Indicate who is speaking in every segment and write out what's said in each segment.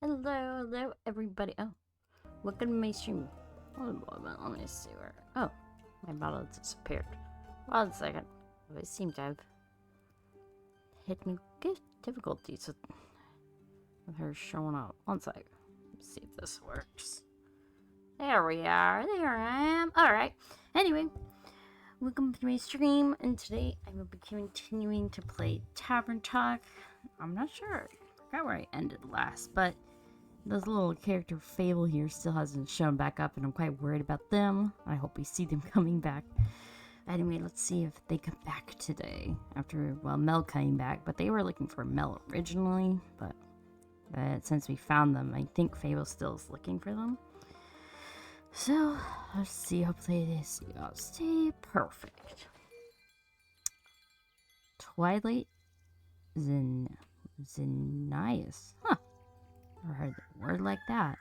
Speaker 1: Hello, everybody. Oh, welcome to my stream. Hold on a moment, let me see where. Oh, my bottle disappeared. 1 second. I seem to have hit me difficulties with her showing up. 1 sec. Let's see if this works. There we are. There I am. Alright. Anyway, welcome to my stream, and today I will be continuing to play Tavern Talk. I'm not sure. I forgot where I ended last, but this little character Fable here still hasn't shown back up, and I'm quite worried about them. I hope we see them coming back. Anyway, let's see if they come back today. After, well, Mel came back, but they were looking for Mel originally, but since we found them, I think Fable still is looking for them. So, let's see. Hopefully they see us. Stay perfect. Twilight Zenias. Huh. Never heard a word like that.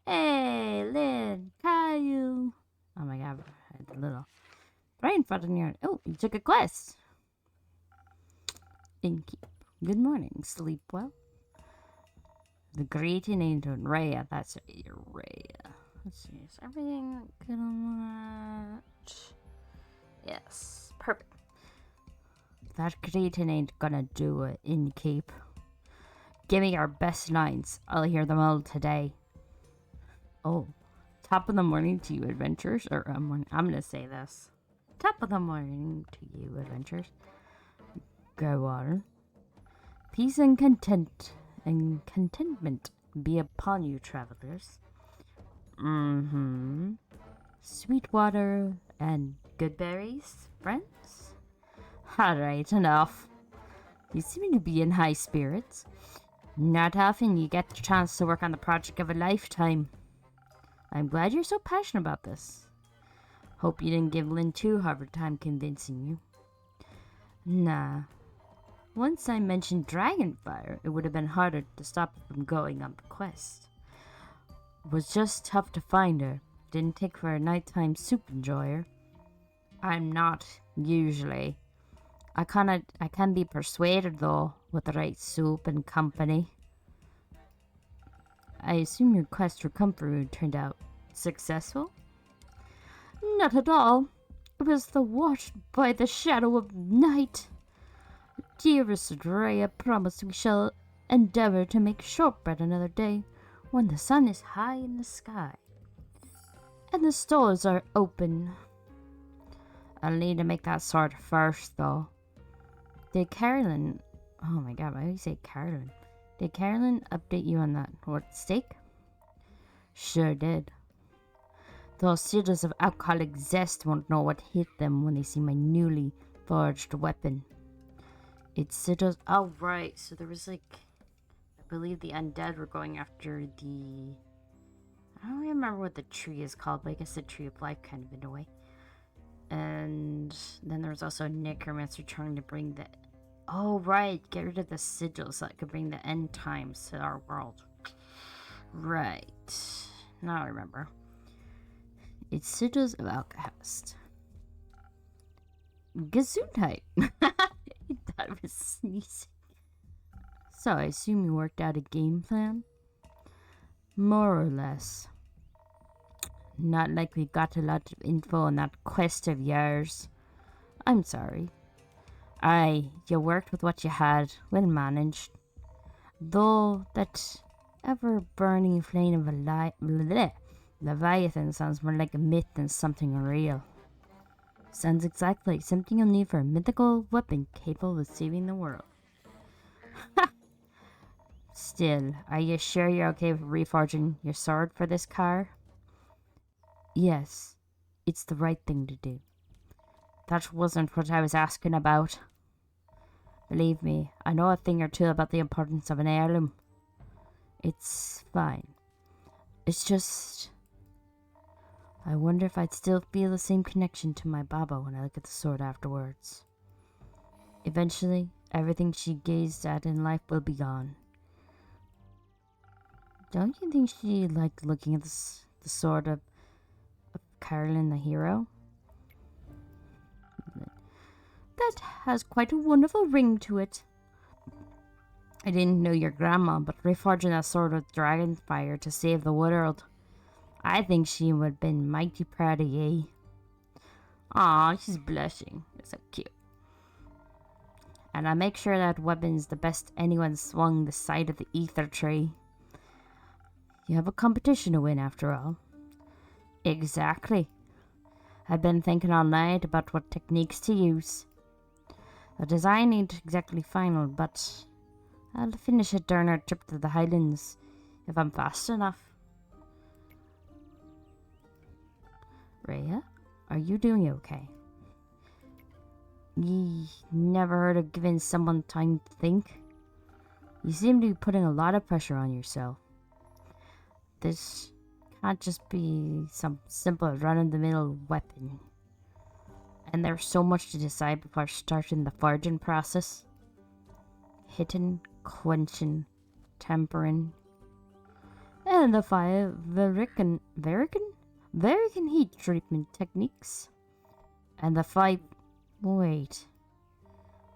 Speaker 1: Hey, Lynn, Caillou. Oh my god, I had a little brain fart in your. Oh, you took a quest. Innkeep. Good morning. Sleep well. The greeting ain't Rhea. That's Rhea. Let's see. Is everything good on that? Yes. Perfect. That greeting ain't gonna do it, Innkeep. Give me your best lines. I'll hear them all today. Oh. Top of the morning to you, adventurers. Or, I'm gonna say this. Top of the morning to you, adventurers. Go on. Peace and contentment be upon you, travelers. Sweet water and good berries, friends? Alright, enough. You seem to be in high spirits. Not often you get the chance to work on the project of a lifetime. I'm glad you're so passionate about this. Hope you didn't give Lynn too hard a time convincing you. Nah. Once I mentioned Dragonfire, it would have been harder to stop her from going on the quest. It was just tough to find her. Didn't take for a nighttime soup enjoyer. I'm not, usually. I can be persuaded, though, with the right soup and company. I assume your quest for comfort food turned out successful? Not at all. It was watched by the shadow of night. Dearest Rhea, promise we shall endeavor to make shortbread another day when the sun is high in the sky and the stores are open. I'll need to make that sword first, though. Did Carolyn... Oh my god, why do you say Carolyn? Did Carolyn update you on that? What, steak? Sure did. Those sigils of alcoholic zest won't know what hit them when they see my newly forged weapon. It's sigils... Oh, right. So there was, like... I believe the undead were going after the... I don't even remember what the tree is called, but I guess the tree of life, kind of, in a way. And then there was also a necromancer trying to bring the... Oh, right. Get rid of the sigils so that could bring the end times to our world. Right. Now I remember. It's sigils of alchemist. Gesundheit. I thought it was sneezing. So I assume you worked out a game plan? More or less. Not like we got a lot of info on that quest of yours. I'm sorry. Aye, you worked with what you had. Well managed. Though that ever-burning flame of a Leviathan sounds more like a myth than something real. Sounds exactly like something you'll need for a mythical weapon capable of saving the world. Still, are you sure you're okay with reforging your sword for this car? Yes, it's the right thing to do. That wasn't what I was asking about. Believe me, I know a thing or two about the importance of an heirloom. It's fine. It's just... I wonder if I'd still feel the same connection to my Baba when I look at the sword afterwards. Eventually, everything she gazed at in life will be gone. Don't you think she liked looking at the sword of Carolyn the hero? That has quite a wonderful ring to it. I didn't know your grandma, but reforging that sword with dragon fire to save the world. I think she would have been mighty proud of ye. Aw, she's blushing. That's so cute. And I make sure that weapon's the best anyone swung this side of the ether tree. You have a competition to win, after all. Exactly. I've been thinking all night about what techniques to use. The design ain't exactly final, but I'll finish it during our trip to the Highlands, if I'm fast enough. Rhea, are you doing okay? Ye never heard of giving someone time to think? You seem to be putting a lot of pressure on yourself. This can't just be some simple run-of-the-mill weapon. And there's so much to decide before starting the forging process. Hitting, quenching, tempering, and the Verican heat treatment techniques. And the 5... Wait.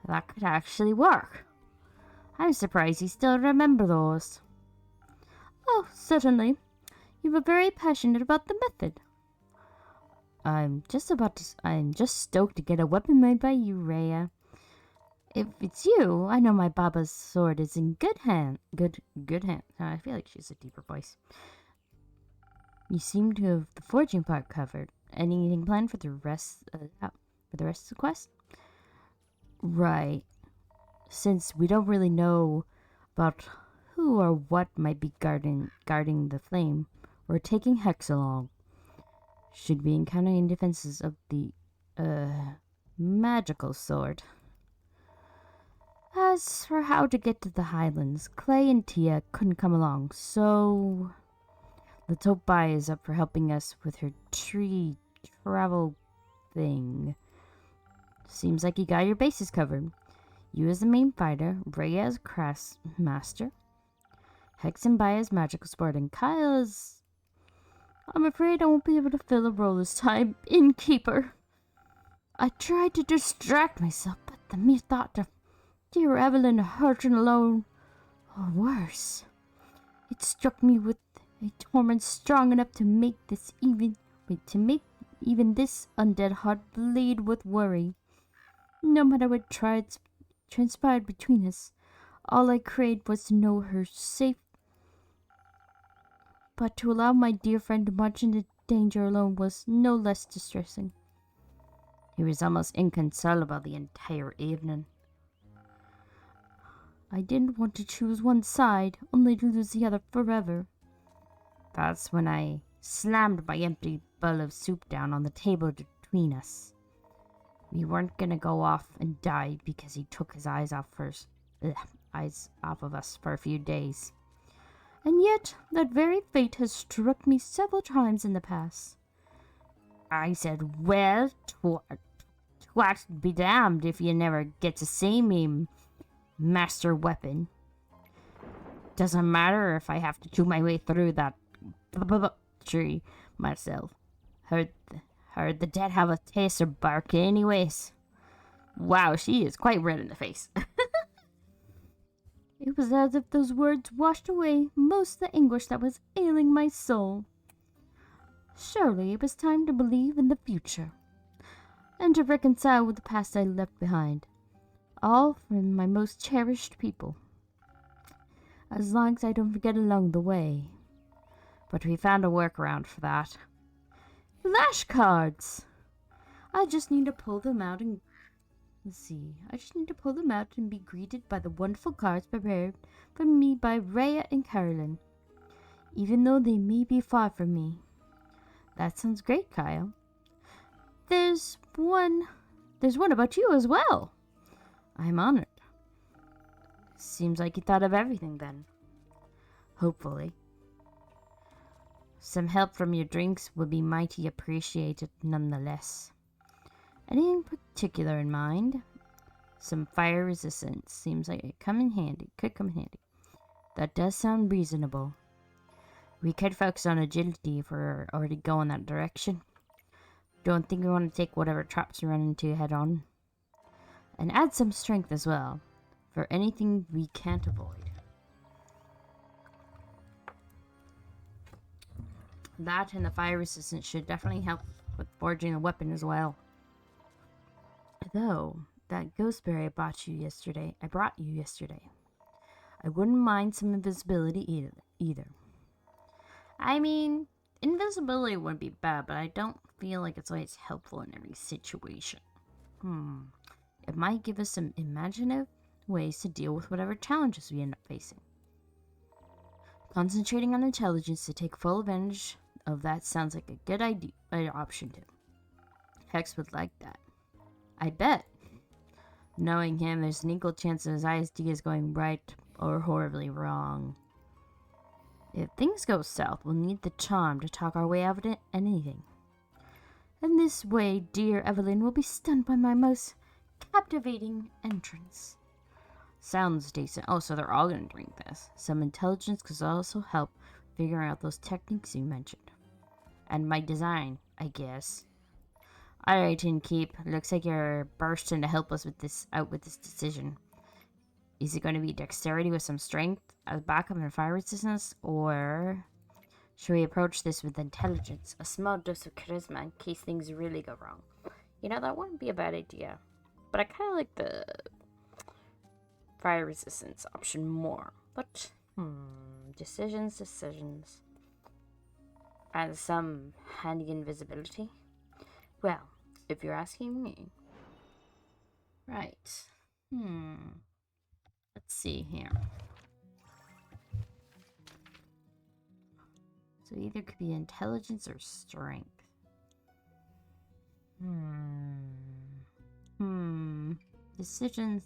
Speaker 1: That could actually work. I'm surprised you still remember those. Oh, certainly. You were very passionate about the method. I'm just stoked to get a weapon made by you, Rhea. If it's you, I know my Baba's sword is in good hand. Good hand. I feel like she's a deeper voice. You seem to have the forging part covered. Anything planned for the rest of the quest? Right. Since we don't really know about who or what might be guarding the flame, we're taking Hex along. Should we encounter any defenses of the magical sword? As for how to get to the Highlands, Clay and Tia couldn't come along, so let's hope Bai is up for helping us with her tree travel thing. Seems like you got your bases covered. You as the main fighter, Rhea as craft master, Hex and Bai as magical sport, and Kyle as... I'm afraid I won't be able to fill a role this time. Innkeeper. I tried to distract myself, but the mere thought of dear Evelyn hurting alone, or worse, it struck me with a torment strong enough to make even this undead heart bleed with worry. No matter what transpired between us, all I craved was to know her safe. But to allow my dear friend to march into danger alone was no less distressing. He was almost inconsolable the entire evening. I didn't want to choose one side, only to lose the other forever. That's when I slammed my empty bowl of soup down on the table between us. We weren't gonna go off and die because he took his eyes off of us for a few days. And yet, that very fate has struck me several times in the past. I said, well, twat be damned if you never get to see me, master weapon. Doesn't matter if I have to chew my way through that tree myself. Heard the dead have a taste of bark anyways. Wow, she is quite red in the face. It was as if those words washed away most of the anguish that was ailing my soul. Surely it was time to believe in the future, and to reconcile with the past I left behind, all from my most cherished people. As long as I don't forget along the way. But we found a workaround for that. Flashcards! I just need to pull them out and... be greeted by the wonderful cards prepared for me by Rhea and Carolyn, even though they may be far from me. That sounds great, Kyle. There's one about you as well. I'm honored. Seems like you thought of everything then. Hopefully. Some help from your drinks would be mighty appreciated nonetheless. Anything particular in mind? Some fire resistance seems like it could come in handy. That does sound reasonable. We could focus on agility if we're already going that direction. Don't think we want to take whatever traps we run into head on. And add some strength as well, for anything we can't avoid. That and the fire resistance should definitely help with forging a weapon as well. Though, that ghost berry I brought you yesterday, I wouldn't mind some invisibility either. I mean, invisibility wouldn't be bad, but I don't feel like it's always helpful in every situation. It might give us some imaginative ways to deal with whatever challenges we end up facing. Concentrating on intelligence to take full advantage of that sounds like a good option too. Hex would like that. I bet. Knowing him, there's an equal chance of his ideas going right or horribly wrong. If things go south, we'll need the charm to talk our way out of anything. And this way, dear Evelyn will be stunned by my most captivating entrance. Sounds decent. Oh, so they're all gonna drink this. Some intelligence could also help figure out those techniques you mentioned. And my design, I guess. Alright, Innkeep. Looks like you're bursting to help us with this decision. Is it going to be dexterity with some strength as backup and fire resistance, or should we approach this with intelligence, a small dose of charisma in case things really go wrong? You know, that wouldn't be a bad idea, but I kind of like the fire resistance option more. But decisions. And some handy invisibility. Well, if you're asking me. Right. Let's see here. So either could be intelligence or strength.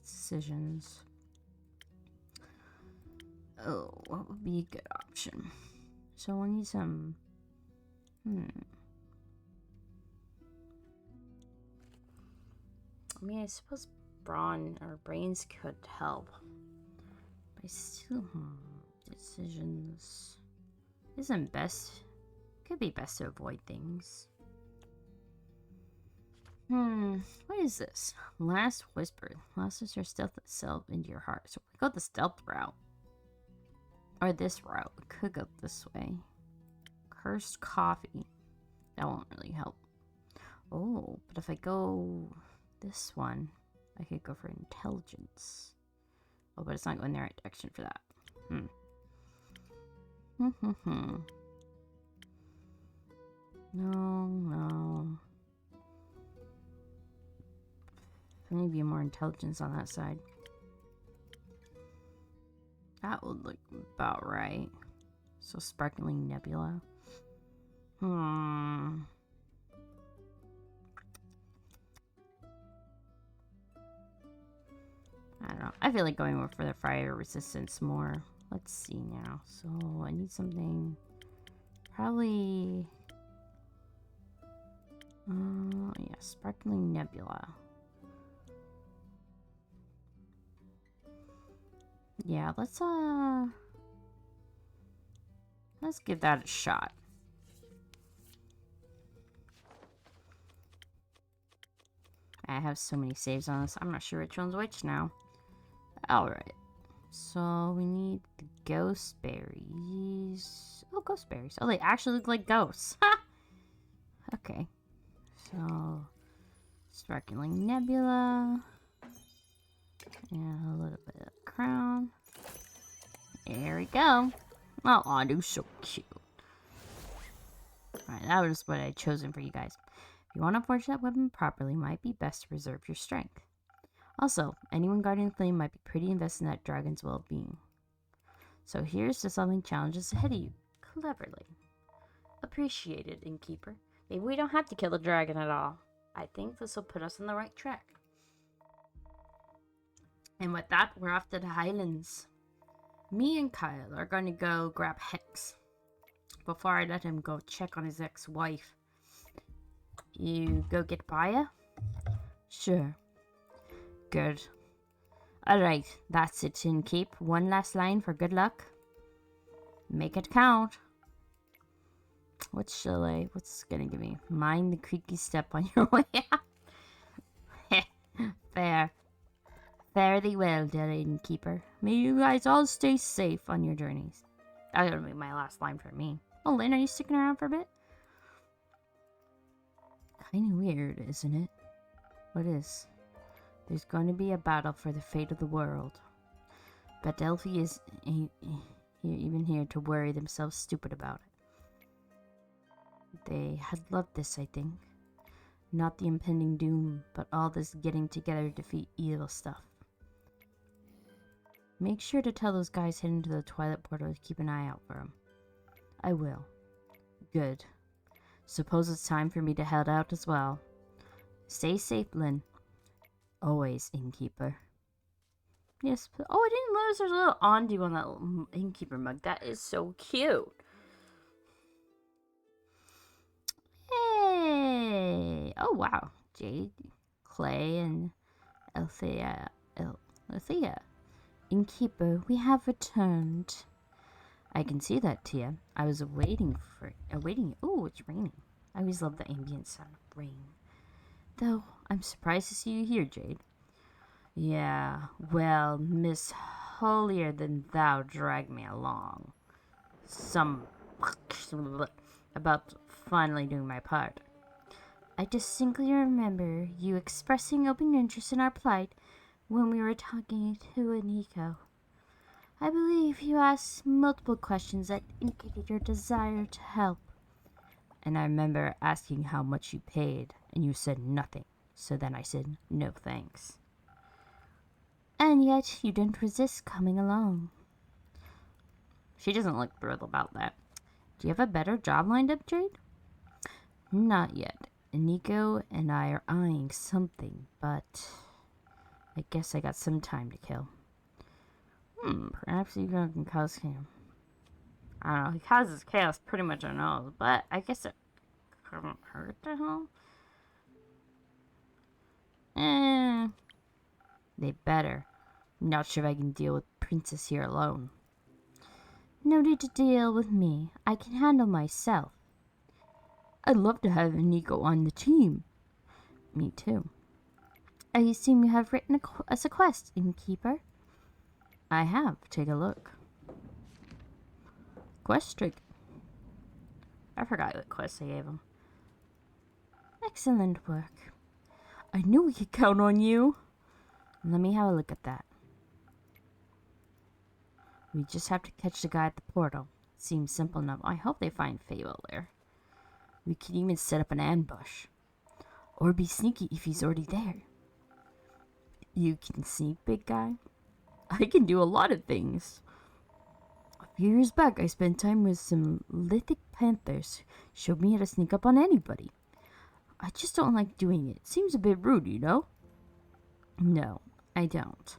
Speaker 1: Decisions. Oh, what would be a good option? So we'll need some... I mean, I suppose brawn or brains could help. But I still... Decisions... Isn't best... Could be best to avoid things. What is this? Last whisper. Last whisper stealth itself into your heart. So we go the stealth route. Or this route. We could go this way. Cursed coffee. That won't really help. Oh, but if I go this one, I could go for intelligence. Oh, but it's not going the right direction for that. No. Maybe more intelligence on that side. That would look about right. So sparkling nebula. I don't know. I feel like going for the fire resistance more. Let's see now. So I need something. Probably. Yeah, sparkling nebula. Yeah, let's give that a shot. I have so many saves on this. I'm not sure which one's which now. Alright. So we need the ghost berries. Oh, ghost berries. Oh, they actually look like ghosts. Ha! Okay. So, sparkling nebula. And a little bit of crown. There we go. Oh, they're so cute. Alright, that was what I had chosen for you guys. If you want to forge that weapon properly, it might be best to preserve your strength. Also, anyone guarding the flame might be pretty invested in that dragon's well-being. So here's to solving challenges ahead of you, cleverly. Appreciated, Innkeeper. Maybe we don't have to kill the dragon at all. I think this will put us on the right track. And with that, we're off to the Highlands. Me and Kyle are going to go grab Hex before I let him go check on his ex-wife. You go get Baya? Sure. Good. Alright, that's it, Innkeep. One last line for good luck. Make it count. What's gonna give me? Mind the creaky step on your way out. Fair. Fare thee well, dear innkeeper. May you guys all stay safe on your journeys. That's gonna be my last line for me. Oh, Lynn, are you sticking around for a bit? Kinda weird, isn't it? What is? There's going to be a battle for the fate of the world. But Delphi is even here to worry themselves stupid about it. They had loved this, I think. Not the impending doom, but all this getting together to defeat evil stuff. Make sure to tell those guys heading to the Twilight Portal to keep an eye out for them. I will. Good. Suppose it's time for me to head out as well. Stay safe, Lynn. Always, innkeeper. Yes. Oh, I didn't notice there's a little undo on that little innkeeper mug. That is so cute. Hey! Oh, wow. Jade, Clay, and Althea. Innkeeper, we have returned. I can see that, Tia. I was awaiting you. Oh, it's raining. I always love the ambient sound of rain. Though, I'm surprised to see you here, Jade. Yeah, well, Miss Holier Than Thou dragged me along. About finally doing my part. I distinctly remember you expressing open interest in our plight when we were talking to Aniko. I believe you asked multiple questions that indicated your desire to help. And I remember asking how much you paid, and you said nothing. So then I said, no thanks. And yet you didn't resist coming along. She doesn't look thrilled about that. Do you have a better job lined up, Jade? Not yet. Nico and I are eyeing something, but I guess I got some time to kill. Perhaps you can cause him. I don't know, he causes chaos pretty much I know, but I guess it couldn't hurt to help. They better. Not sure if I can deal with Princess here alone. No need to deal with me. I can handle myself. I'd love to have Nico on the team. Me too. I assume you have written us a quest, innkeeper. I have. Take a look. Quest trick. I forgot what quest I gave him. Excellent work. I knew we could count on you. Let me have a look at that. We just have to catch the guy at the portal. Seems simple enough. I hope they find Fable there. We can even set up an ambush. Or be sneaky if he's already there. You can sneak, big guy? I can do a lot of things. A few years back, I spent time with some lithic panthers. Showed me how to sneak up on anybody. I just don't like doing it. Seems a bit rude, you know? No, I don't.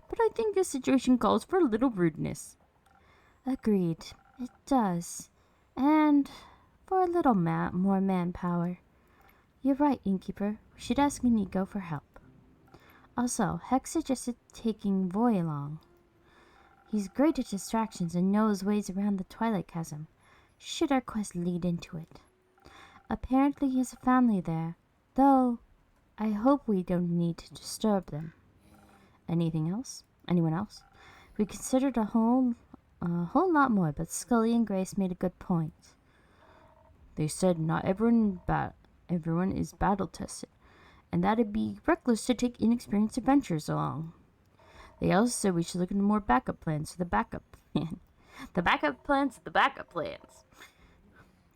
Speaker 1: But I think this situation calls for a little rudeness. Agreed. It does. And for a little more manpower. You're right, innkeeper. We should ask Nico for help. Also, Hex suggested taking Voy along. He's great at distractions and knows ways around the Twilight Chasm, should our quest lead into it. Apparently he has a family there, though I hope we don't need to disturb them. Anything else? Anyone else? We considered a whole lot more, but Scully and Grace made a good point. They said not everyone is battle-tested, and that it'd be reckless to take inexperienced adventurers along. They also said we should look into more backup plans for the backup plan. The backup plans? The backup plans.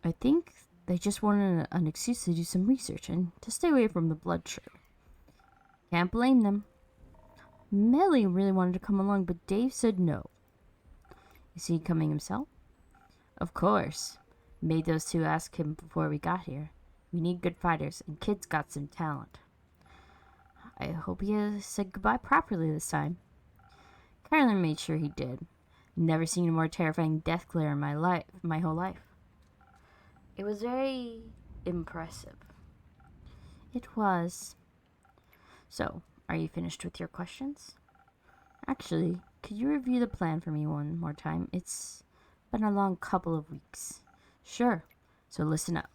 Speaker 1: I think they just wanted an excuse to do some research and to stay away from the blood trail. Can't blame them. Melly really wanted to come along, but Dave said no. Is he coming himself? Of course. Made those two ask him before we got here. We need good fighters, and Kid's got some talent. I hope he said goodbye properly this time. Carolyn made sure he did. Never seen a more terrifying death glare in my whole life. It was very impressive. It was. So, are you finished with your questions? Actually, could you review the plan for me one more time? It's been a long couple of weeks. Sure. So listen up.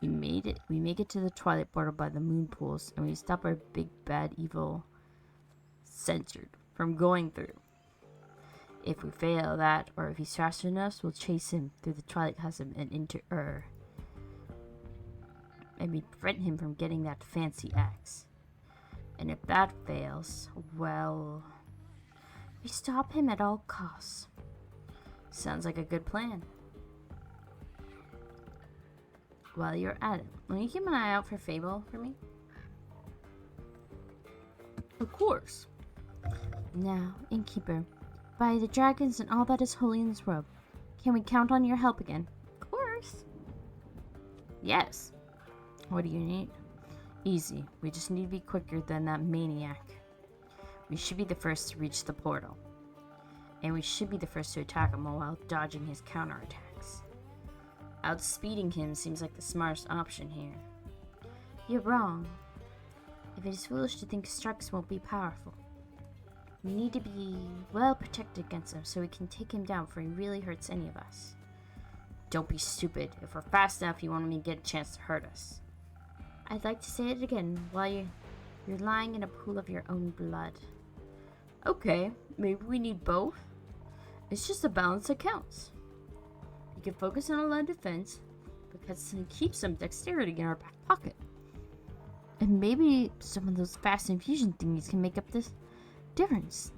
Speaker 1: We make it to the Twilight Portal by the moon pools, and we stop our big bad evil censored from going through. If we fail that, or if he's faster than us, we'll chase him through the Twilight Chasm and into and we prevent him from getting that fancy axe. And if that fails, well, we stop him at all costs. Sounds like a good plan. While you're at it, will you keep an eye out for Fable for me? Of course. Now, Innkeeper, by the dragons and all that is holy in this world, can we count on your help again? Of course. Yes. What do you need? Easy. We just need to be quicker than that maniac. We should be the first to reach the portal. And we should be the first to attack him while dodging his counterattacks. Outspeeding him seems like the smartest option here. You're wrong. If it is foolish to think strikes won't be powerful. We need to be well protected against him so we can take him down before he really hurts any of us. Don't be stupid. If we're fast enough, you won't even get a chance to hurt us. I'd like to say it again while you're lying in a pool of your own blood. Okay, maybe we need both. It's just a balance that counts. You can focus on a line defense because it keeps some dexterity in our back pocket. And maybe some of those fast infusion thingies can make up this difference.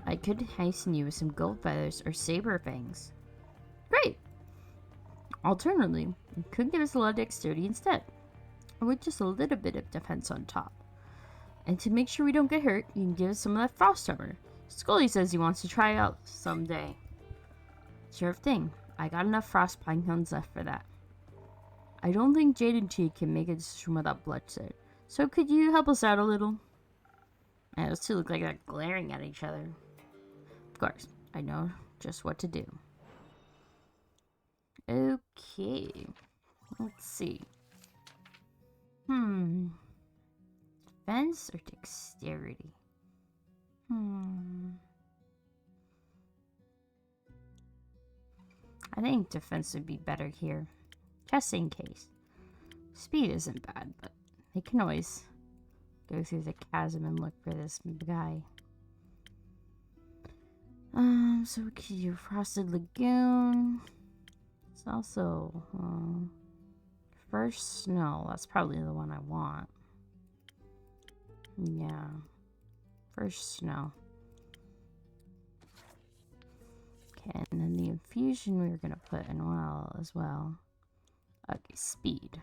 Speaker 1: I could hasten you with some gold feathers or saber fangs. Great! Alternatively, you could give us a lot of dexterity instead, with just a little bit of defense on top. And to make sure we don't get hurt, you can give us some of that frost armor. Scully says he wants to try out someday. Sure thing. I got enough frost pine cones left for that. I don't think Jade and Chi can make a decision without bloodshed. So could you help us out a little? And those two look like they're glaring at each other. Of course, I know just what to do. Okay. Let's see. Defense or dexterity? I think defense would be better here. Just in case. Speed isn't bad, but they can always go through the chasm and look for this guy. So we could do Frosted Lagoon. It's also, First Snow. That's probably the one I want. Yeah. First Snow. Okay, and then the infusion we were going to put in as well. Okay, speed.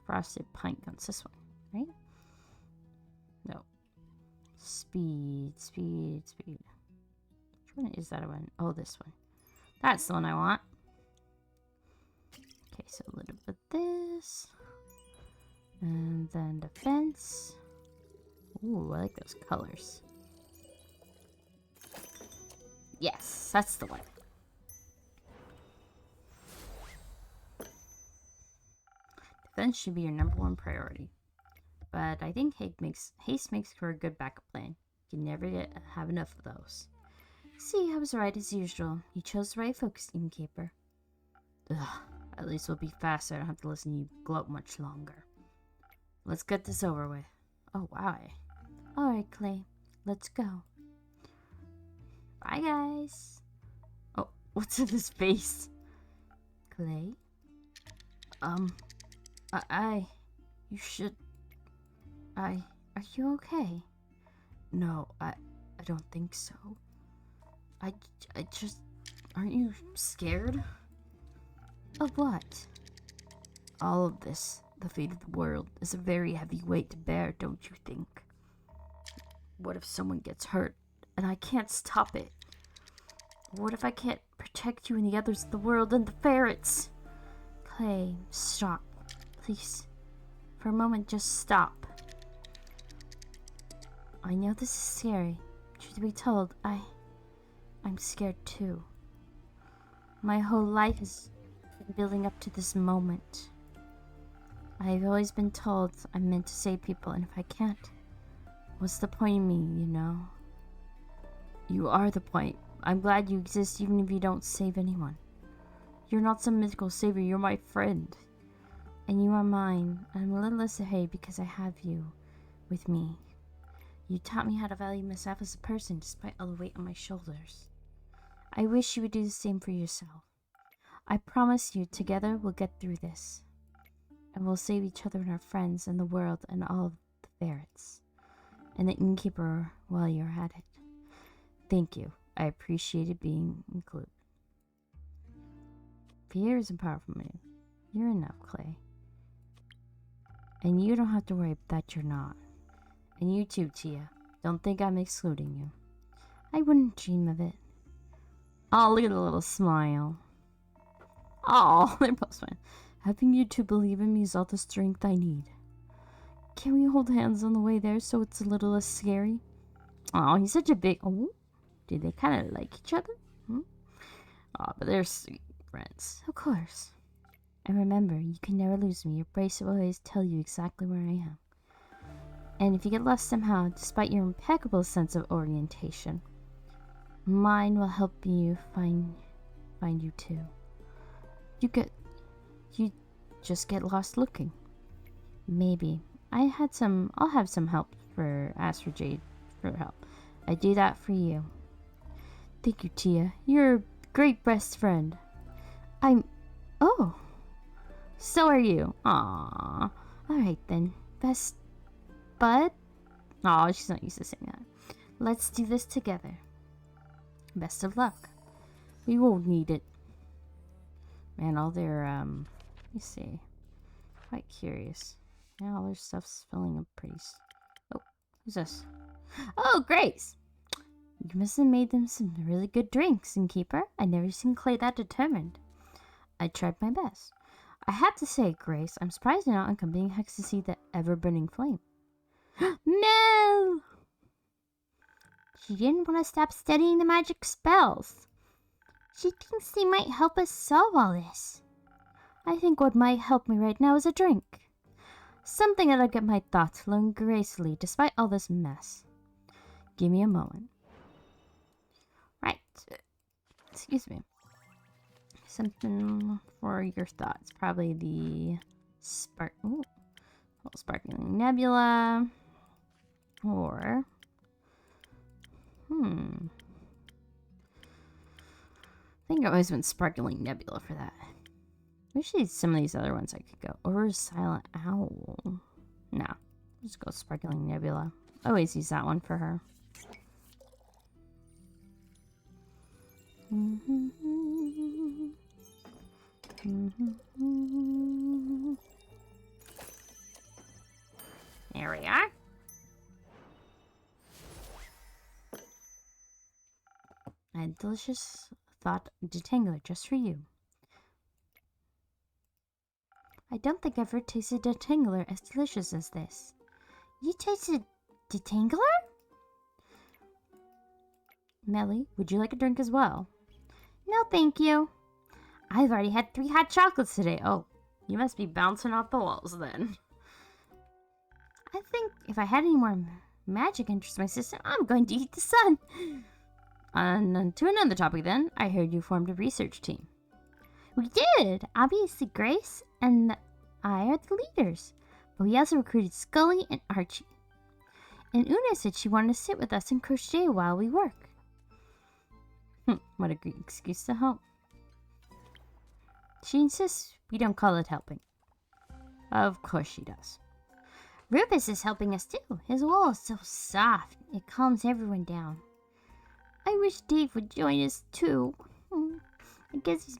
Speaker 1: Frosted pine cones. This one, right? No. Speed. Which one is that one? Oh, this one. That's the one I want. Okay, so a little bit of this. And then defense. Ooh, I like those colors. Yes, that's the one. Defense should be your #1 priority. But I think haste makes for a good backup plan. You can never have enough of those. See, I was right as usual. You chose the right focus, Innkeeper. Ugh, at least we'll be faster. I don't have to listen to you gloat much longer. Let's get this over with. Oh, wow. Alright, Clay. Let's go. Bye, guys. Oh, what's in his face? Clay? Are you okay? No, I don't think so. I just, aren't you scared? Of what? All of this, the fate of the world, is a very heavy weight to bear, don't you think? What if someone gets hurt, and I can't stop it? What if I can't protect you and the others of the world and the ferrets? Clay, stop. Please. For a moment, just stop. I know this is scary. Truth to be told, I'm scared too. My whole life has been building up to this moment. I've always been told I'm meant to save people, and if I can't, what's the point in me, you know? You are the point. I'm glad you exist even if you don't save anyone. You're not some mythical savior, you're my friend. And you are mine. I'm a little less ahead because I have you with me. You taught me how to value myself as a person despite all the weight on my shoulders. I wish you would do the same for yourself. I promise you, together we'll get through this. And we'll save each other and our friends and the world and all of the ferrets. And the innkeeper while you're at it. Thank you. I appreciated being included. Fear isn't powerful, man. You're enough, Clay. And you don't have to worry that you're not. And you too, Tia. Don't think I'm excluding you. I wouldn't dream of it. Oh, look at the little smile. Oh, they're both smiling. Having you two believe in me is all the strength I need. Can we hold hands on the way there so it's a little less scary? Oh, he's such a big... Oh, do they kind of like each other? Oh, but they're sweet friends. Of course. And remember, you can never lose me. Your bracelet will always tell you exactly where I am. And if you get lost somehow, despite your impeccable sense of orientation, mine will help you find you too. You just get lost looking. Maybe. I'll have some help ask for Jade for help. I do that for you. Thank you, Tia. You're a great best friend. Oh. So are you. Aww. Alright then. Best bud? Aw, she's not used to saying that. Let's do this together. Best of luck. We won't need it. Man, all their, let me see. Quite curious. Yeah, all their stuff's filling up pretty... Oh, who's this? Oh, Grace! You must have made them some really good drinks, innkeeper. I never seen Clay that determined. I tried my best. I have to say, Grace, I'm surprised you're not accompanying Hex to see the ever-burning flame. No! She didn't want to stop studying the magic spells. She thinks they might help us solve all this. I think what might help me right now is a drink. Something that'll get my thoughts flowing gracefully despite all this mess. Give me a moment. Right. Excuse me. Something for your thoughts. Probably the sparkling nebula. Or... I think I've always been Sparkling Nebula for that. Usually some of these other ones I could go. Or Silent Owl. No. Just go Sparkling Nebula. I always use that one for her. There we are. A delicious thought detangler just for you. I don't think I've ever tasted detangler as delicious as this. You tasted detangler? Melly, would you like a drink as well? No, thank you. I've already had 3 hot chocolates today. Oh, you must be bouncing off the walls then. I think if I had any more magic interest in my system, I'm going to eat the sun. And to another topic then, I heard you formed a research team. We did! Obviously, Grace and I are the leaders. But we also recruited Scully and Archie. And Una said she wanted to sit with us and crochet while we work. What a great excuse to help. She insists we don't call it helping. Of course she does. Rufus is helping us too. His wool is so soft. It calms everyone down. I wish Dave would join us too. I guess he's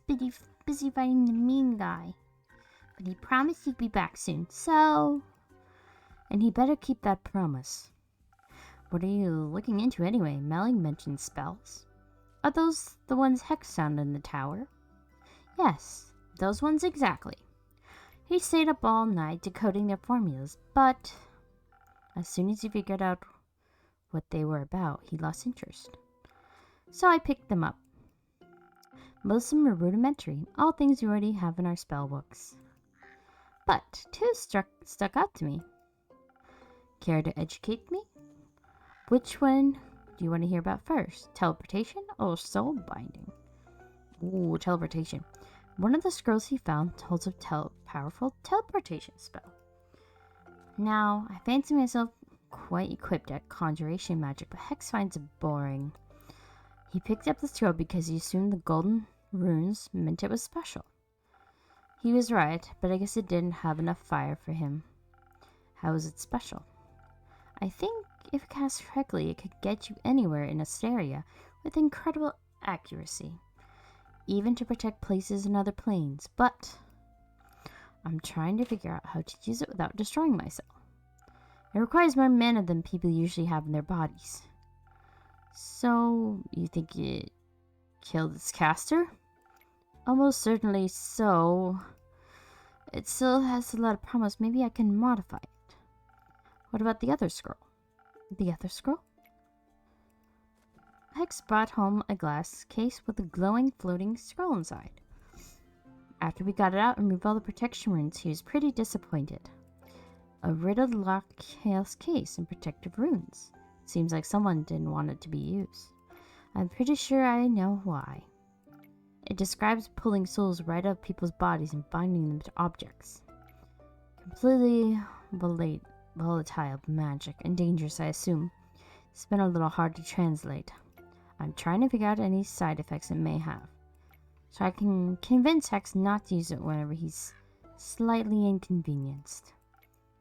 Speaker 1: busy fighting the mean guy. But he promised he'd be back soon, so... And he better keep that promise. What are you looking into anyway? Melly mentioned spells. Are those the ones Hex found in the tower? Yes, those ones exactly. He stayed up all night decoding their formulas, but as soon as he figured out what they were about, he lost interest. So I picked them up. Most of them are rudimentary, all things we already have in our spell books. But 2 stuck out to me. Care to educate me? Which one do you want to hear about first? Teleportation or soul binding? Ooh, teleportation. One of the scrolls he found holds a powerful teleportation spell. Now, I fancy myself quite equipped at conjuration magic, but Hex finds it boring. He picked up the scroll because he assumed the golden runes meant it was special. He was right, but I guess it didn't have enough fire for him. How is it special? I think if cast correctly, it could get you anywhere in Asteria with incredible accuracy, even to protect places in other planes, but I'm trying to figure out how to use it without destroying myself. It requires more mana than people usually have in their bodies. So, you think it killed its caster? Almost certainly so. It still has a lot of promise. Maybe I can modify it. What about the other scroll? The other scroll? Hex brought home a glass case with a glowing floating scroll inside. After we got it out and removed all the protection runes, he was pretty disappointed. A riddled locked case and protective runes. Seems like someone didn't want it to be used. I'm pretty sure I know why. It describes pulling souls right out of people's bodies and binding them to objects. Completely volatile magic and dangerous, I assume. It's been a little hard to translate. I'm trying to figure out any side effects it may have, so I can convince Hex not to use it whenever he's slightly inconvenienced.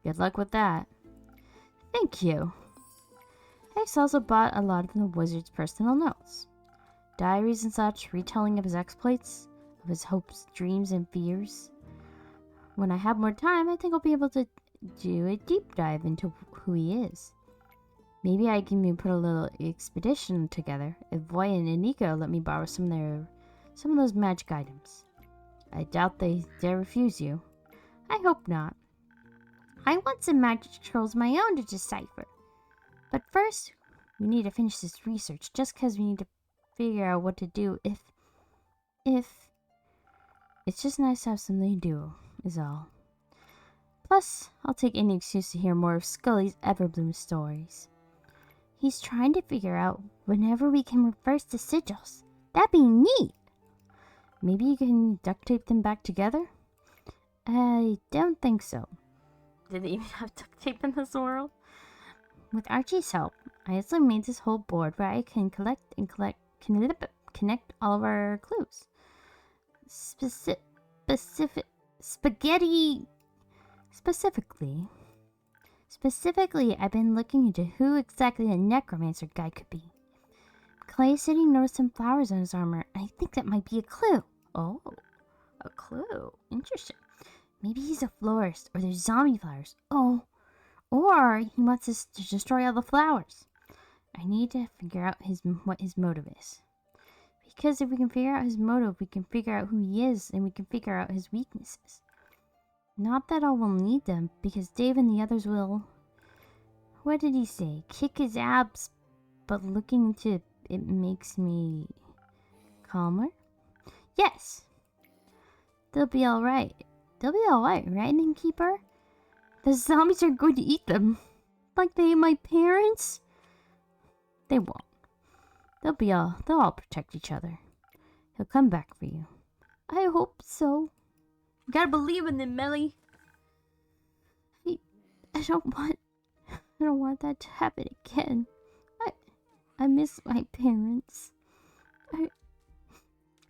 Speaker 1: Good luck with that. Thank you. Hex also bought a lot of the wizard's personal notes. Diaries and such, retelling of his exploits, of his hopes, dreams, and fears. When I have more time, I think I'll be able to do a deep dive into who he is. Maybe I can put a little expedition together if Voy and Nico let me borrow some of those magic items. I doubt they dare refuse you. I hope not. I want some magic scrolls of my own to decipher. But first, we need to finish this research just because we need to figure out what to do if... It's just nice to have something to do, is all. Plus, I'll take any excuse to hear more of Scully's Everbloom stories. He's trying to figure out whenever we can reverse the sigils. That'd be neat! Maybe you can duct tape them back together? I don't think so. Did they even have duct tape in this world? With Archie's help, I also made this whole board where I can connect all of our clues. Specifically, I've been looking into who exactly the necromancer guy could be. Clay said he noticed some flowers on his armor, and I think that might be a clue. Oh, a clue. Interesting. Maybe he's a florist, or there's zombie flowers. Oh, or he wants us to destroy all the flowers. I need to figure out what his motive is. Because if we can figure out his motive, we can figure out who he is, and we can figure out his weaknesses. Not that all will need them, because Dave and the others will... What did he say? Kick his abs, but looking into it makes me... calmer? Yes! They'll be alright. They'll be alright, right, Innkeeper? The zombies are going to eat them. Like they ate my parents? They won't. They'll all protect each other. He'll come back for you. I hope so. You gotta believe in them, Melly. I don't want that to happen again. I miss my parents. I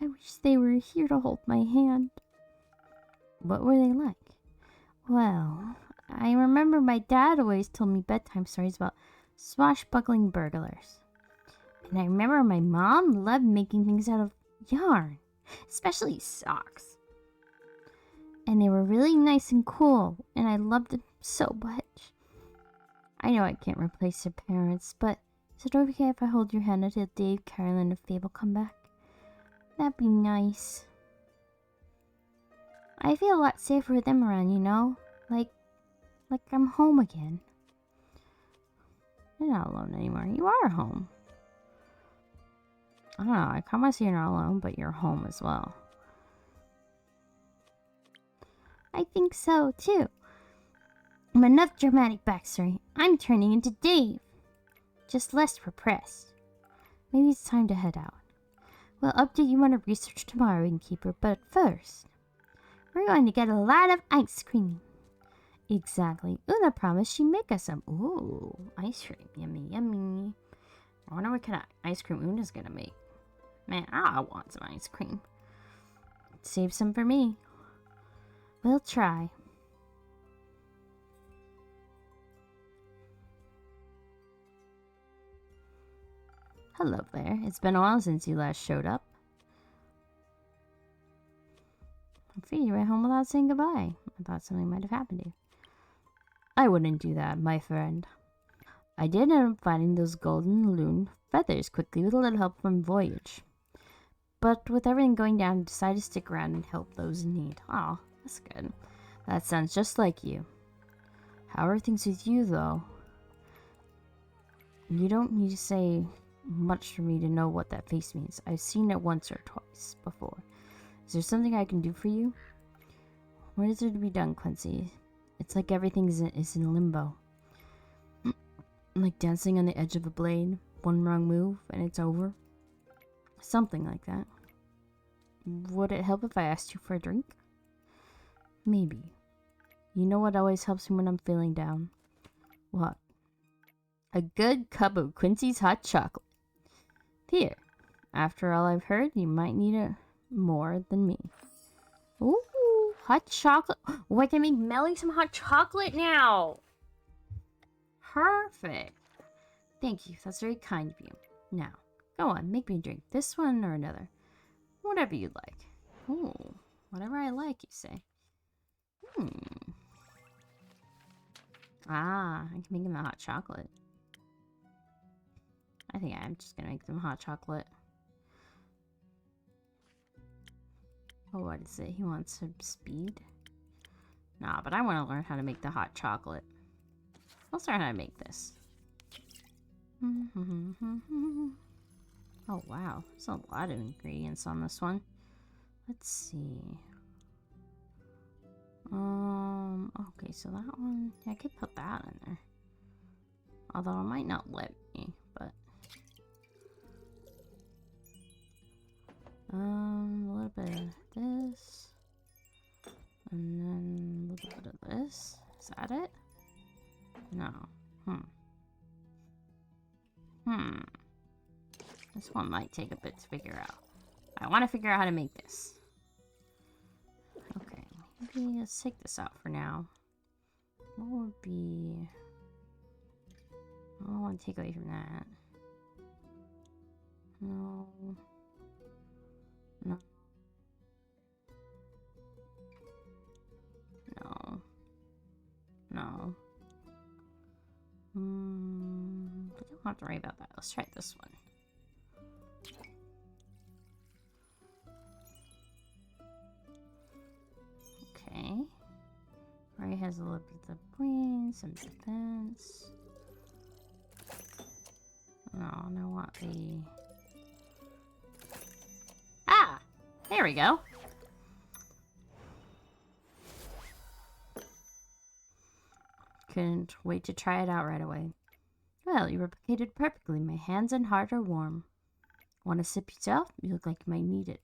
Speaker 1: wish they were here to hold my hand. What were they like? Well, I remember my dad always told me bedtime stories about swashbuckling burglars. And I remember my mom loved making things out of yarn, especially socks. And they were really nice and cool, and I loved them so much. I know I can't replace your parents, but is it okay if I hold your hand until Dave, Carolyn, and Fable come back? That'd be nice. I feel a lot safer with them around, you know? Like I'm home again. You're not alone anymore. You are home. I don't know, I kind of see you're not alone, but you're home as well. I think so, too. Enough dramatic backstory. I'm turning into Dave. Just less repressed. Maybe it's time to head out. We'll update you on our research tomorrow, Innkeeper, but first, we're going to get a lot of ice cream. Exactly. Una promised she'd make us some. Ooh, ice cream. Yummy, yummy. I wonder what kind of ice cream Una's gonna make. Man, I want some ice cream. Save some for me. We'll try. Hello there. It's been a while since you last showed up. I figured you went home without saying goodbye. I thought something might have happened to you. I wouldn't do that, my friend. I did end up finding those golden loon feathers quickly with a little help from Voyage. But with everything going down, I decided to stick around and help those in need. Aw, that's good. That sounds just like you. How are things with you, though? You don't need to say much for me to know what that face means. I've seen it once or twice before. Is there something I can do for you? What is there to be done, Quincy? It's like everything is in limbo. Like dancing on the edge of a blade. One wrong move and it's over. Something like that. Would it help if I asked you for a drink? Maybe. You know what always helps me when I'm feeling down? What? A good cup of Quincy's hot chocolate. Here. After all I've heard, you might need it more than me. Ooh, hot chocolate. Oh, I can make Melly some hot chocolate now. Perfect. Thank you. That's very kind of you. Now, go on. Make me a drink. This one or another. Whatever you like. Ooh, whatever I like, you say. Ah, I can make him a hot chocolate. I think I'm just gonna make them hot chocolate. Oh, what is it? He wants some speed? Nah, but I want to learn how to make the hot chocolate. Let's learn how to make this. Oh, wow. There's a lot of ingredients on this one. Let's see. Okay, so that one, yeah, I could put that in there. Although it might not let me, but... a little bit of this. And then a little bit of this. Is that it? No. This one might take a bit to figure out. I want to figure out how to make this. Okay, maybe let's take this out for now. What would be... I don't want to take away from that. No. No. No. No. But don't have to worry about that. Let's try this one. Okay. Ray has a little bit of brains, some defense. No, I want the... Ah! There we go. Couldn't wait to try it out right away. Well, you replicated perfectly. My hands and heart are warm. Want a sip yourself? You look like you might need it.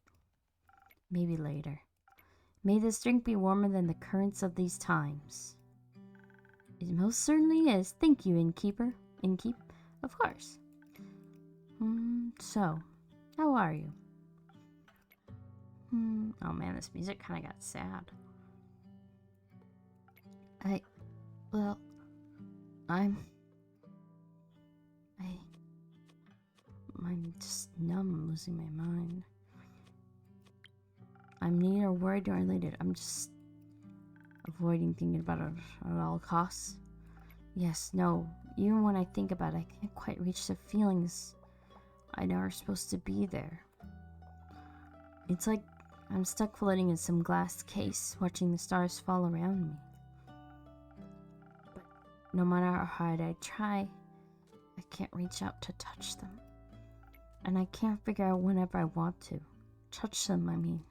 Speaker 1: Maybe later. May this drink be warmer than the currents of these times. It most certainly is. Thank you, innkeeper. Innkeep? Of course. So, how are you? Oh man, this music kind of got sad. I'm just numb, losing my mind. I'm neither worried nor elated. I'm just avoiding thinking about it at all costs. Yes, no. Even when I think about it, I can't quite reach the feelings I know are supposed to be there. It's like I'm stuck floating in some glass case, watching the stars fall around me. But no matter how hard I try, I can't reach out to touch them. And I can't figure out whenever I want to. Touch them, I mean.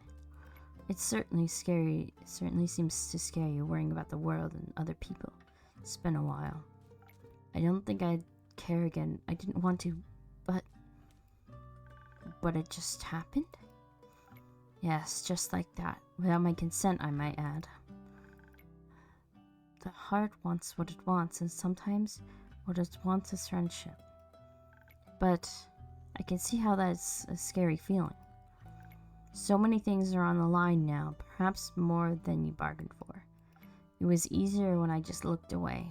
Speaker 1: It's certainly scary. It certainly seems to scare you, worrying about the world and other people. It's been a while. I don't think I'd care again. I didn't want to, but it just happened? Yes, just like that. Without my consent, I might add. The heart wants what it wants, and sometimes what it wants is friendship. But I can see how that's a scary feeling. So many things are on the line now, perhaps more than you bargained for. It was easier when I just looked away.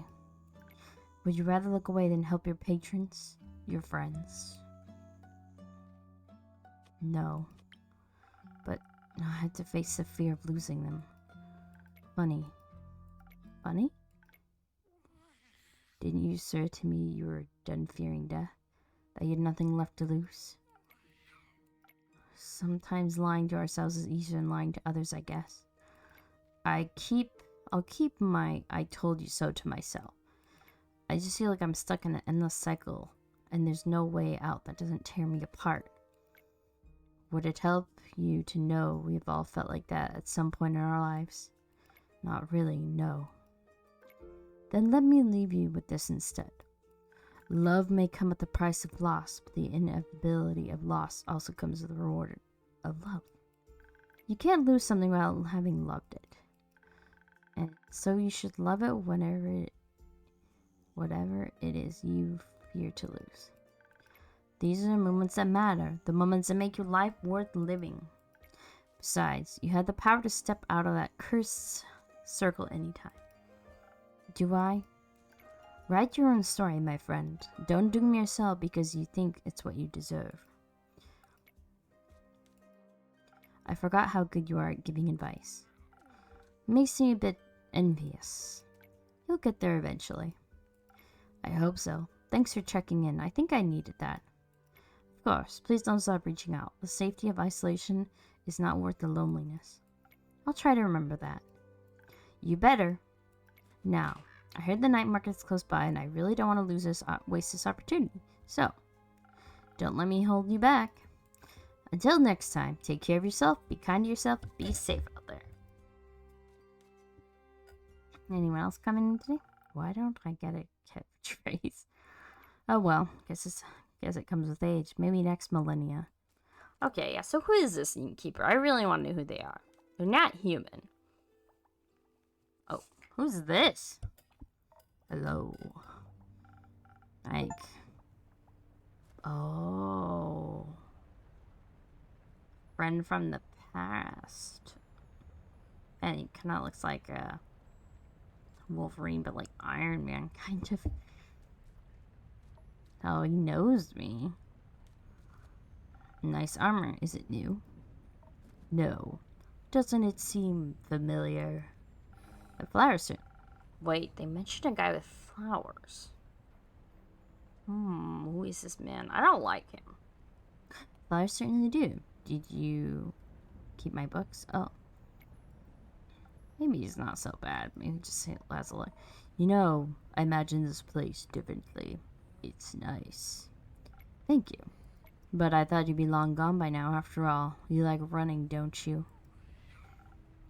Speaker 1: Would you rather look away than help your patrons, your friends? No. But I had to face the fear of losing them. Funny. Funny? Didn't you swear to me you were done fearing death? That you had nothing left to lose? Sometimes lying to ourselves is easier than lying to others, I guess. I'll keep my I told you so to myself. I just feel like I'm stuck in an endless cycle, and there's no way out that doesn't tear me apart. Would it help you to know we've all felt like that at some point in our lives? Not really, no. Then let me leave you with this instead. Love may come at the price of loss, but the inevitability of loss also comes with the reward of love. You can't lose something without having loved it. And so you should love it whatever it is you fear to lose. These are the moments that matter, the moments that make your life worth living. Besides, you had the power to step out of that cursed circle anytime. Do I? Write your own story, my friend. Don't doom yourself because you think it's what you deserve. I forgot how good you are at giving advice. Makes me a bit envious. You'll get there eventually. I hope so. Thanks for checking in. I think I needed that. Of course, please don't stop reaching out. The safety of isolation is not worth the loneliness. I'll try to remember that. You better. Now, I heard the night market's close by, and I really don't want to waste this opportunity. So, don't let me hold you back. Until next time, take care of yourself, be kind to yourself, be safe out there. Anyone else coming in today? Why don't I get a catchphrase? Oh well, guess it comes with age. Maybe next millennia. Okay, yeah, so who is this innkeeper? I really want to know who they are. They're not human. Oh, who's this? Hello. Like, oh. Friend from the past. And he kind of looks like a Wolverine, but like Iron Man, kind of. Oh, he knows me. Nice armor. Is it new? No. Doesn't it seem familiar? The flowers soon. Wait, they mentioned a guy with flowers. Who is this man? I don't like him. Flowers certainly do. Did you keep my books? Oh. Maybe he's not so bad. Maybe just say Lazlo. You know, I imagine this place differently. It's nice. Thank you. But I thought you'd be long gone by now, after all. You like running, don't you?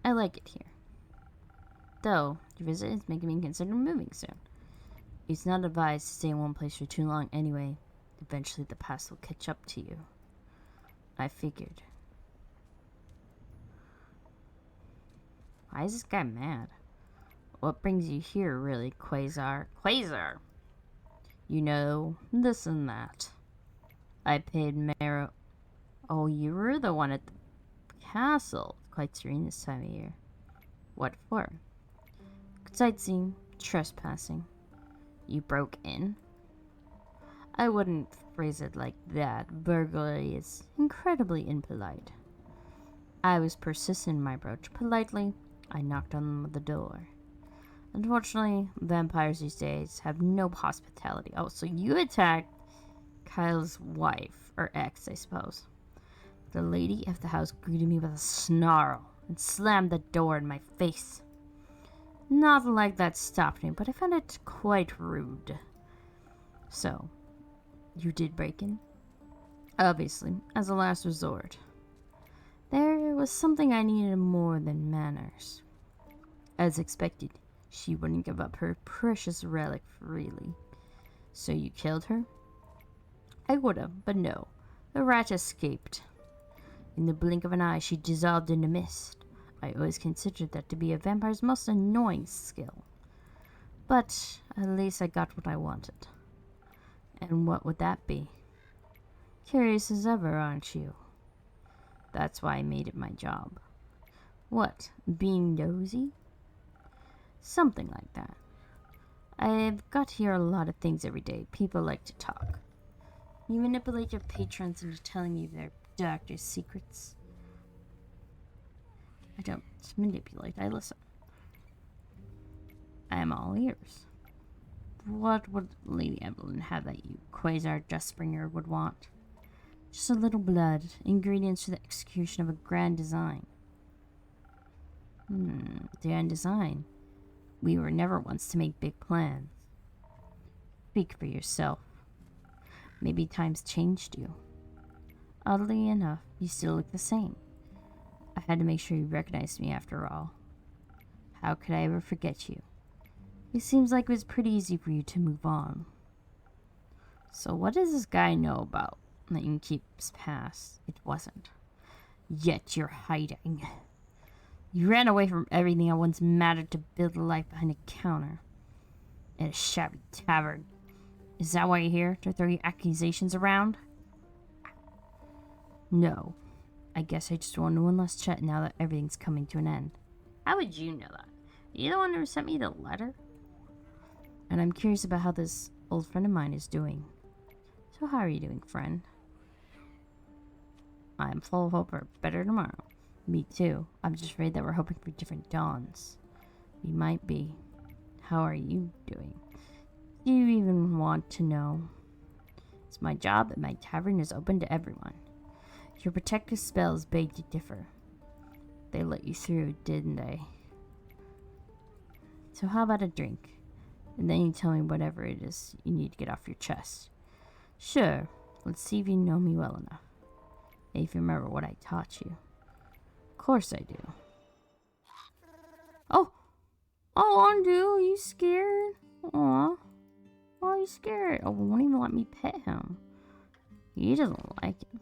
Speaker 1: I like it here. Though, your visit is making me consider moving soon. It's not advised to stay in one place for too long anyway. Eventually the past will catch up to you. I figured. Why is this guy mad? What brings you here, really, Quasar? Quasar! You know, this and that. I paid Marrow. Oh, you were the one at the castle. Quite serene this time of year. What for? Sightseeing, trespassing. You broke in? I wouldn't phrase it like that. Burglary is incredibly impolite. I was persistent in my approach. Politely, I knocked on the door. Unfortunately, vampires these days have no hospitality. Oh, so you attacked Kyle's wife, or ex, I suppose. The lady of the house greeted me with a snarl and slammed the door in my face. Not like that stopped me, but I found it quite rude. So, you did break in? Obviously, as a last resort. There was something I needed more than manners. As expected, she wouldn't give up her precious relic freely. So you killed her? I would have, but no. The rat escaped. In the blink of an eye, she dissolved into mist. I always considered that to be a vampire's most annoying skill. But at least I got what I wanted. And what would that be? Curious as ever, aren't you? That's why I made it my job. What, being nosy? Something like that. I've got to hear a lot of things every day. People like to talk. You manipulate your patrons into telling you their darkest secrets. I don't manipulate, I listen. I am all ears. What would Lady Evelyn have that you, Quasar Dustspringer, would want? Just a little blood, ingredients for the execution of a grand design. Grand design. We were never once to make big plans. Speak for yourself. Maybe times changed you. Oddly enough, you still look the same. I had to make sure you recognized me after all. How could I ever forget you? It seems like it was pretty easy for you to move on. So what does this guy know about that you can keep past? It wasn't. Yet you're hiding. You ran away from everything that once mattered to build a life behind a counter at a shabby tavern. Is that why you're here? To throw your accusations around? No. I guess I just want one last chat now that everything's coming to an end. How would you know that? You the one who sent me the letter? And I'm curious about how this old friend of mine is doing. So how are you doing, friend? I'm full of hope for better tomorrow. Me too. I'm just afraid that we're hoping for different dawns. We might be. How are you doing? Do you even want to know? It's my job and my tavern is open to everyone. Your protective spells beg to differ. They let you through, didn't they? So how about a drink? And then you tell me whatever it is you need to get off your chest. Sure, let's see if you know me well enough. If you remember what I taught you. Of course I do. Oh! Oh, Undo, are you scared? Aw. Why are you scared? Oh, won't even let me pet him. He doesn't like it.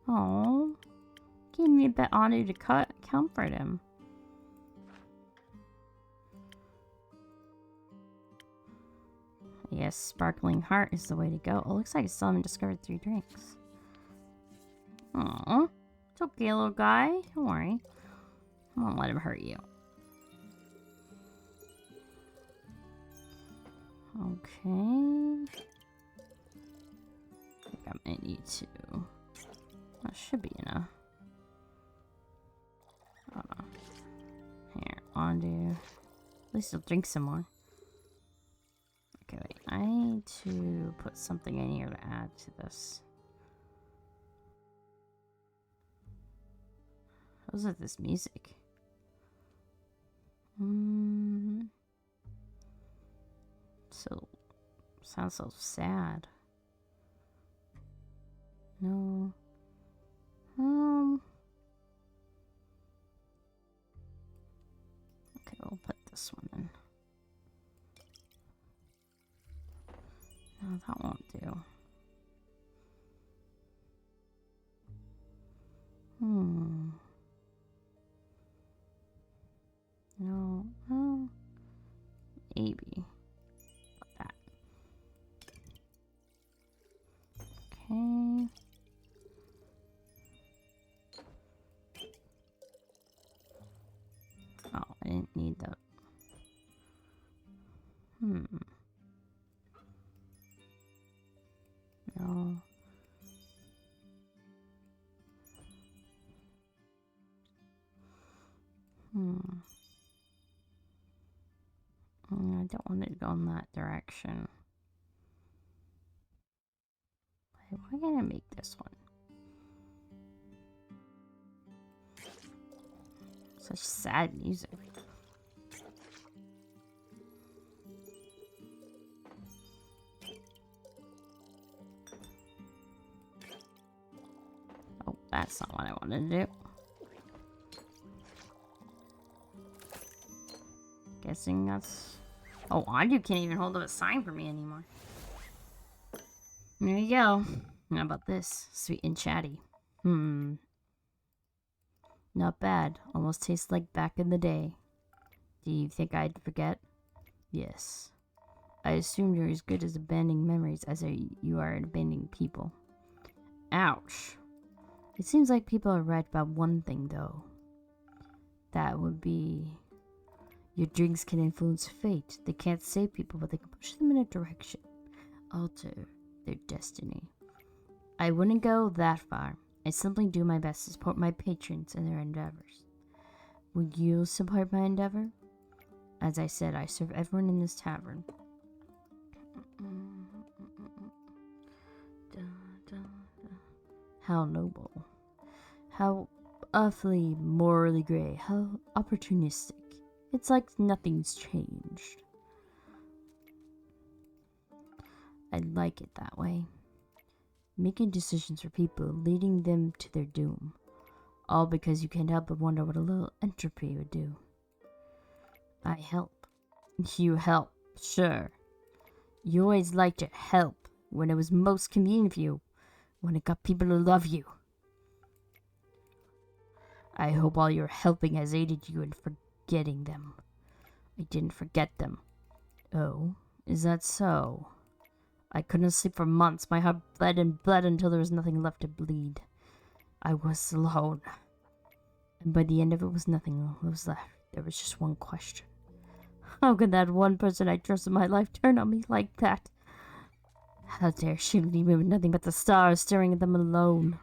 Speaker 1: Oh. Give me a bit Undo to comfort him. Yes, sparkling heart is the way to go. Oh, looks like I still haven't discovered 3 drinks. Aww. It's okay, little guy. Don't worry. I won't let him hurt you. Okay. I think I might need to. That should be enough. Hold on. Here, Undo. At least he'll drink some more. Okay, wait. I need to put something in here to add to this. What is this music? So, sounds so sad. No. Okay, we'll put this one in. No, that won't do. No. Oh. Maybe. Like that. Okay. Oh, I didn't need that. No. I don't want it to go in that direction. Why can't I make this one? Such sad music. Oh, that's not what I wanted to do. Guessing that's... Oh, Andu can't even hold up a sign for me anymore. There you go. How about this? Sweet and chatty. You Not bad. Almost tastes like back in the day. Do you think I'd forget? Yes. I assume you're as good as abandoning memories as you are at abandoning people. Ouch. It seems like people are right about one thing, though. That would be... Your drinks can influence fate. They can't save people, but they can push them in a direction. Alter their destiny. I wouldn't go that far. I simply do my best to support my patrons in their endeavors. Would you support my endeavor? As I said, I serve everyone in this tavern. How noble. How awfully morally gray. How opportunistic. It's like nothing's changed. I like it that way. Making decisions for people, leading them to their doom. All because you can't help but wonder what a little entropy would do. I help. You help, sure. You always liked to help when it was most convenient for you, when it got people to love you. I hope all your helping has aided you in forgetting them. I didn't forget them. Oh, is that so? I couldn't sleep for months. My heart bled and bled until there was nothing left to bleed. I was alone. And by the end of it was nothing was left. There was just one question. How could that one person I trusted in my life turn on me like that? How dare she leave me with nothing but the stars staring at them alone?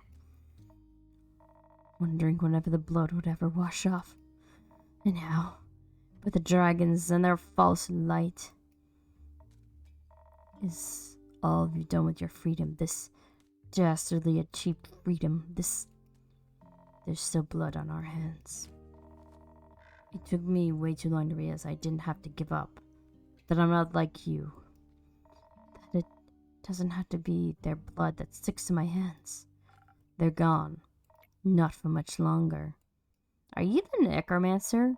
Speaker 1: Wondering whenever the blood would ever wash off. And now, with the dragons and their false light, is all you've done with your freedom, this dastardly achieved freedom, there's still blood on our hands. It took me way too long to realize I didn't have to give up, that I'm not like you, that it doesn't have to be their blood that sticks to my hands. They're gone, not for much longer. Are you the necromancer?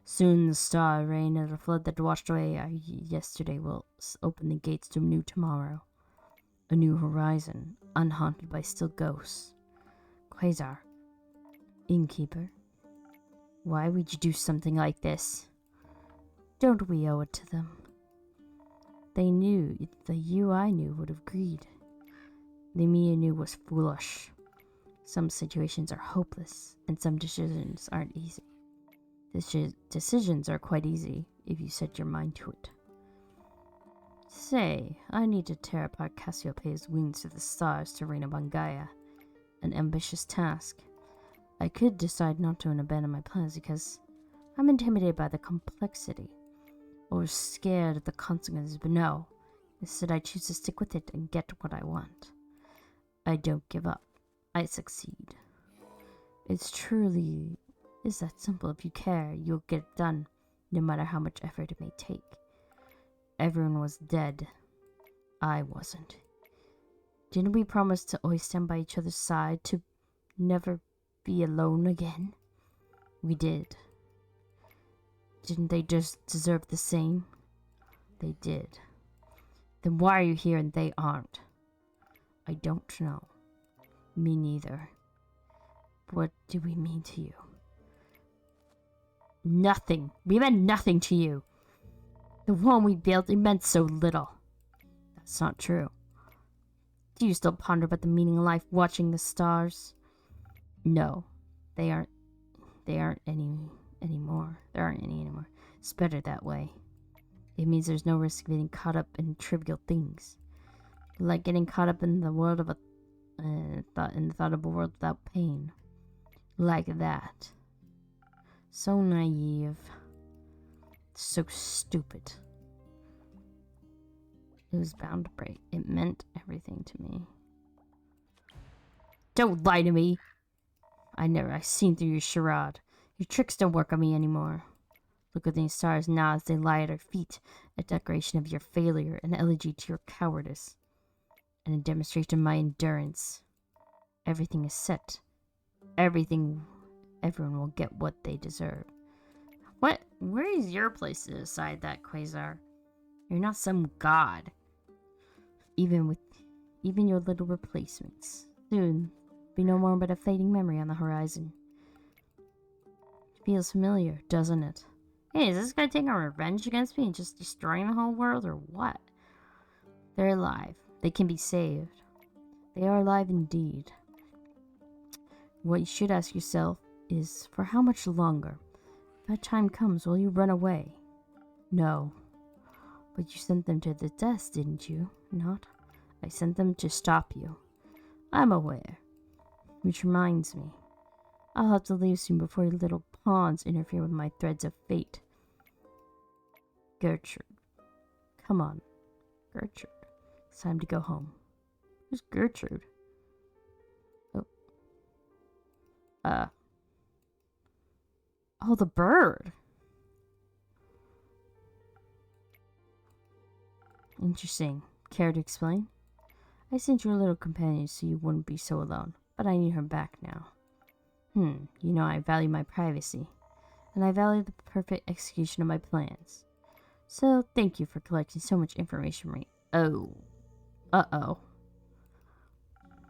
Speaker 1: Soon the star rain and the flood that washed away our yesterday will open the gates to a new tomorrow. A new horizon, unhaunted by still ghosts. Quasar, innkeeper, why would you do something like this? Don't we owe it to them? They knew, the you I knew would have agreed. The me I knew was foolish. Some situations are hopeless, and some decisions aren't easy. Decisions are quite easy if you set your mind to it. Say, I need to tear apart Cassiopeia's wings to the stars to reign upon Gaia. An ambitious task. I could decide not to and abandon my plans because I'm intimidated by the complexity or scared of the consequences, but no. Instead, I choose to stick with it and get what I want. I don't give up. I succeed. It's truly is that simple. If you care, you'll get it done, no matter how much effort it may take. Everyone was dead. I wasn't. Didn't we promise to always stand by each other's side, to never be alone again? We did. Didn't they just deserve the same? They did. Then why are you here and they aren't? I don't know. Me neither. What do we mean to you? Nothing. We meant nothing to you. The one we built, it meant so little. That's not true. Do you still ponder about the meaning of life watching the stars? No. They aren't any anymore. There aren't any anymore. It's better that way. It means there's no risk of getting caught up in trivial things. Like getting caught up in the world of the thought of a world without pain. Like that. So naive. So stupid. It was bound to break. It meant everything to me. Don't lie to me! I've seen through your charade. Your tricks don't work on me anymore. Look at these stars now as they lie at our feet, a decoration of your failure, an elegy to your cowardice, and a demonstration of my endurance. Everything is set. Everyone will get what they deserve. What? Where is your place to decide that, Quasar? You're not some god. Even your little replacements. Soon, be no more but a fading memory on the horizon. Feels familiar, doesn't it? Hey, is this guy taking revenge against me and just destroying the whole world, or what? They're alive. They can be saved. They are alive indeed. What you should ask yourself is, for how much longer? If that time comes, will you run away? No. But you sent them to the deaths, didn't you? Not? I sent them to stop you. I'm aware. Which reminds me, I'll have to leave soon before your little pawns interfere with my threads of fate. Gertrude. Come on, Gertrude. It's time to go home. Who's Gertrude? Oh, the bird. Interesting. Care to explain? I sent your little companion so you wouldn't be so alone, but I need her back now. You know I value my privacy, and I value the perfect execution of my plans. So, thank you for collecting so much information from me. Oh. Uh-oh.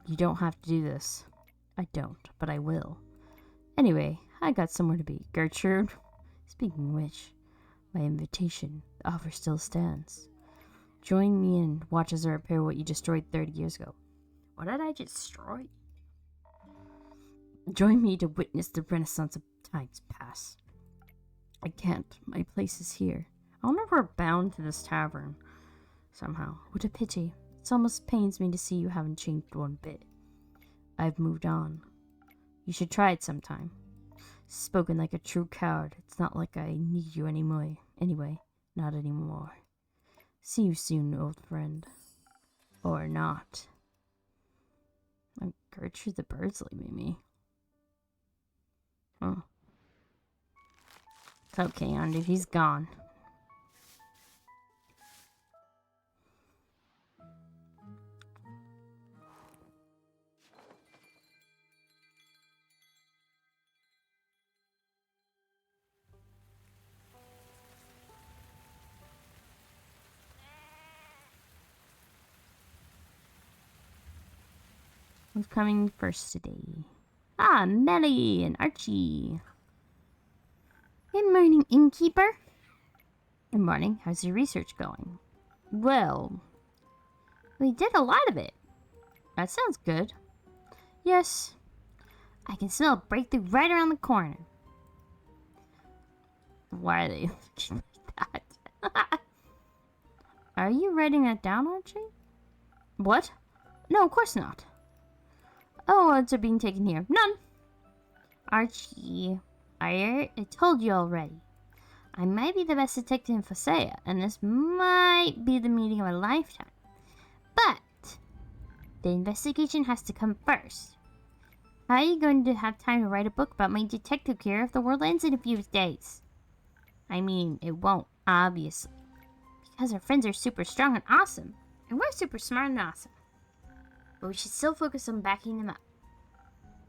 Speaker 1: You don't have to do this. I don't, but I will. Anyway, I got somewhere to be. Gertrude. Speaking of which, my invitation, the offer still stands. Join me and watch as I repair what you destroyed 30 years ago. What did I destroy? Join me to witness the renaissance of times past. I can't. My place is here. I wonder if we're bound to this tavern somehow. What a pity. It almost pains me to see you haven't changed one bit. I've moved on. You should try it sometime. Spoken like a true coward. It's not like I need you anymore. Anyway, not anymore. See you soon, old friend. Or not. Oh, Gertrude the bird's leaving me. Oh. It's okay, Andy. He's gone. Who's coming first today? Ah, Melly and Archie. Good morning, innkeeper. Good morning. How's your research going? Well, we did a lot of it. That sounds good. Yes. I can smell a breakthrough right around the corner. Why are they looking like that? Are you writing that down, Archie? What? No, of course not. Oh, odds are being taken here. None. Archie, I told you already. I might be the best detective in Phasea, and this might be the meeting of a lifetime. But the investigation has to come first. How are you going to have time to write a book about my detective career if the world ends in a few days? I mean, it won't, obviously. Because our friends are super strong and awesome. And we're super smart and awesome. But we should still focus on backing them up.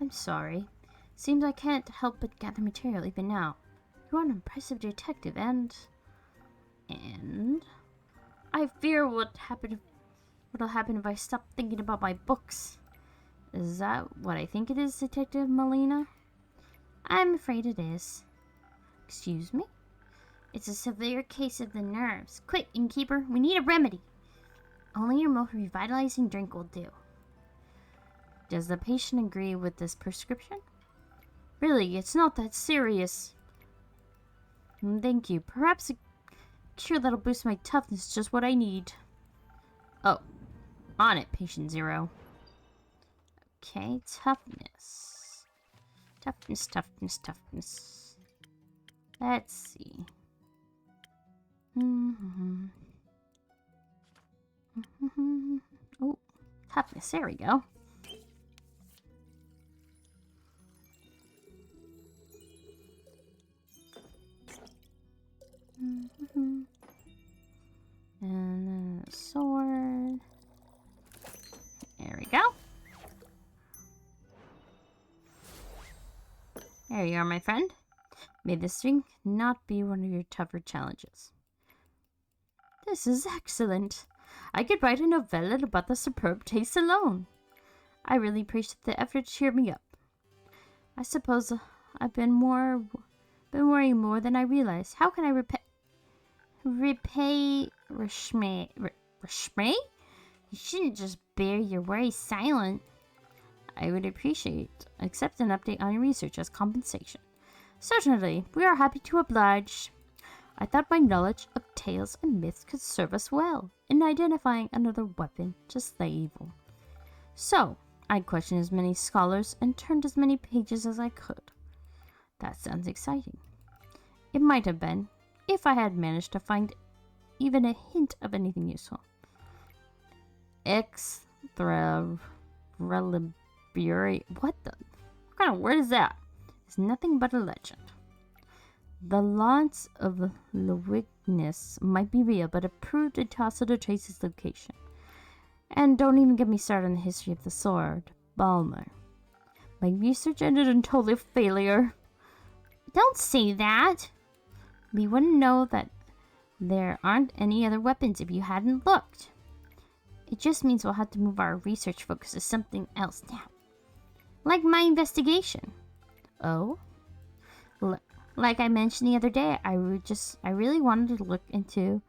Speaker 1: I'm sorry. Seems I can't help but gather material even now. You are an impressive detective, and I fear what'll happen if I stop thinking about my books. Is that what I think it is, Detective Melina? I'm afraid it is. Excuse me? It's a severe case of the nerves. Quick, innkeeper, we need a remedy. Only your most revitalizing drink will do. Does the patient agree with this prescription? Really, it's not that serious. Thank you. Perhaps a cure that'll boost my toughness is just what I need. Oh. On it, patient zero. Okay, toughness. Toughness. Let's see. Oh, toughness. There we go. And then a sword. There we go. There you are, my friend. May this drink not be one of your tougher challenges. This is excellent. I could write a novella about the superb taste alone. I really appreciate the effort to cheer me up. I suppose I've been worrying more than I realized. How can I repay Rashme? Rashme? You shouldn't just bear your worries silent. I would accept an update on your research as compensation. Certainly, we are happy to oblige. I thought my knowledge of tales and myths could serve us well in identifying another weapon to slay evil. So, I questioned as many scholars and turned as many pages as I could. That sounds exciting. It might have been, if I had managed to find even a hint of anything useful. What kind of word is that? It's nothing but a legend. The launch of the weakness might be real, but it proved impossible to trace its location. And don't even get me started on the history of the sword, Balmer. My research ended in total failure. Don't say that! We wouldn't know that there aren't any other weapons if you hadn't looked. It just means we'll have to move our research focus to something else now. Like my investigation. Oh? Like I mentioned the other day, I really wanted to look into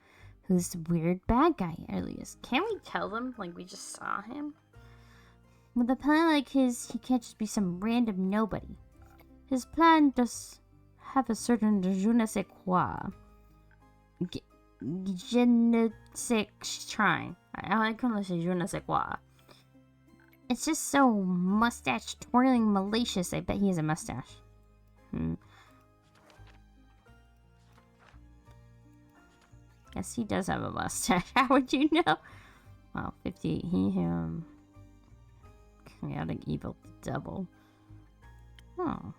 Speaker 1: who this weird bad guy really is. Can't we tell them, like, we just saw him? With a plan like his, he can't just be some random nobody. His plan does have a certain je ne sais quoi. Je ne sais shrine. I couldn't say je ne sais quoi. It's just so mustache twirling malicious. I bet he has a mustache. Yes, he does have a mustache. How would you know? Wow, 58. Him. Chaotic evil double. Oh.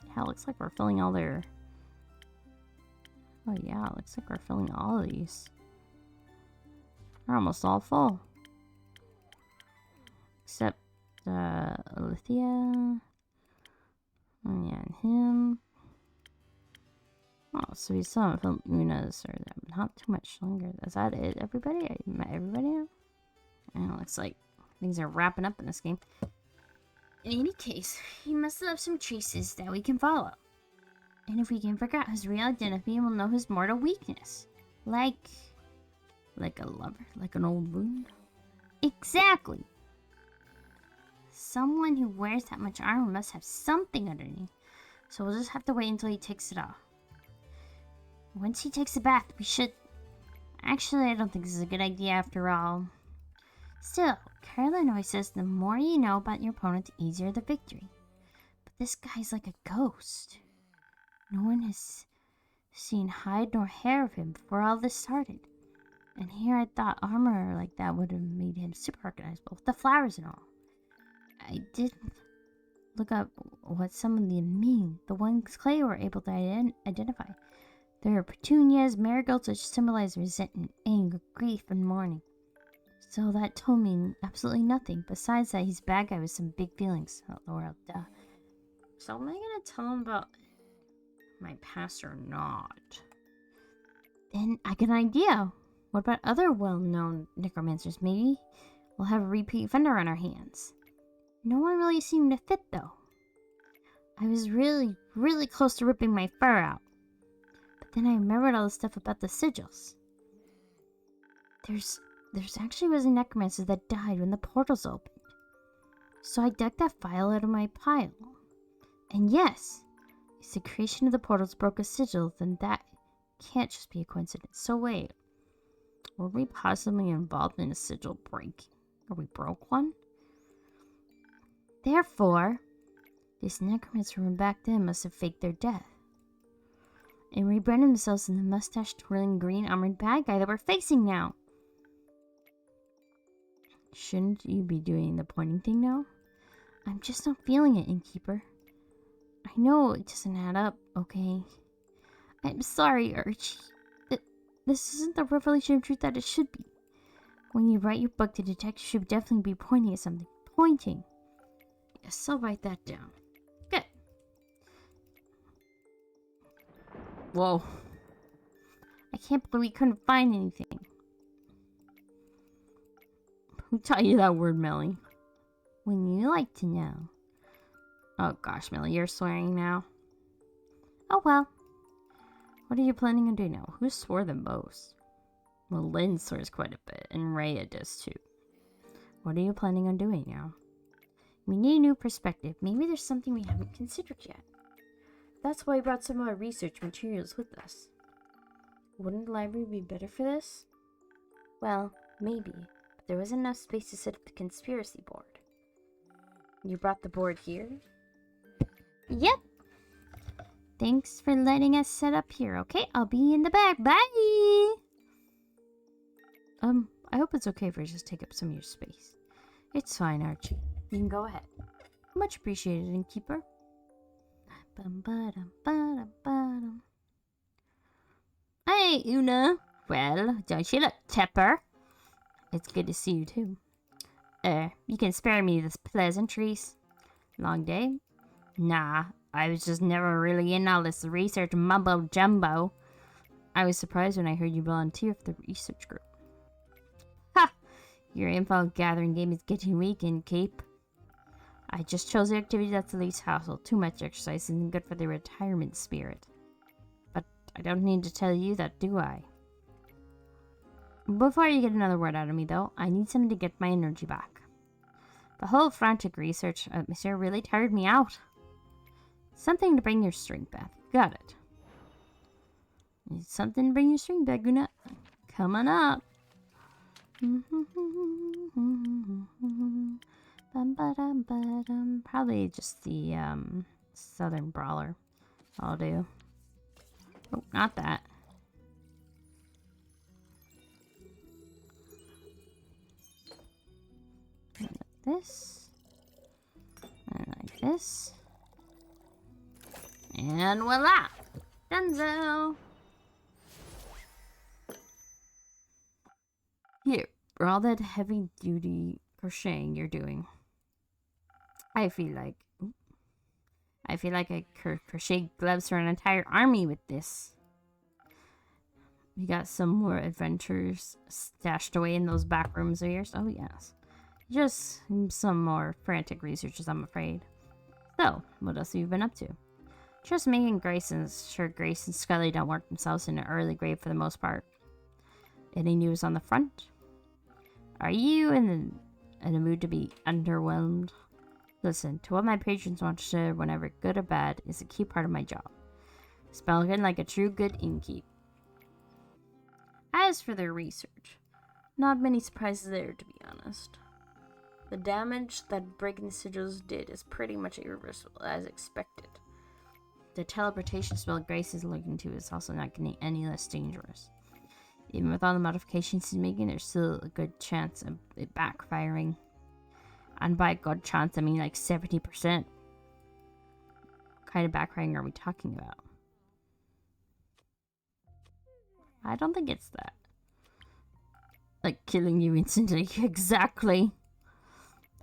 Speaker 1: Yeah, looks like we're filling all their... Oh yeah, looks like we're filling all of these. We're almost all full. Except, Alithia. Oh yeah, and him. Oh, so we still haven't filled Una's, or not too much longer. Is that it, everybody? I met everybody now? And it looks like things are wrapping up in this game. In any case, he must have some traces that we can follow. And if we can figure out his real identity, we'll know his mortal weakness. Like a lover, like an old wound. Exactly! Someone who wears that much armor must have something underneath. So we'll just have to wait until he takes it off. Once he takes a bath, we should... Actually, I don't think this is a good idea after all. Still, Carolyn always says the more you know about your opponent, the easier the victory. But this guy's like a ghost. No one has seen hide nor hair of him before all this started. And here I thought armor like that would have made him super recognizable, with the flowers and all. I did look up what some of them mean. The ones Clay were able to identify. There are petunias, marigolds, which symbolize resentment, anger, grief, and mourning. So that told me absolutely nothing. Besides that, he's a bad guy with some big feelings about the world. Duh. So am I gonna tell him about my past or not? Then I get an idea. What about other well-known necromancers? Maybe we'll have a repeat offender on our hands. No one really seemed to fit, though. I was really, really close to ripping my fur out. But then I remembered all the stuff about the sigils. There's actually was a necromancer that died when the portals opened. So I dug that file out of my pile. And yes, if the creation of the portals broke a sigil, then that can't just be a coincidence. So wait, were we possibly involved in a sigil break? Or we broke one? Therefore, this necromancer from back then must have faked their death and rebranded themselves in the mustache-twirling green armored bad guy that we're facing now. Shouldn't you be doing the pointing thing now? I'm just not feeling it, Innkeeper. I know it doesn't add up, okay? I'm sorry, Archie. This isn't the revelation of truth that it should be. When you write your book, the detective should definitely be pointing at something. Pointing. Yes, I'll write that down. Good. Whoa. I can't believe we couldn't find anything. Who taught you that word, Melly? when you like to know. Oh gosh, Millie, you're swearing now. Oh well. What are you planning on doing now? Who swore the most? Well, Lynn swears quite a bit, and Rhea does too. What are you planning on doing now? We need a new perspective. Maybe there's something we haven't considered yet. That's why I brought some of our research materials with us. Wouldn't the library be better for this? Well, maybe, but there wasn't enough space to set up the conspiracy board. You brought the board here? Yep. Thanks for letting us set up here, okay? I'll be in the back. Bye! I hope it's okay if I just take up some of your space. It's fine, Archie. You can go ahead. Much appreciated, innkeeper. Hey, Una. Well, don't you look chipper? It's good to see you, too. You can spare me this pleasantries. Long day? Nah, I was just never really in all this research mumbo-jumbo. I was surprised when I heard you volunteer for the research group. Ha! Your info-gathering game is getting weak, Innkeep. I just chose the activity that's the least hassle. Too much exercise isn't good for the retirement spirit. But I don't need to tell you that, do I? Before you get another word out of me, though, I need something to get my energy back. The whole frantic research atmosphere really tired me out. Something to bring your strength back. Got it. Need something to bring your strength back, Guna. Come on up. Probably just the Southern Brawler. I'll do. Oh, not that. And like this. And like this. And voila! Dunzo! Here, for all that heavy-duty crocheting you're doing, I feel like I could crochet gloves for an entire army with this. You got some more adventures stashed away in those back rooms of yours? Oh, yes. Just some more frantic researches, I'm afraid. So, what else have you been up to? Just making Grace and Scully don't work themselves in an early grave for the most part. Any news on the front? Are you in the mood to be underwhelmed? Listen, to what my patrons want to share, whenever good or bad, is a key part of my job. Spelling like a true good innkeep. As for their research, not many surprises there, to be honest. The damage that breaking the sigils did is pretty much irreversible, as expected. The teleportation spell Grace is looking to is also not getting any less dangerous. Even with all the modifications he's making, there's still a good chance of it backfiring. And by good chance, I mean like 70%. What kind of backfiring are we talking about? I don't think it's that. Like killing you instantly. Exactly.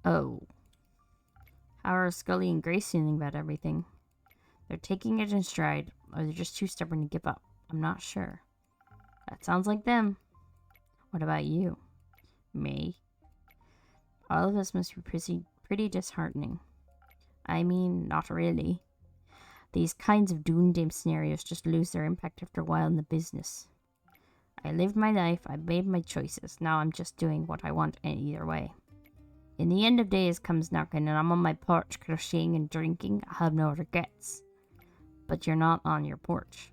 Speaker 1: Oh. How are Scully and Grace feeling about everything? They're taking it in stride, or they're just too stubborn to give up. I'm not sure. That sounds like them. What about you? Me? All of this must be pretty disheartening. I mean, not really. These kinds of doom scenarios just lose their impact after a while in the business. I lived my life, I made my choices, now I'm just doing what I want either way. In the end of days comes knocking and I'm on my porch crocheting and drinking, I have no regrets. But you're not on your porch.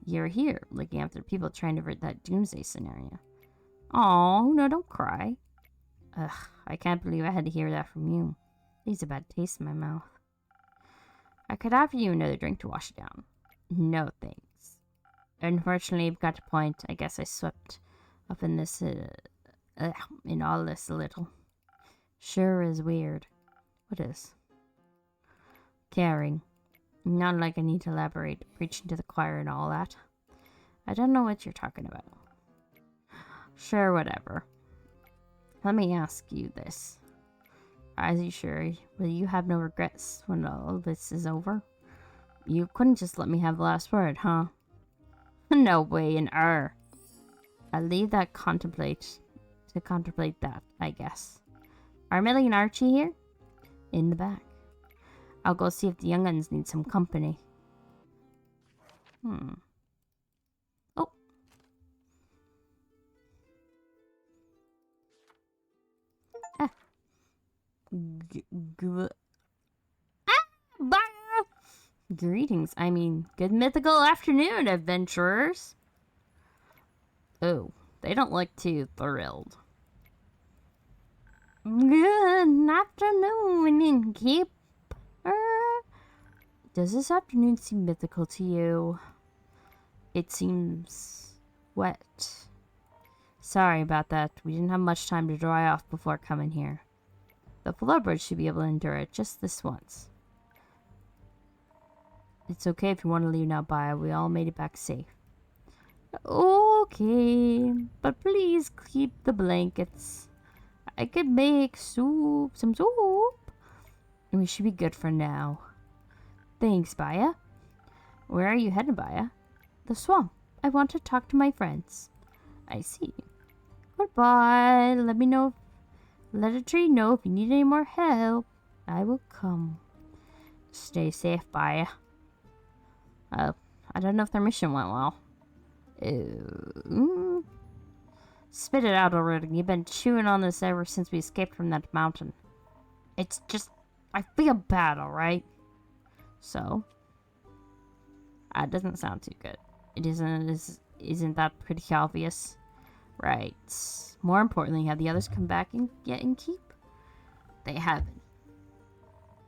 Speaker 1: You're here, looking after people trying to avert that doomsday scenario. Oh, no, don't cry. Ugh, I can't believe I had to hear that from you. Leaves a bad taste in my mouth. I could offer you another drink to wash it down. No, thanks. Unfortunately, I've got a point. I guess I swept up in this, in all this a little. Sure is weird. What is? Caring. Not like I need to elaborate, preaching to the choir and all that. I don't know what you're talking about. Sure, whatever. Let me ask you this. Are you sure? Will you have no regrets when all this is over? You couldn't just let me have the last word, huh? No way in I'll leave that to contemplate that, I guess. Are Millie and Archie here? In the back. I'll go see if the young uns need some company. Oh. Greetings, I mean, good mythical afternoon, adventurers. Oh, they don't look too thrilled. Good afternoon, innkeeper. Does this afternoon seem mythical to you? It seems wet. Sorry about that. We didn't have much time to dry off before coming here. The floorboards should be able to endure it just this once. It's okay if you want to leave now, Baya. We all made it back safe. Okay, but please keep the blankets. I could make some soup. And we should be good for now. Thanks, Baya. Where are you headed, Baya? The swamp. I want to talk to my friends. I see. Goodbye. Let a tree know if you need any more help. I will come. Stay safe, Baya. I don't know if their mission went well. Spit it out already. You've been chewing on this ever since we escaped from that mountain. It's just, I feel bad, alright? So? It doesn't sound too good. It isn't that pretty obvious? Right. More importantly, have the others come back and get in keep? They haven't.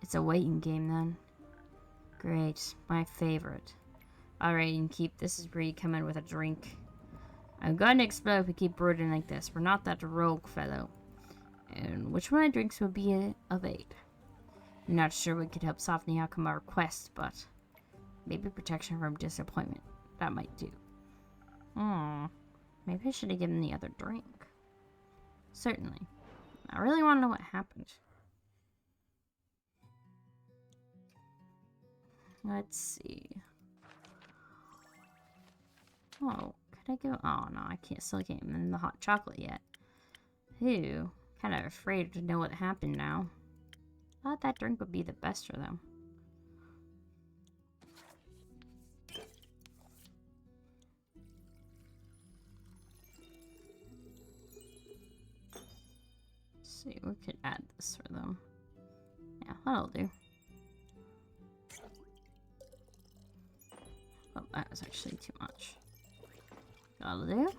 Speaker 1: It's a waiting game then. Great. My favorite. Alright, and keep. This is where you come in with a drink. I'm going to explode if we keep brooding like this. We're not that rogue fellow. And which one of my drinks would be of aid? I'm not sure what could help soften the outcome of our quest, but maybe protection from disappointment. That might do. Maybe I should have given the other drink. Certainly. I really want to know what happened. Let's see. Oh, could I go? Oh no, I can't. Still can't even in the hot chocolate yet. Ew, kind of afraid to know what happened now. Thought that drink would be the best for them. Let's see, we could add this for them. Yeah, that'll do. Oh, that was actually too much. That'll do.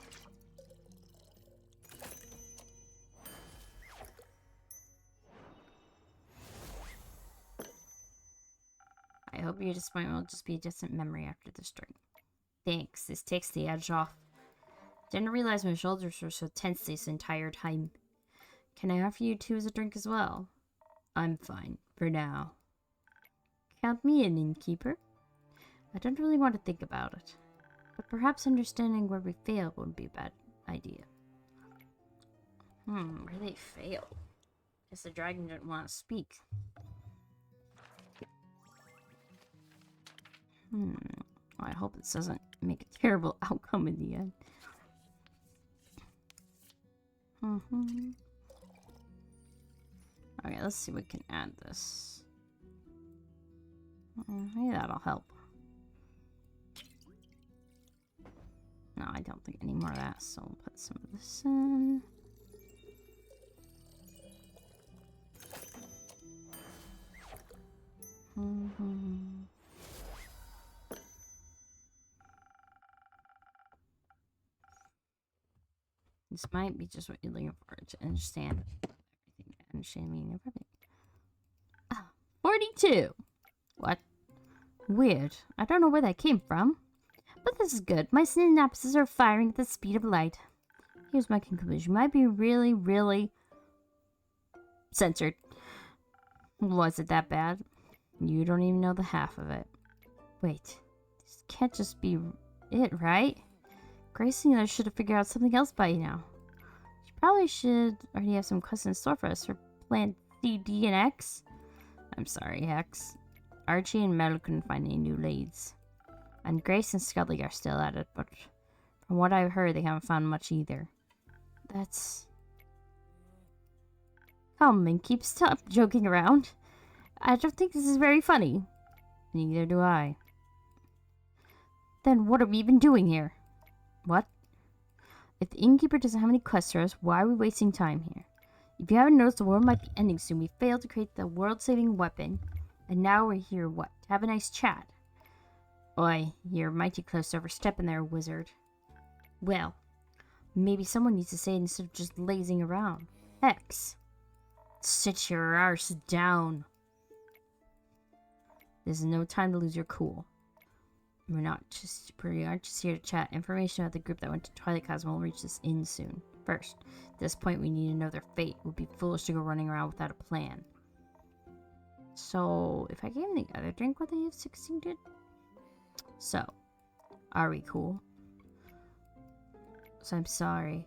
Speaker 1: I hope your disappointment will just be a distant memory after this drink. Thanks, this takes the edge off. Didn't realize my shoulders were so tense this entire time. Can I offer you two as a drink as well? I'm fine, for now. Count me in, innkeeper. I don't really want to think about it, but perhaps understanding where we failed wouldn't be a bad idea. Where they failed? Guess the dragon didn't want to speak. I hope this doesn't make a terrible outcome in the end. Okay, let's see if we can add this. Maybe that'll help. No, I don't think any more of that, so we'll put some of this in. This might be just what you're looking for to understand everything. Understand meaning of everything. 42! What? Weird. I don't know where that came from. But this is good. My synapses are firing at the speed of light. Here's my conclusion. Might be really, really censored. Was it that bad? You don't even know the half of it. Wait. This can't just be it, right? Grace and the others should have figured out something else by now. She probably should already have some quests in store for us for Plan C, D, and X. I'm sorry, Hex. Archie and Metal couldn't find any new leads. And Grace and Scully are still at it, but from From what I've heard, they haven't found much either. That's... Come, Minky, stop joking around. I don't think this is very funny. Neither do I. Then what are we even doing here? What? If the innkeeper doesn't have any quests for us, why are we wasting time here? If you haven't noticed, the world might be ending soon. We failed to create the world-saving weapon, and now we're here, what? To have a nice chat. Oi, you're mighty close to overstepping there, wizard. Well, maybe someone needs to say it instead of just lazing around. Hex. Sit your arse down. This is no time to lose your cool. We aren't just here to chat. Information about the group that went to Twilight Cosmo will reach this inn soon. First, at this point we need to know their fate. It would be foolish to go running around without a plan. So, if I gave them the other drink, would they have succeeded? So, are we cool? So I'm sorry.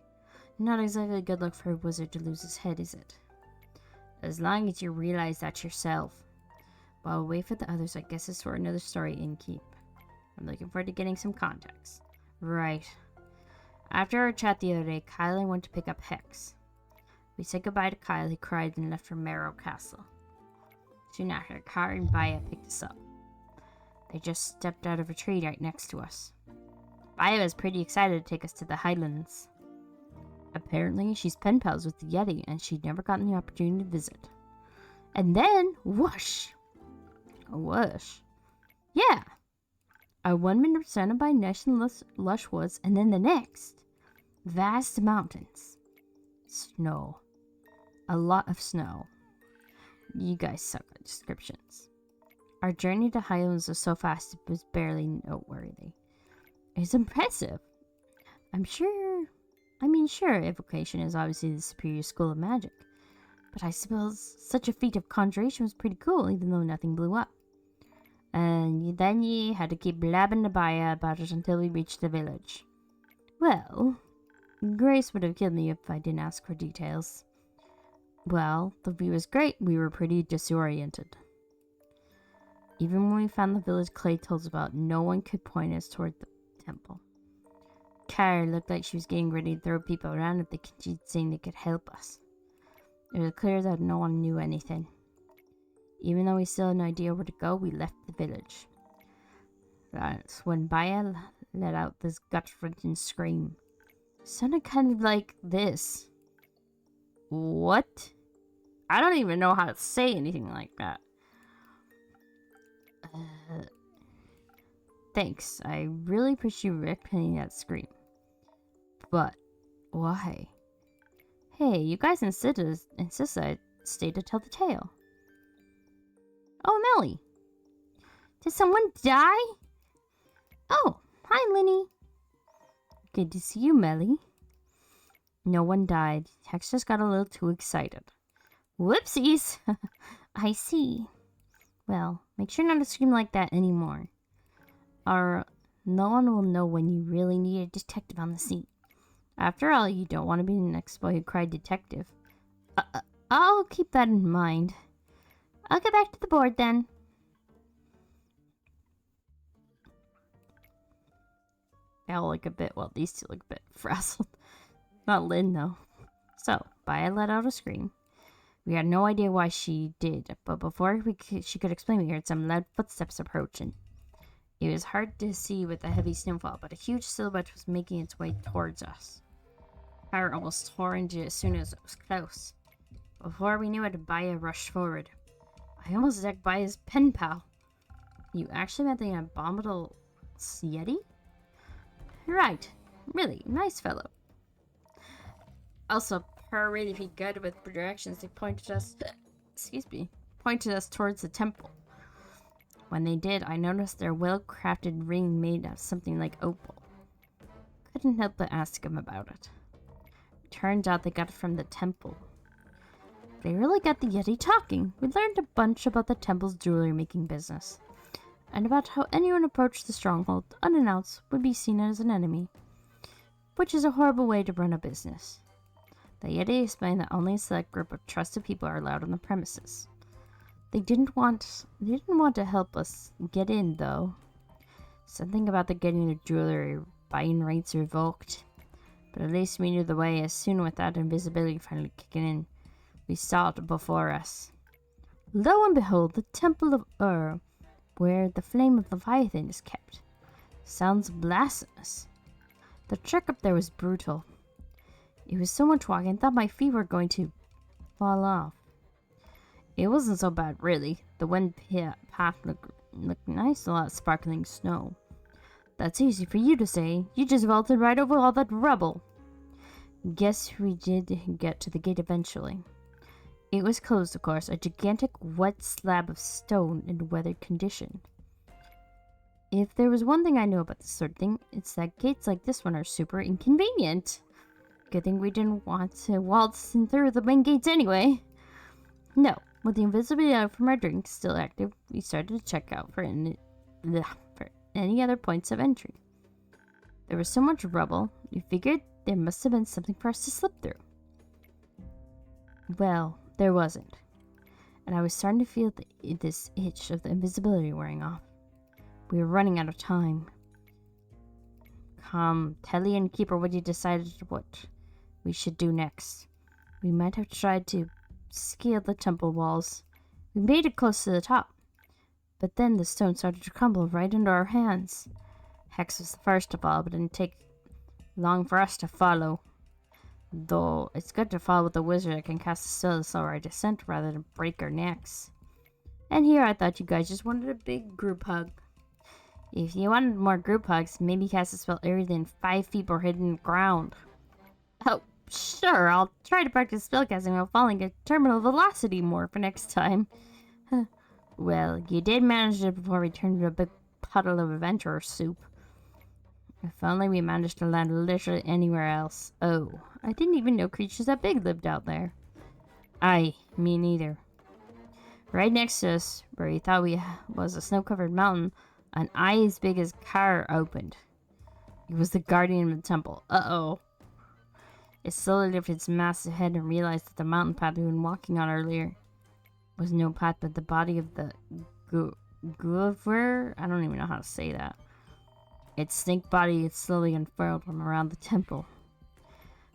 Speaker 1: Not exactly good luck for a wizard to lose his head, is it? As long as you realize that yourself. While we wait for the others, I guess it's for another story, Innkeep. I'm looking forward to getting some context. Right. After our chat the other day, Kyle and I went to pick up Hex. We said goodbye to Kyle, he cried and left for Marrow Castle. Soon after, Kara and Baya picked us up. They just stepped out of a tree right next to us. Baya was pretty excited to take us to the Highlands. Apparently, she's pen pals with the Yeti, and she'd never gotten the opportunity to visit. And then, whoosh! A whoosh. Yeah! A 1 minute surrounded by nice and lush woods, and then the next, vast mountains. Snow. A lot of snow. You guys suck at descriptions. Our journey to Highlands was so fast it was barely noteworthy. It's impressive. Sure, evocation is obviously the superior school of magic. But I suppose such a feat of conjuration was pretty cool, even though nothing blew up. And then ye had to keep blabbing to Baya about it until we reached the village. Well, Grace would have killed me if I didn't ask for details. Well, the view was great. We were pretty disoriented. Even when we found the village Clay told us about, no one could point us toward the temple. Kara looked like she was getting ready to throw people around if she'd saying they could help us. It was clear that no one knew anything. Even though we still had no idea where to go, we left the village. That's when Baya let out this gut-wrenching scream. It sounded kind of like this. What? I don't even know how to say anything like that. Thanks. I really appreciate you recording that scream. But why? Hey, you guys insist I stay to tell the tale. Oh, Melly. Did someone die? Oh, hi, Linny. Good to see you, Melly. No one died. Hex just got a little too excited. Whoopsies. I see. Well, make sure not to scream like that anymore. Or no one will know when you really need a detective on the scene. After all, you don't want to be the next boy who cried detective. I'll keep that in mind. I'll get back to the board then. I'll look a bit, well, these two look a bit frazzled. Not Lynn, though. So, Baya let out a scream. We had no idea why she did, but before she could explain, we heard some loud footsteps approaching. It was hard to see with the heavy snowfall, but a huge silhouette was making its way towards us. Fire almost tore into it as soon as it was close. Before we knew it, Baya rushed forward. I almost attacked Baya's pen pal. You actually met the abominable Yeti? Right. Really, nice fellow. Also, her really be good with directions. They pointed us towards the temple. When they did, I noticed their well-crafted ring made of something like opal. Couldn't help but ask them about it. Turns out they got it from the temple. They really got the Yeti talking. We learned a bunch about the temple's jewelry-making business, and about how anyone approached the stronghold unannounced would be seen as an enemy, which is a horrible way to run a business. The Yeti explained that only a select group of trusted people are allowed on the premises. They didn't want to help us get in, though. Something about the getting the jewelry buying rights revoked. But at least we knew the way. As soon with that invisibility finally kicking in, we saw it before us. Lo and behold, the Temple of Ur, where the flame of Leviathan is kept. Sounds blasphemous. The trek up there was brutal. It was so much walking, I thought my feet were going to fall off. It wasn't so bad, really. The wind path looked nice, a lot of sparkling snow. That's easy for you to say. You just vaulted right over all that rubble. Guess we did get to the gate eventually. It was closed, of course, a gigantic wet slab of stone in weathered condition. If there was one thing I know about this sort of thing, it's that gates like this one are super inconvenient. Good thing we didn't want to waltz in through the main gates anyway. No, with the invisibility out from our drinks still active, we started to check out for any other points of entry. There was so much rubble, we figured there must have been something for us to slip through. Well, there wasn't. And I was starting to feel this itch of the invisibility wearing off. We were running out of time. Come, Telly and Keeper, what you decided what we should do next. We might have tried to scale the temple walls. We made it close to the top. But then the stone started to crumble right under our hands. Hex was the first of all, but it didn't take long for us to follow. Though it's good to follow with a wizard that can cast a spell to slow our descent rather than break our necks. And here I thought you guys just wanted a big group hug. If you wanted more group hugs, maybe cast a spell area than 5 feet or hidden in the ground. Oh, sure, I'll try to practice spellcasting while falling at terminal velocity more for next time. Well, you did manage it before we turned into a big puddle of adventurer soup. If only we managed to land literally anywhere else. Oh, I didn't even know creatures that big lived out there. Aye, me neither. Right next to us, where we thought was a snow-covered mountain, an eye as big as a car opened. It was the guardian of the temple. Uh-oh. It slowly lifted its massive head and realized that the mountain path we'd been walking on earlier was no path but the body of the Guver. I don't even know how to say that. Its snake body had slowly unfurled from around the temple.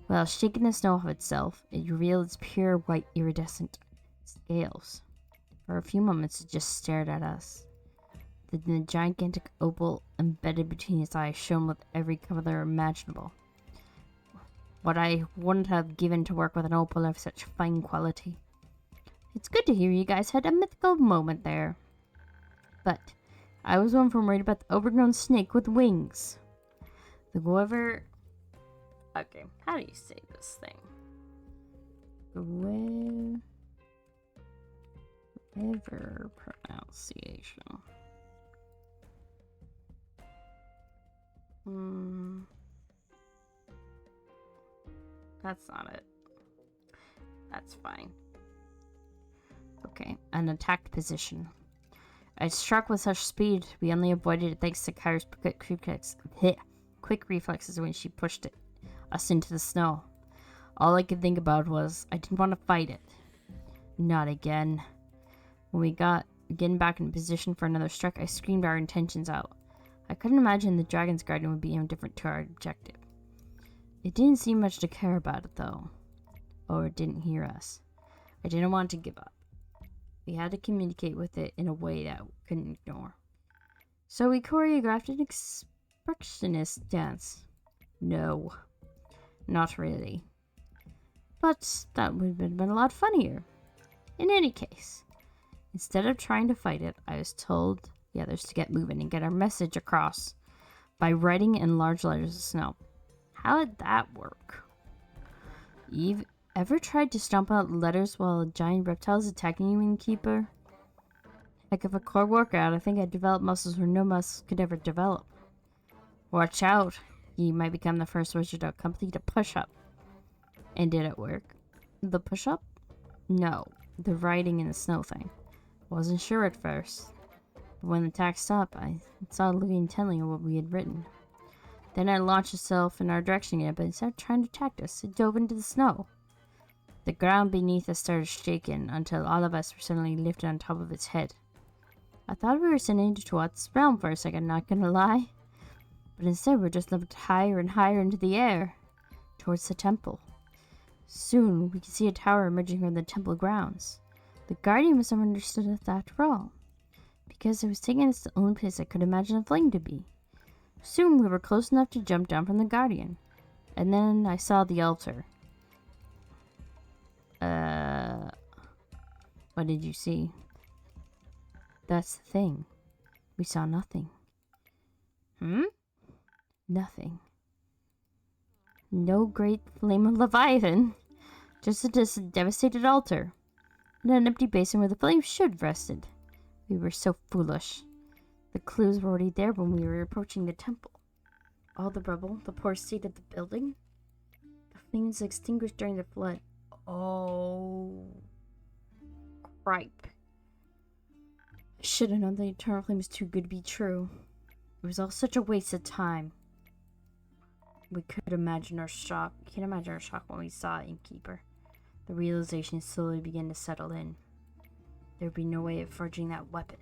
Speaker 1: While shaking the snow off itself, it revealed its pure white iridescent scales. For a few moments it just stared at us. The gigantic opal embedded between its eyes shone with every color imaginable. What I wouldn't have given to work with an opal of such fine quality. It's good to hear you guys had a mythical moment there. But I was one from worried about the overgrown snake with wings. The Guever... Okay, how do you say this thing? Guever pronunciation. That's not it. That's fine. Okay, an attacked position. I struck with such speed, we only avoided it thanks to Kyra's quick reflexes when she pushed us into the snow. All I could think about was, I didn't want to fight it. Not again. When we got getting back in position for another strike, I screamed our intentions out. I couldn't imagine the Dragon's Guardian would be indifferent to our objective. It didn't seem much to care about it, though. Or it didn't hear us. I didn't want to give up. We had to communicate with it in a way that we couldn't ignore. So we choreographed an expressionist dance. No, not really. But that would have been a lot funnier. In any case, instead of trying to fight it, I was told the others to get moving and get our message across by writing in large letters of snow. How did that work? Eve ever tried to stomp out letters while a giant reptile is attacking you, Innkeeper? Heck of a core workout. I think I developed muscles where no muscles could ever develop. Watch out. You might become the first wizard to complete a push-up. And did it work? The push-up? No. The writing in the snow thing. Wasn't sure at first. But when the attack stopped, I saw it looking intently at what we had written. Then it launched itself in our direction again, but instead of trying to attack us, it dove into the snow. The ground beneath us started shaking until all of us were suddenly lifted on top of its head. I thought we were sending it to its realm for a second, not gonna lie. But instead we were just lifted higher and higher into the air, towards the temple. Soon we could see a tower emerging from the temple grounds. The guardian must have understood it after all, because it was taking us to the only place I could imagine a flame to be. Soon we were close enough to jump down from the guardian, and then I saw the altar. What did you see? That's the thing. We saw nothing. Nothing. No great flame of Leviathan. Just a devastated altar. And an empty basin where the flames should have rested. We were so foolish. The clues were already there when we were approaching the temple. All the rubble, the poor state of the building. The flames extinguished during the flood. Oh. Cripe. I should have known the eternal flame was too good to be true. It was all such a waste of time. We could imagine our shock. You can imagine our shock when we saw Innkeeper. The realization slowly began to settle in. There would be no way of forging that weapon.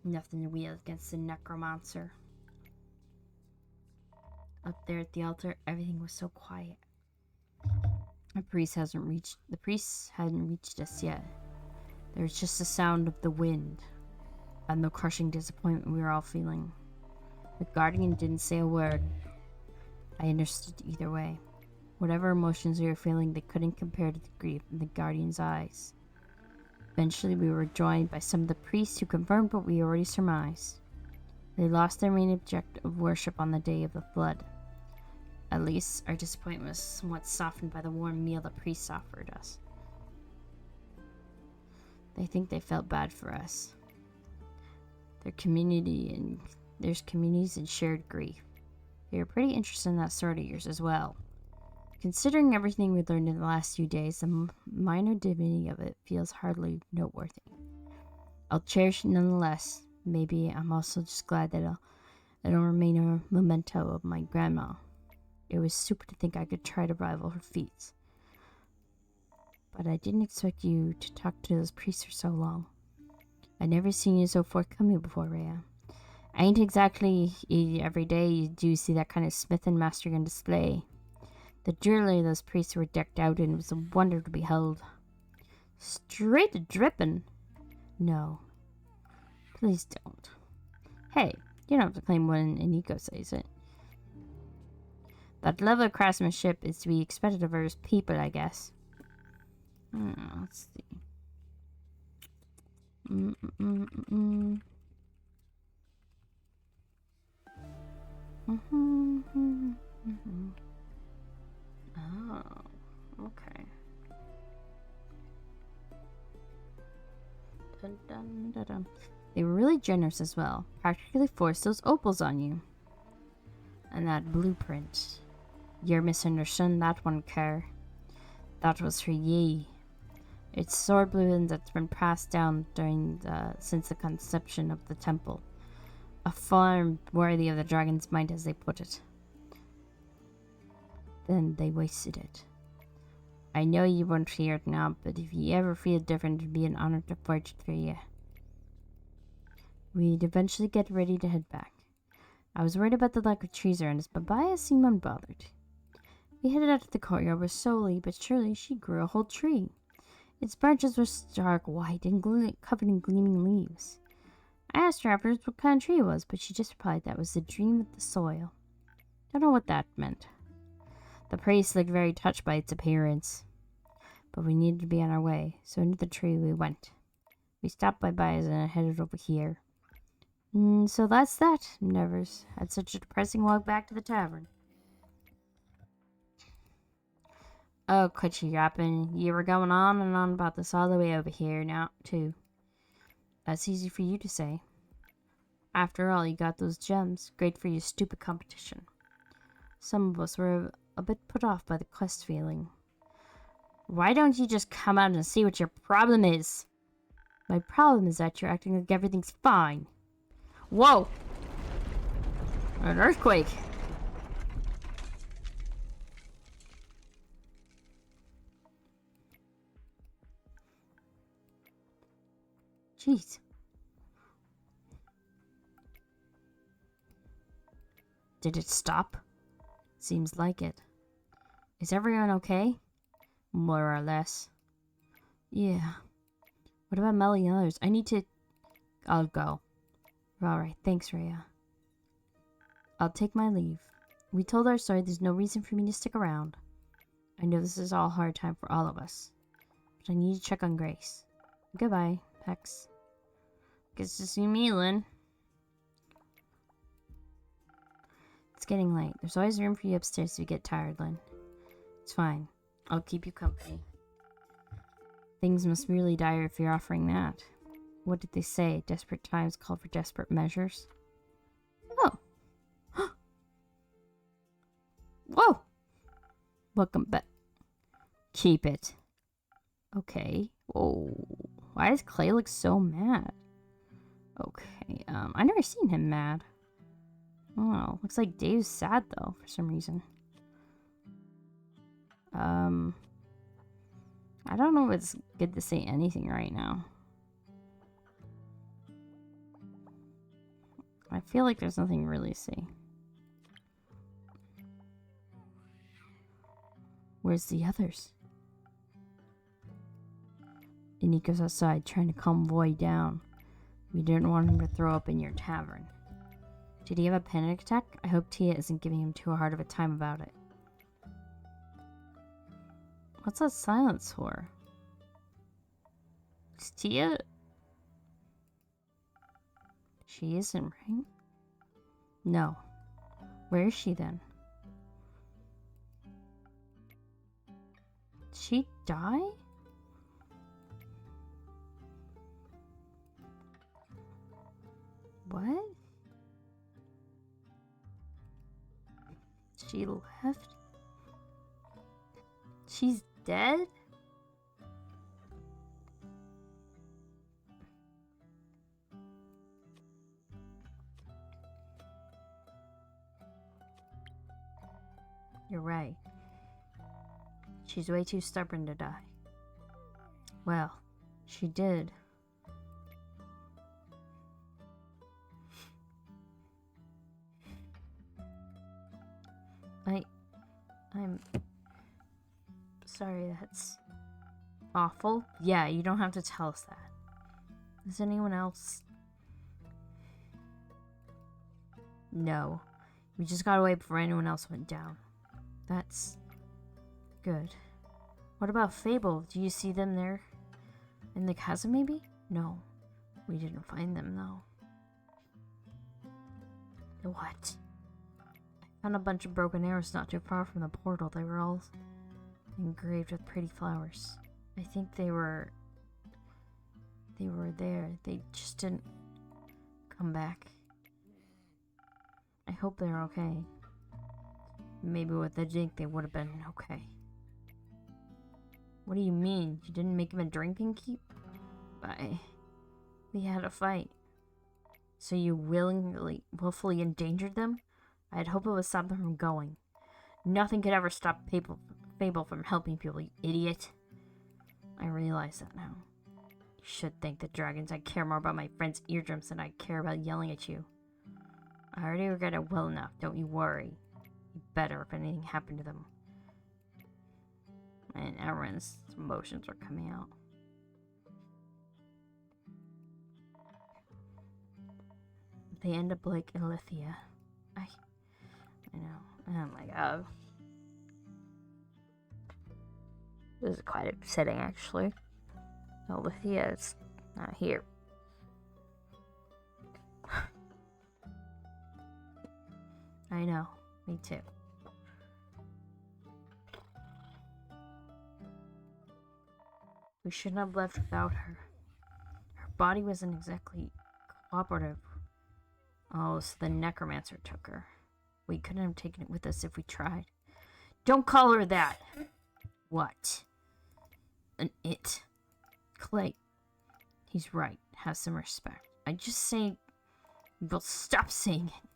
Speaker 1: Nothing to wield against the necromancer. Up there at the altar, everything was so quiet. The priest hadn't reached us yet. There was just the sound of the wind and the crushing disappointment we were all feeling. The guardian didn't say a word. I understood either way. Whatever emotions we were feeling, they couldn't compare to the grief in the guardian's eyes. Eventually, we were joined by some of the priests who confirmed what we already surmised. They lost their main object of worship on the day of the flood. At least, our disappointment was somewhat softened by the warm meal the priests offered us. They think they felt bad for us. There's communities and shared grief. They were pretty interested in that sort of yours as well. Considering everything we learned in the last few days, the minor dignity of it feels hardly noteworthy. I'll cherish it nonetheless. Maybe I'm also just glad that it'll remain a memento of my grandma. It was stupid to think I could try to rival her feats. But I didn't expect you to talk to those priests for so long. I'd never seen you so forthcoming before, Rhea. I ain't exactly every day you do see that kind of smith and mastery on display. The jewelry of those priests were decked out and it was a wonder to behold. Straight dripping. No. Please don't. Hey, you don't have to claim when Iniko says it. That level of craftsmanship is to be expected of his people, I guess. Let's see. Oh, okay. Dun, dun, dun, dun. They were really generous as well. Practically forced those opals on you. And that blueprint. You're misunderstood that one, Kerr. That was for ye. It's sword blueprint that's been passed down since the conception of the temple. A form worthy of the dragon's might, as they put it. Then they wasted it. I know you won't hear it now, but if you ever feel different, it'd be an honor to forge it for you. We'd eventually get ready to head back. I was worried about the lack of trees around us, but Baya seemed unbothered. We headed out to the courtyard where slowly but surely she grew a whole tree. Its branches were stark white and covered in gleaming leaves. I asked her afterwards what kind of tree it was, but she just replied that was the dream of the soil. Don't know what that meant. The priest looked very touched by its appearance. But we needed to be on our way, so into the tree we went. We stopped by Baya's and headed over here. So that's that. Never had such a depressing walk back to the tavern. Oh, quit your yapping. You were going on and on about this all the way over here now, too. That's easy for you to say. After all, you got those gems. Great for your stupid competition. Some of us were a bit put off by the quest feeling. Why don't you just come out and see what your problem is? My problem is that you're acting like everything's fine. Whoa! An earthquake! Jeez. Did it stop? Seems like it. Is everyone okay? More or less. Yeah. What about Melly and others? I'll go. Alright, thanks, Rhea. I'll take my leave. We told our story, there's no reason for me to stick around. I know this is all a hard time for all of us. But I need to check on Grace. Goodbye, Hex. Good to see me, Lynn. It's getting late. There's always room for you upstairs if you get tired, Lynn. It's fine. I'll keep you company. Things must be really dire if you're offering that. What did they say? Desperate times call for desperate measures? Oh. Whoa! Welcome back. Keep it. Okay. Whoa. Why does Clay look so mad? Okay, I never seen him mad. Oh, looks like Dave's sad though, for some reason. I don't know if it's good to say anything right now. I feel like there's nothing really to say. Where's the others? And he goes outside trying to calm Void down. We didn't want him to throw up in your tavern. Did he have a panic attack? I hope Tia isn't giving him too hard of a time about it. What's that silence for? Is Tia? She isn't, right? No. Where is she then? Did she die? What? She left? She's dead? You're right. She's way too stubborn to die. Well, she did. I'm sorry, that's awful. Yeah, you don't have to tell us that. Is anyone else? No. We just got away before anyone else went down. That's good. What about Fable? Do you see them there? In the chasm, maybe? No. We didn't find them, though. What? I found a bunch of broken arrows not too far from the portal. They were all engraved with pretty flowers. I think they were there. They just didn't come back. I hope they're okay. Maybe with the drink they would have been okay. What do you mean? You didn't make him a drinking keep? We had a fight. So you willfully endangered them? I'd hope it would stop them from going. Nothing could ever stop Fable from helping people, you idiot. I realize that now. You should thank the dragons. I care more about my friend's eardrums than I care about yelling at you. I already regret it well enough, don't you worry. You better if anything happened to them. And everyone's emotions are coming out. They end up like Alethea. I know. Oh my god. This is quite upsetting, actually. Alethea is not here. I know. Me too. We shouldn't have left without her. Her body wasn't exactly cooperative. Oh, so the necromancer took her. We couldn't have taken it with us if we tried. Don't call her that! What? An it. Clay. He's right. Have some respect. I just say... Well, stop saying it.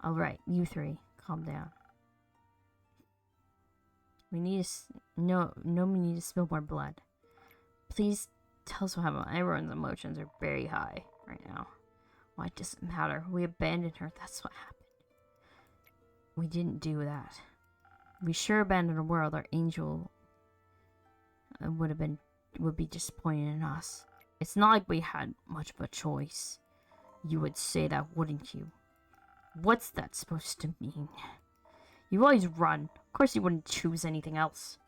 Speaker 1: Alright, you three. Calm down. We need to... No, we need to spill more blood. Please tell us what happened. Everyone's emotions are very high right now. Why does it matter? We abandoned her. That's what happened. We didn't do that. We sure abandoned a world our angel would be disappointed in us. It's not like we had much of a choice. You would say that, wouldn't you? What's that supposed to mean? You always run. Of course you wouldn't choose anything else.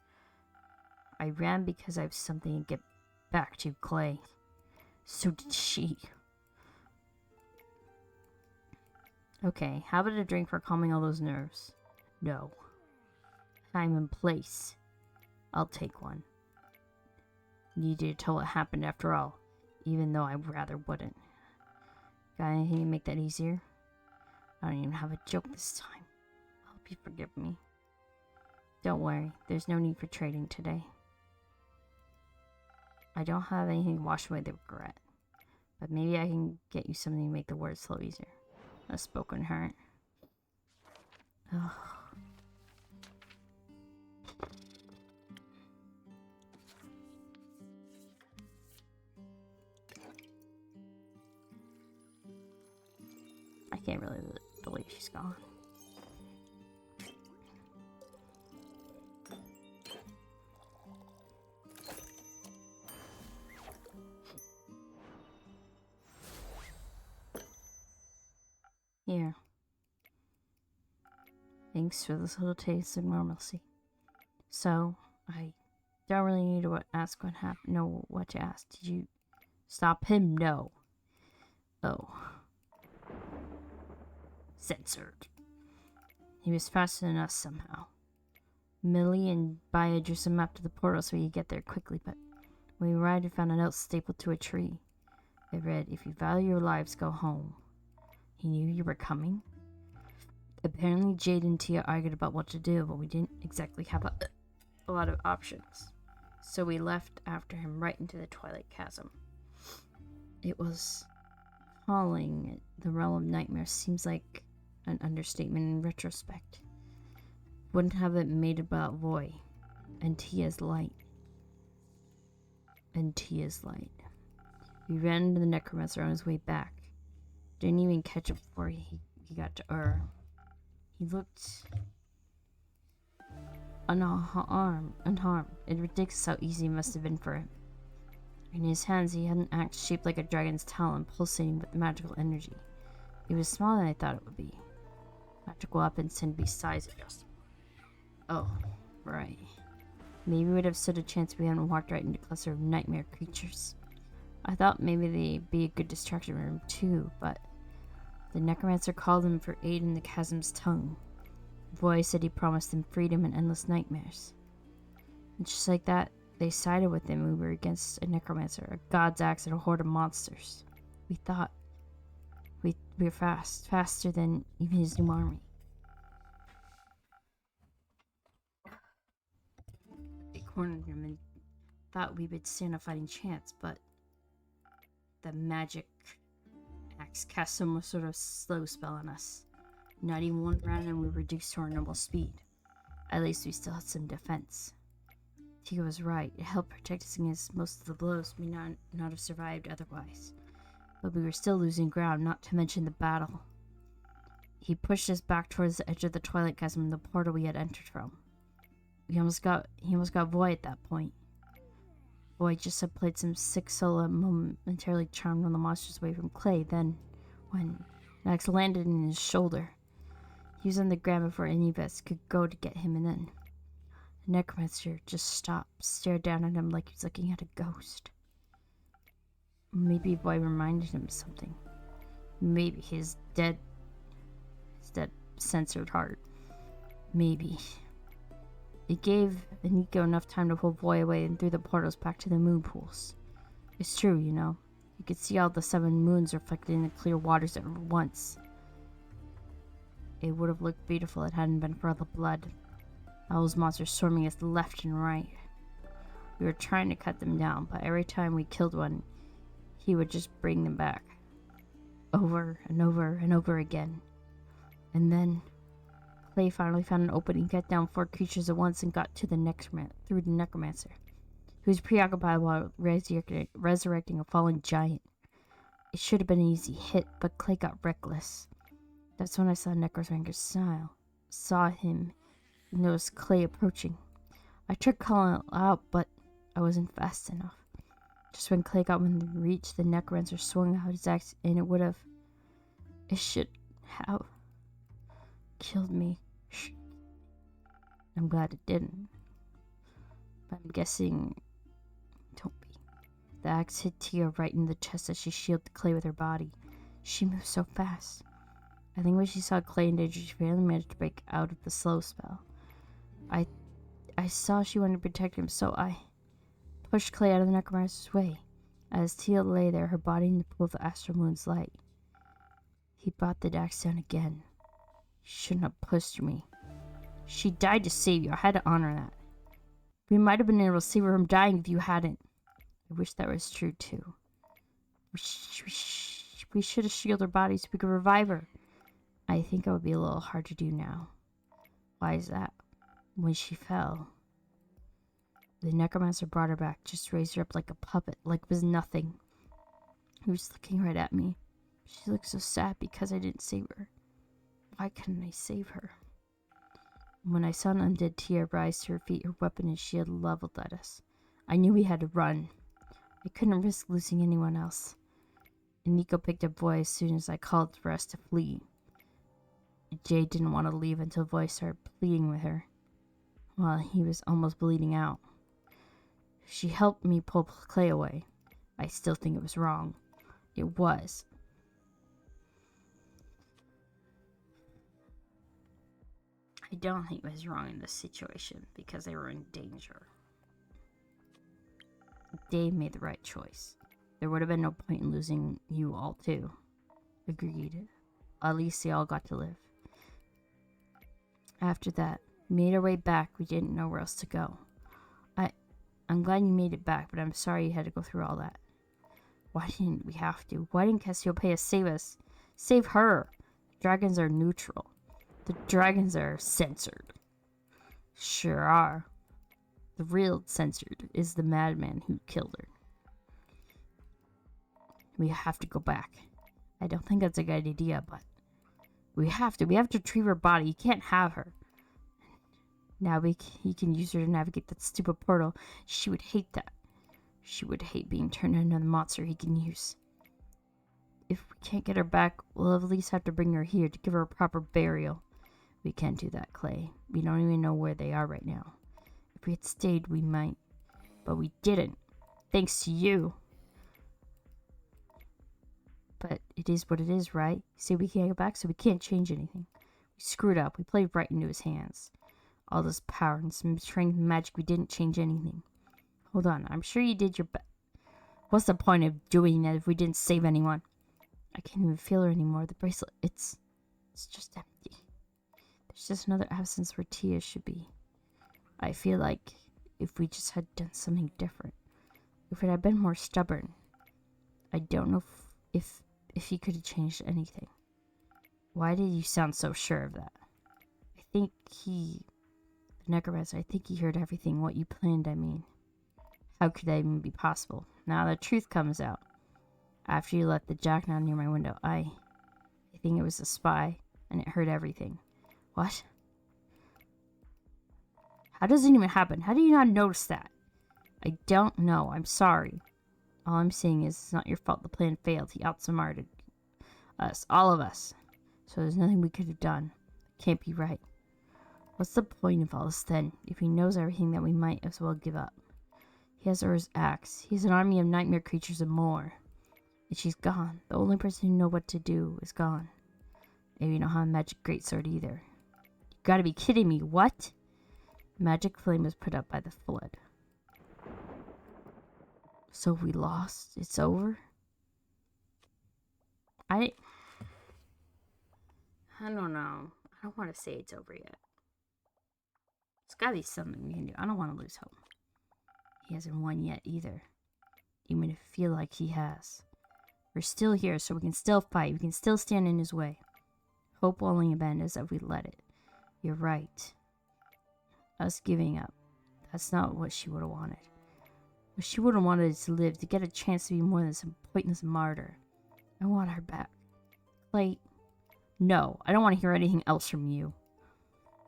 Speaker 1: I ran because I have something to get back to, Clay. So did she. Okay, how about a drink for calming all those nerves? No. Time and place. I'll take one. Need you to tell what happened after all, even though I rather wouldn't. Got anything to make that easier? I don't even have a joke this time. I hope you forgive me. Don't worry, there's no need for trading today. I don't have anything to wash away the regret, but maybe I can get you something to make the words flow easier. A spoken hurt. Ugh. I can't really believe she's gone. Here. Thanks for this little taste of normalcy. So, I don't really need to ask what happened. No, what you asked. Did you stop him? No. Oh. Censored. He was faster than us somehow. Millie and Baya drew some map to the portal so we could get there quickly, but when we arrived, we found a note stapled to a tree. It read, "If you value your lives, go home." He knew you were coming. Apparently, Jade and Tia argued about what to do, but we didn't exactly have a lot of options. So we left after him right into the Twilight Chasm. It was calling it the realm of nightmares seems like an understatement in retrospect. Wouldn't have it made about Voy and Tia's light. We ran into the necromancer on his way back. Didn't even catch it before he got to Ur. He looked unharmed. It's ridiculous how easy it must have been for him. In his hands, he had an axe shaped like a dragon's talon, pulsating with magical energy. It was smaller than I thought it would be. Magical weapons tend to be size adjustable. Oh, right. Maybe we'd have stood a chance if we hadn't walked right into a cluster of nightmare creatures. I thought maybe they'd be a good distraction for him too, but the necromancer called him for aid in the chasm's tongue. Voy said he promised them freedom and endless nightmares. And just like that, they sided with him. We were against a necromancer, a god's axe, and a horde of monsters. We thought we were faster than even his new army. They cornered him and thought we would stand a fighting chance, but the magic axe cast some sort of slow spell on us. Not even one round and we were reduced to our normal speed. At least we still had some defense. Tia was right. It helped protect us against most of the blows we not have survived otherwise. But we were still losing ground, not to mention the battle. He pushed us back towards the edge of the Twilight Chasm, the portal we had entered from. He almost got Voy at that point. Voy just had played some sick solo, momentarily charmed one of the monsters away from Clay. Then, when an axe landed in his shoulder, he was on the ground before any of us could go to get him, and then the necromancer just stopped, stared down at him like he was looking at a ghost. Maybe Voy reminded him of something. Maybe his dead censored heart. Maybe. It gave Nico enough time to pull Voy away and through the portals back to the moon pools. It's true, you know. You could see all the 7 moons reflected in the clear waters at once. It would have looked beautiful if it hadn't been for all the blood. All those monsters swarming us left and right. We were trying to cut them down, but every time we killed one, he would just bring them back. Over and over and over again. And then Clay finally found an opening, cut down 4 creatures at once, and got to the through the necromancer, who was preoccupied while resurrecting a fallen giant. It should have been an easy hit, but Clay got reckless. That's when I saw Necromancer's saw him and noticed Clay approaching. I tried calling out, but I wasn't fast enough. Just when Clay got within reach, the necromancer swung out his axe, and it should have killed me. I'm glad it didn't. But I'm guessing, don't be. The axe hit Tia right in the chest as she shielded Clay with her body. She moved so fast. I think when she saw Clay in danger, she finally managed to break out of the slow spell. I saw she wanted to protect him, so I pushed Clay out of the necromancer's way. As Tia lay there, her body in the pool of the astral moon's light, he brought the axe down again. You shouldn't have pushed me. She died to save you. I had to honor that. We might have been able to save her from dying if you hadn't. I wish that was true, too. We should have shielded her body so we could revive her. I think it would be a little hard to do now. Why is that? When she fell, the necromancer brought her back, just raised her up like a puppet, like it was nothing. He was looking right at me. She looked so sad because I didn't save her. Why couldn't I save her? When I saw an undead Tia rise to her feet, her weapon and shield leveled at us. I knew we had to run. I couldn't risk losing anyone else. And Nico picked up Voy as soon as I called for us to flee. Jade didn't want to leave until Voy started pleading with her, while he was almost bleeding out. She helped me pull Clay away. I still think it was wrong. It was. I don't think it was wrong in this situation because they were in danger. Dave made the right choice. There would have been no point in losing you all too. Agreed. At least they all got to live. After that, we made our way back. We didn't know where else to go. I'm glad you made it back, but I'm sorry you had to go through all that. Why didn't we have to? Why didn't Cassiopeia save us? Save her! Dragons are neutral. The dragons are censored. Sure are. The real censored is the madman who killed her. We have to go back. I don't think that's a good idea, but we have to. We have to retrieve her body. You can't have her. Now he can use her to navigate that stupid portal. She would hate that. She would hate being turned into another monster he can use. If we can't get her back, we'll at least have to bring her here to give her a proper burial. We can't do that, Clay. We don't even know where they are right now. If we had stayed, we might. But we didn't. Thanks to you. But it is what it is, right? You say we can't go back, so we can't change anything. We screwed up. We played right into his hands. All this power and some strength and magic, we didn't change anything. Hold on, I'm sure you did your best. What's the point of doing that if we didn't save anyone? I can't even feel her anymore. The bracelet, it's just empty. There's just another absence where Tia should be. I feel like if we just had done something different, if it had been more stubborn, I don't know if he could have changed anything. Why did you sound so sure of that? I think the necromancer, I think he heard everything, what you planned, I mean. How could that even be possible? Now the truth comes out. After you left the jackknife near my window, I think it was a spy, and it heard everything. What? How does it even happen? How do you not notice that? I don't know. I'm sorry. All I'm saying is it's not your fault the plan failed. He outsmarted us, all of us. So there's nothing we could have done. It can't be right. What's the point of all this then? If he knows everything, then we might as well give up. He has Ur's axe. He has an army of nightmare creatures and more. And she's gone. The only person who knows what to do is gone. Maybe you don't have a magic greatsword either. You gotta be kidding me. What? Magic flame was put up by the flood. So we lost? It's over? I don't know. I don't want to say it's over yet. There's gotta be something we can do. I don't want to lose hope. He hasn't won yet either. Even if I feel like he has. We're still here, so we can still fight. We can still stand in his way. Hope will only abandon us if we let it. You're right. Us giving up. That's not what she would have wanted. What she would have wanted is to live, to get a chance to be more than some pointless martyr. I want her back. Like, no, I don't want to hear anything else from you.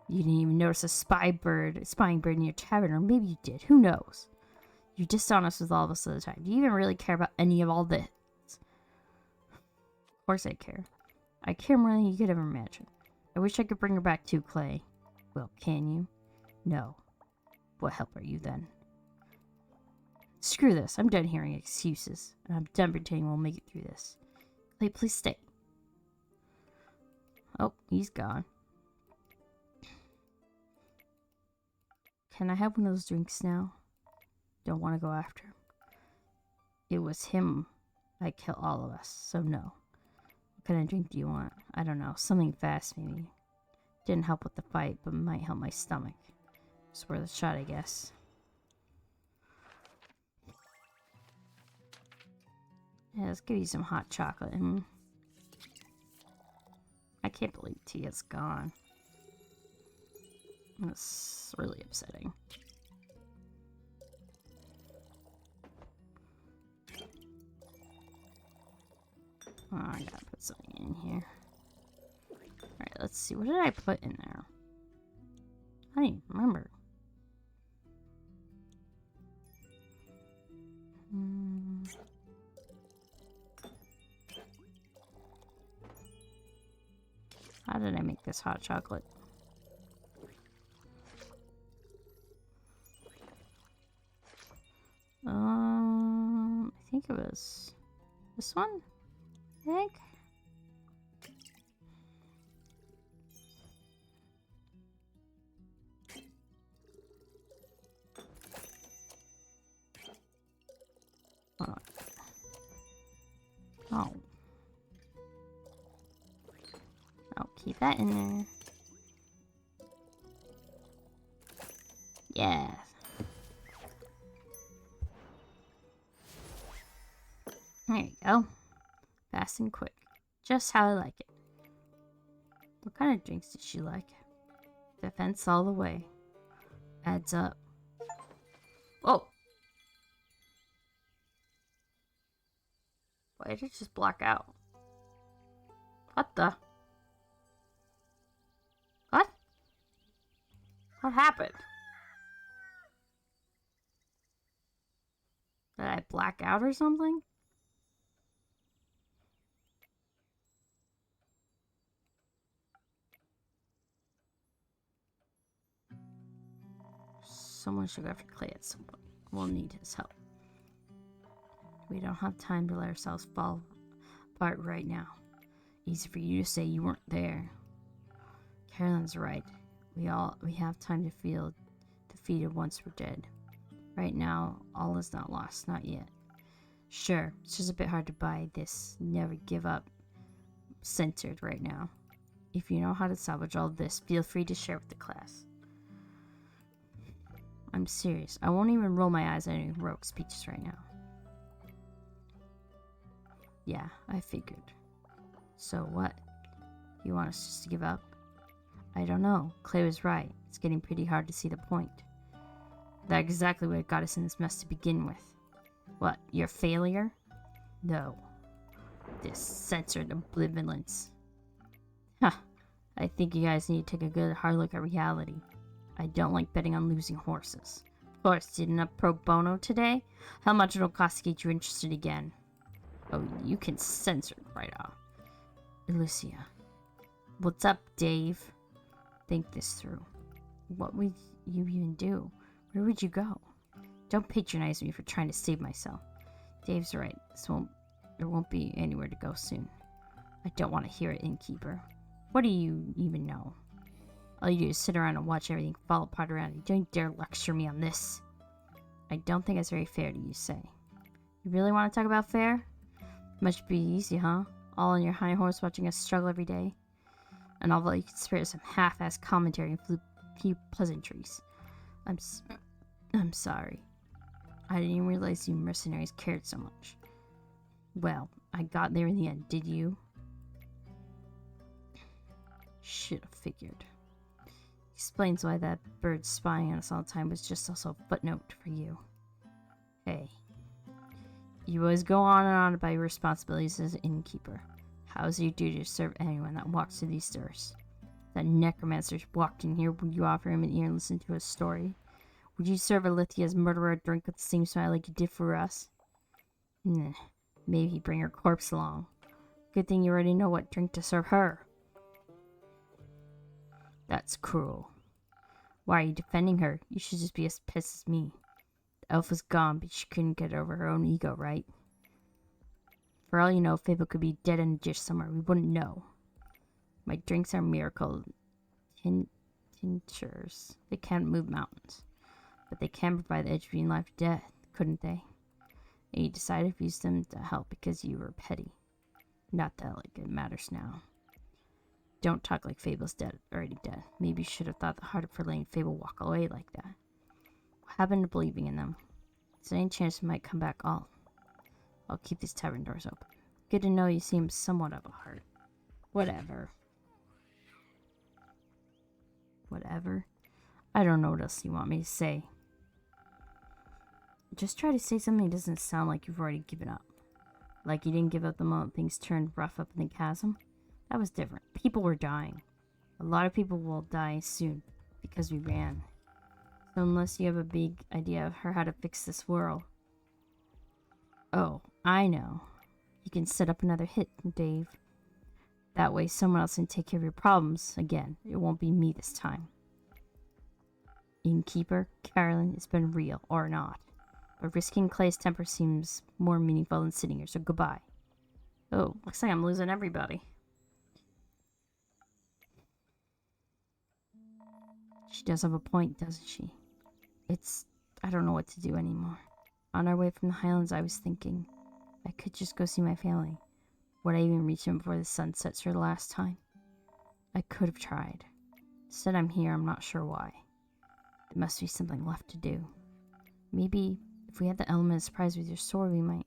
Speaker 1: You didn't even notice a spying bird in your tavern, or maybe you did. Who knows? You're dishonest with all of us all the time. Do you even really care about any of all this? Of course I care. I care more than you could ever imagine. I wish I could bring her back too, Clay. Well, can you? No. What help are you then? Screw this. I'm done hearing excuses. And I'm done pretending we'll make it through this. Clay, please stay. Oh, he's gone. Can I have one of those drinks now? Don't want to go after him. It was him that killed all of us, so no. What kind of drink do you want? I don't know. Something fast, maybe. Didn't help with the fight, but might help my stomach. It's worth a shot, I guess. Yeah, let's give you some hot chocolate. I can't believe Tia's gone. That's really upsetting. Oh, I gotta put something in here. Alright, let's see. What did I put in there? I don't even remember. How did I make this hot chocolate? I think it was this one, I think. Oh. I'll keep that in there. Yeah. There you go. Fast and quick. Just how I like it. What kind of drinks did she like? Defense all the way. Adds up. Whoa! Why did it just black out? What the? What? What happened? Did I black out or something? Someone should go after Clay at some point. We'll need his help. We don't have time to let ourselves fall apart right now. Easy for you to say you weren't there. Carolyn's right. We have time to feel defeated once we're dead. Right now, all is not lost, not yet. Sure, it's just a bit hard to buy this never give up centered right now. If you know how to salvage all this, feel free to share with the class. I'm serious. I won't even roll my eyes at any heroic speeches right now. Yeah, I figured. So what? You want us just to give up? I don't know. Clay was right. It's getting pretty hard to see the point. That's exactly what got us in this mess to begin with. What, your failure? No. This censored oblivience. Huh. I think you guys need to take a good hard look at reality. I don't like betting on losing horses. Of course, didn't up pro bono today? How much it'll cost to get you interested again? Oh, you can censor it right off. Alicia. What's up, Dave? Think this through. What would you even do? Where would you go? Don't patronize me for trying to save myself. Dave's right. There won't be anywhere to go soon. I don't want to hear it, innkeeper. What do you even know? All you do is sit around and watch everything fall apart around you. Don't dare lecture me on this. I don't think that's very fair to you, say. You really want to talk about fair? Must be easy, huh? All on your high horse watching us struggle every day. And although you can spare some half-assed commentary and few pleasantries. I'm sorry. I didn't even realize you mercenaries cared so much. Well, I got there in the end, did you? Should have figured. Explains why that bird spying on us all the time was just also a footnote for you. Hey. You always go on and on about your responsibilities as an innkeeper. How is it your duty to serve anyone that walks through these doors? That necromancer walked in here. Would you offer him an ear and listen to his story? Would you serve Alithia's murderer a drink with the same smile like you did for us? Nah, maybe bring her corpse along. Good thing you already know what drink to serve her. That's cruel. Why are you defending her? You should just be as pissed as me. The elf was gone, but she couldn't get over her own ego, right? For all you know, Fable could be dead in a dish somewhere. We wouldn't know. My drinks are miracle tinctures. They can't move mountains. But they can provide the edge between life and death, couldn't they? And you decided to use them to help because you were petty. Not that like it matters now. Don't talk like Fable's already dead. Maybe you should have thought the harder for letting Fable walk away like that. What happened to believing in them? Is there any chance we might come back? I'll keep these tavern doors open. Good to know you seem somewhat of a heart. Whatever. I don't know what else you want me to say. Just try to say something that doesn't sound like you've already given up. Like you didn't give up the moment things turned rough up in the chasm. That was different. People were dying. A lot of people will die soon because we ran. So unless you have a big idea of how to fix this world. Oh, I know. You can set up another hit, Dave. That way someone else can take care of your problems again. It won't be me this time. Innkeeper, Carolyn, it's been real, or not. But risking Clay's temper seems more meaningful than sitting here, so goodbye. Oh, looks like I'm losing everybody. She does have a point, doesn't she? I don't know what to do anymore. On our way from the Highlands, I was thinking, I could just go see my family. Would I even reach them before the sun sets for the last time? I could have tried. Instead, I'm here, I'm not sure why. There must be something left to do. Maybe if we had the element of surprise with your sword, we might...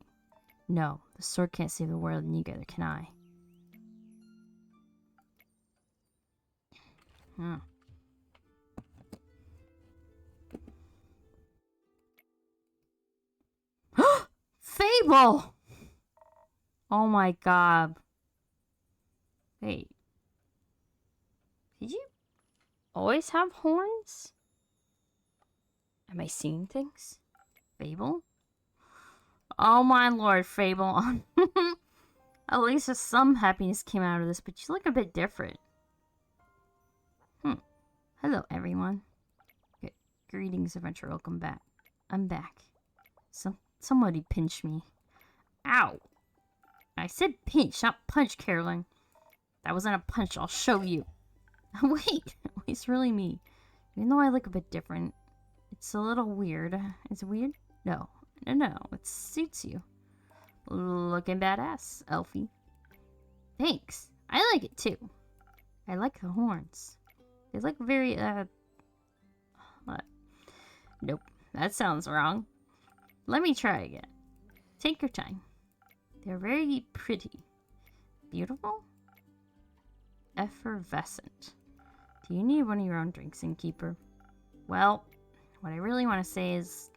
Speaker 1: No, the sword can't save the world, and neither can I. Fable! Oh my god. Wait. Did you always have horns? Am I seeing things? Fable? Oh my lord, Fable. At least some happiness came out of this, but you look a bit different. Hello, everyone. Good. Greetings, adventure. Welcome back. I'm back. Somebody pinched me. Ow! I said pinch, not punch, Carolyn. That wasn't a punch. I'll show you. Wait, it's really me. Even though I look a bit different, it's a little weird. Is it weird? No. It suits you. Looking badass, Elfie. Thanks. I like it too. I like the horns. They look very, what? Nope. That sounds wrong. Let me try again. Take your time. They're very pretty. Beautiful? Effervescent. Do you need one of your own drinks, innkeeper? Well, what I really want to say is...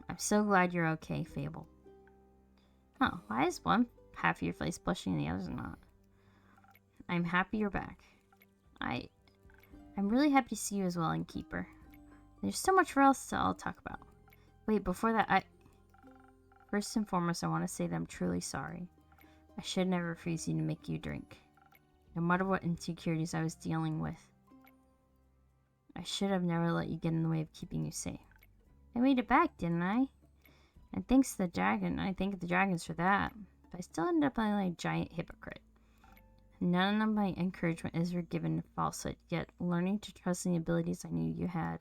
Speaker 1: I'm so glad you're okay, Fable. Oh, why is one half of your face blushing and the other's not? I'm happy you're back. I'm really happy to see you as well, innkeeper. There's so much else to all talk about. Wait, before that, First and foremost, I want to say that I'm truly sorry. I should never refuse you to make you drink. No matter what insecurities I was dealing with. I should have never let you get in the way of keeping you safe. I made it back, didn't I? And thanks to the dragon, I thank the dragons for that. But I still ended up like a giant hypocrite. None of my encouragement is forgiven to falsehood, yet learning to trust in the abilities I knew you had.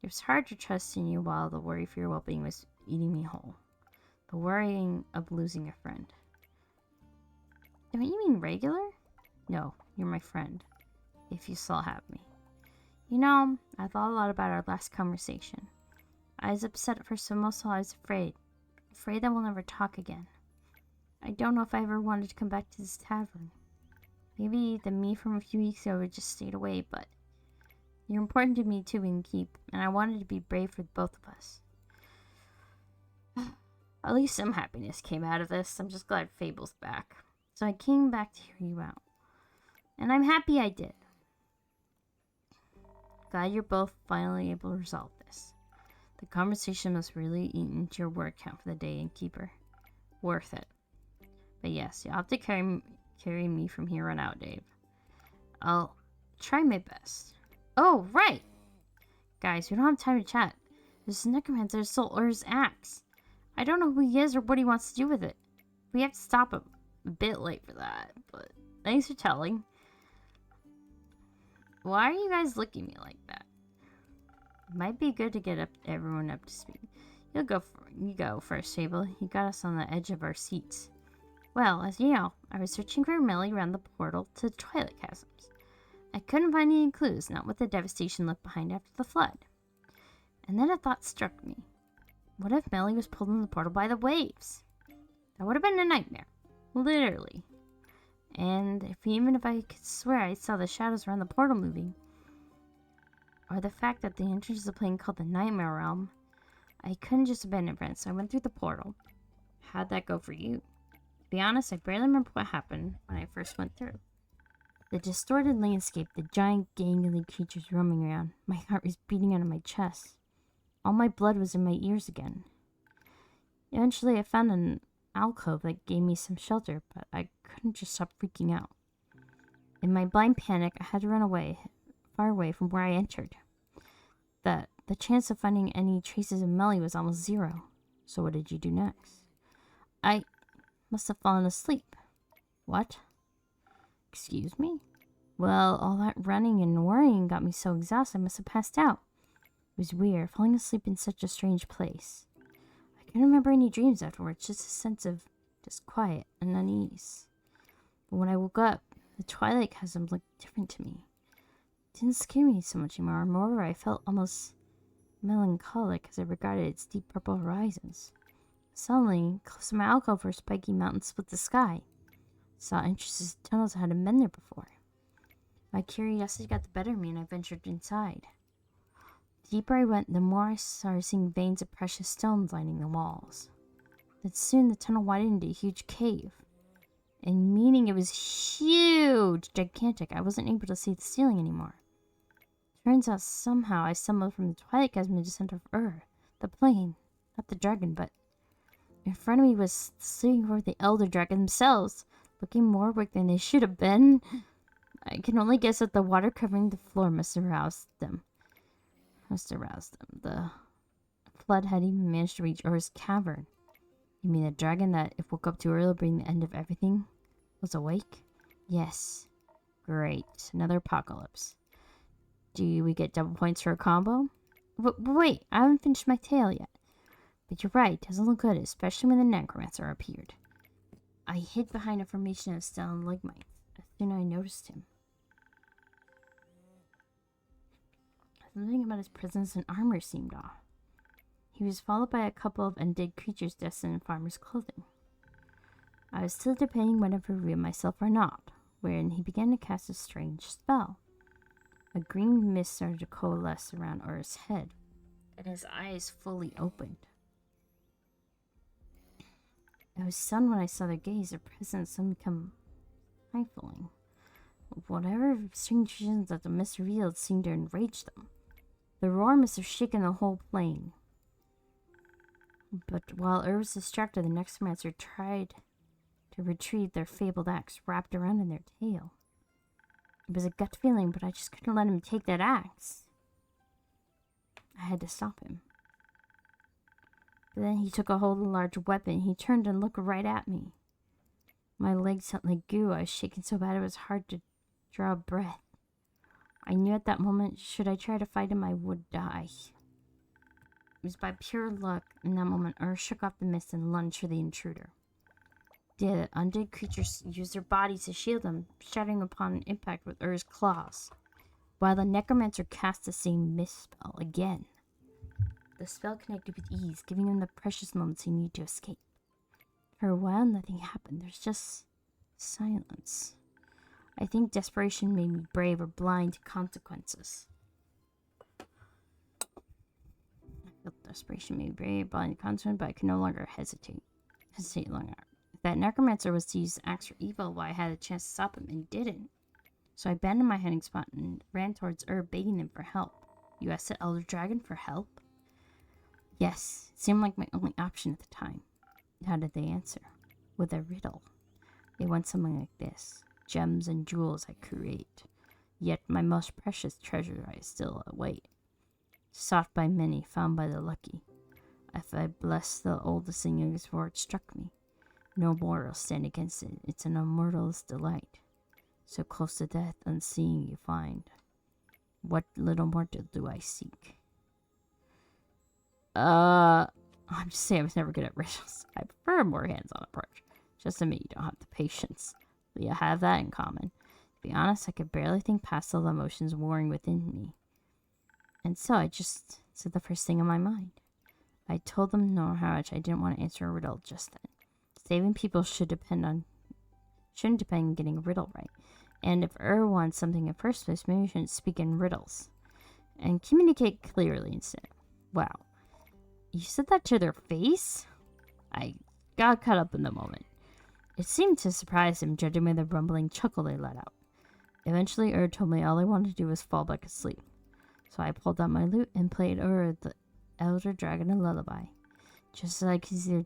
Speaker 1: It was hard to trust in you while the worry for your well-being was eating me whole. The worrying of losing a friend. Don't you mean regular? No, you're my friend. If you still have me. You know, I thought a lot about our last conversation. I was upset at first, but most of all I was afraid. Afraid that we'll never talk again. I don't know if I ever wanted to come back to this tavern. Maybe the me from a few weeks ago would just stayed away, but you're important to me too, Innkeep, and I wanted to be brave for both of us. At least some happiness came out of this. I'm just glad Fable's back. So I came back to hear you out. And I'm happy I did. Glad you're both finally able to resolve this. The conversation must really eat into your word count for the day, Innkeeper. Worth it. But yes, you'll have to carry me from here on out, Dave. I'll try my best. Oh, right! Guys, we don't have time to chat. This necromancer stole Ur's axe. I don't know who he is or what he wants to do with it. We have to stop him. A bit late for that, but thanks for telling. Why are you guys looking at me like that? It might be good to get everyone up to speed. You go first, Fable. You got us on the edge of our seats. Well, as you know, I was searching for Melly around the portal to the Twilight Chasms. I couldn't find any clues, not with the devastation left behind after the flood. And then a thought struck me. What if Melly was pulled in the portal by the waves? That would have been a nightmare. Literally. And even if I could swear I saw the shadows around the portal moving, or the fact that the entrance is a plane called the Nightmare Realm, I couldn't just abandon friends, so I went through the portal. How'd that go for you? To be honest, I barely remember what happened when I first went through. The distorted landscape, the giant gangly creatures roaming around, my heart was beating out of my chest. All my blood was in my ears again. Eventually, I found an alcove that gave me some shelter, but I couldn't just stop freaking out. In my blind panic, I had to run away, far away from where I entered. The chance of finding any traces of Melly was almost zero. So what did you do next? I must have fallen asleep. What? Excuse me? Well, all that running and worrying got me so exhausted I must have passed out. It was weird, falling asleep in such a strange place. I couldn't remember any dreams afterwards, just a sense of just quiet and unease. But when I woke up, the Twilight Chasm looked different to me. It didn't scare me so much anymore. Moreover, I felt almost melancholic as I regarded its deep purple horizons. Suddenly, close to my alcove where spiky mountains split the sky. I saw entrances to tunnels I hadn't been there before. My curiosity got the better of me and I ventured inside. The deeper I went, the more I started seeing veins of precious stones lining the walls. Then soon the tunnel widened into a huge cave. And meaning it was huge, gigantic, I wasn't able to see the ceiling anymore. Turns out somehow I stumbled from the Twilight Chasm into the center of Ur, the plane, not the dragon, but in front of me was sitting over the Elder Dragon themselves, looking more weak than they should have been. I can only guess that the water covering the floor must have aroused them. The flood had even managed to reach Ur's cavern. You mean the dragon that, if woke up too early, will bring the end of everything, was awake? Yes. Great. Another apocalypse. Do we get double points for a combo? Wait, I haven't finished my tale yet. But you're right, it doesn't look good, especially when the necromancer appeared. I hid behind a formation of stone ligmites as soon as I noticed him. Something about his presence and armor seemed off. He was followed by a couple of undead creatures dressed in farmer's clothing. I was still debating whether to reveal myself or not, wherein he began to cast a strange spell. A green mist started to coalesce around Ur's head, and his eyes fully opened. I was stunned when I saw their gaze. Their presence suddenly become trifling. Whatever strange visions that the mist revealed seemed to enrage them. The roar must have shaken the whole plane. But while Ur was distracted, the necromancer tried to retrieve their fabled axe wrapped around in their tail. It was a gut feeling, but I just couldn't let him take that axe. I had to stop him. But then he took a hold of the large weapon. He turned and looked right at me. My legs felt like goo. I was shaking so bad it was hard to draw a breath. I knew at that moment, should I try to fight him, I would die. It was by pure luck, in that moment, Ur shook off the mist and lunged for the intruder. The undead creatures used their bodies to shield them, shattering upon impact with Ur's claws, while the necromancer cast the same mist spell again. The spell connected with ease, giving him the precious moments he needed to escape. For a while, nothing happened. There's just silence. I think desperation made me brave or blind to consequences. I felt desperation made me brave or blind to consequences, but I could no longer hesitate longer. If that necromancer was to use the axe for evil, why I had a chance to stop him and didn't. So I abandoned my hiding spot and ran towards Herb, begging them for help. You asked the Elder Dragon for help? Yes, it seemed like my only option at the time. How did they answer? With a riddle. They want something like this. Gems and jewels I create. Yet my most precious treasure I still await. Sought by many, found by the lucky. If I bless the oldest and youngest for it struck me. No mortal stand against it. It's an immortal's delight. So close to death, unseeing you find. What little mortal do I seek? I'm just saying I was never good at riddles. I prefer a more hands-on approach. Just admit you don't have the patience. But you have that in common. To be honest, I could barely think past all the emotions warring within me. And so I just said the first thing on my mind. I told them no how much I didn't want to answer a riddle just then. Saving people shouldn't depend on getting a riddle right. And if wants something in first place, maybe you shouldn't speak in riddles. And communicate clearly instead. Wow. You said that to their face? I got caught up in the moment. It seemed to surprise him, judging by the rumbling chuckle they let out. Eventually, told me all I wanted to do was fall back asleep. So I pulled out my lute and played the Elder Dragon a lullaby. Just as I could see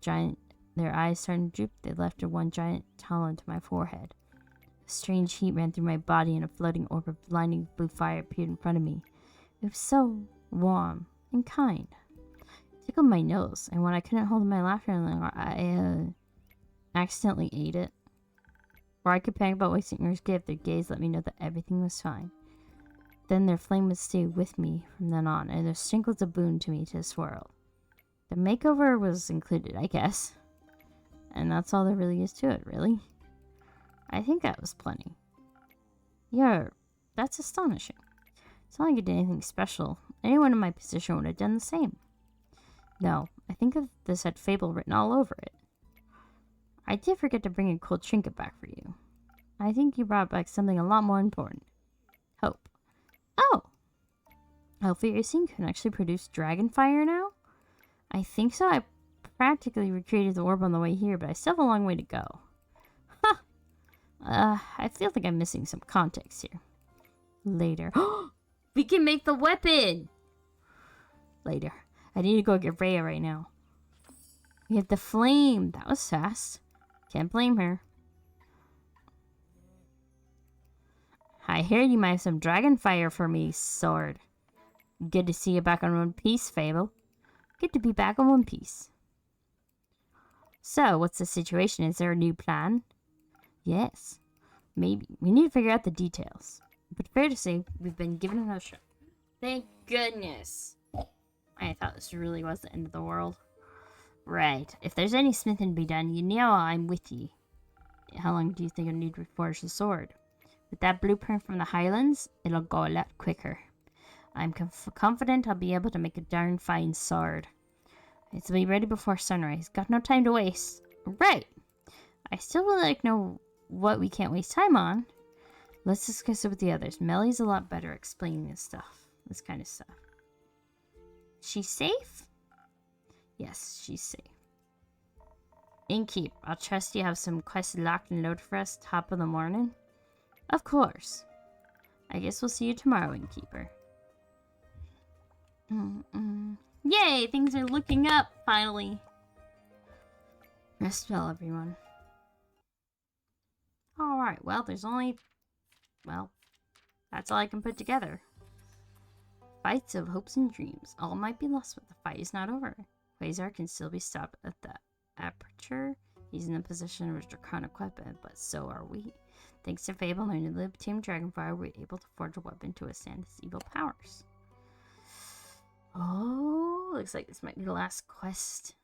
Speaker 1: their eyes starting to droop, they lifted one giant talon to my forehead. A strange heat ran through my body and a floating orb of blinding blue fire appeared in front of me. It was so warm and kind. It tickled my nose, and when I couldn't hold my laughter any longer, I accidentally ate it. Before I could panic about wasting Earth's gift, their gaze let me know that everything was fine. Then their flame would stay with me from then on, and their strength was a boon to me to this world. The makeover was included, I guess. And that's all there really is to it, really. I think that was plenty. Yeah, that's astonishing. It's not like I did anything special. Anyone in my position would have done the same. No, I think this had Fable written all over it. I did forget to bring a cool trinket back for you. I think you brought back something a lot more important. Hope. Oh! Alpha can actually produce dragon fire now? I think so. I practically recreated the orb on the way here, but I still have a long way to go. Huh! I feel like I'm missing some context here. Later. We can make the weapon! Later. I need to go get Rhea right now. We have the flame. That was fast. Can't blame her. I hear you might have some dragon fire for me, sword. Good to see you back on One Piece, Fable. Good to be back on One Piece. So, what's the situation? Is there a new plan? Yes. Maybe. We need to figure out the details. But fair to say, we've been given another shot. Thank goodness. I thought this really was the end of the world. Right. If there's any smithing to be done, you know I'm with you. How long do you think I need to forge the sword? With that blueprint from the Highlands, it'll go a lot quicker. I'm confident I'll be able to make a darn fine sword. It's to be ready before sunrise. Got no time to waste. Right. I still would like to know what we can't waste time on. Let's discuss it with the others. Mellie's a lot better at explaining this kind of stuff. She's safe? Yes, she's safe. Innkeep, I'll trust you have some quests locked and loaded for us top of the morning? Of course. I guess we'll see you tomorrow, Innkeeper. Yay! Things are looking up, finally. Rest well, everyone. Alright, well, there's only... Well, that's all I can put together. Fights of hopes and dreams. All might be lost, but the fight is not over. Quasar can still be stopped at the aperture. He's in the position of a draconic weapon, but so are we. Thanks to Fable and the Team Dragonfire, we're able to forge a weapon to withstand his evil powers. Oh, looks like this might be the last quest.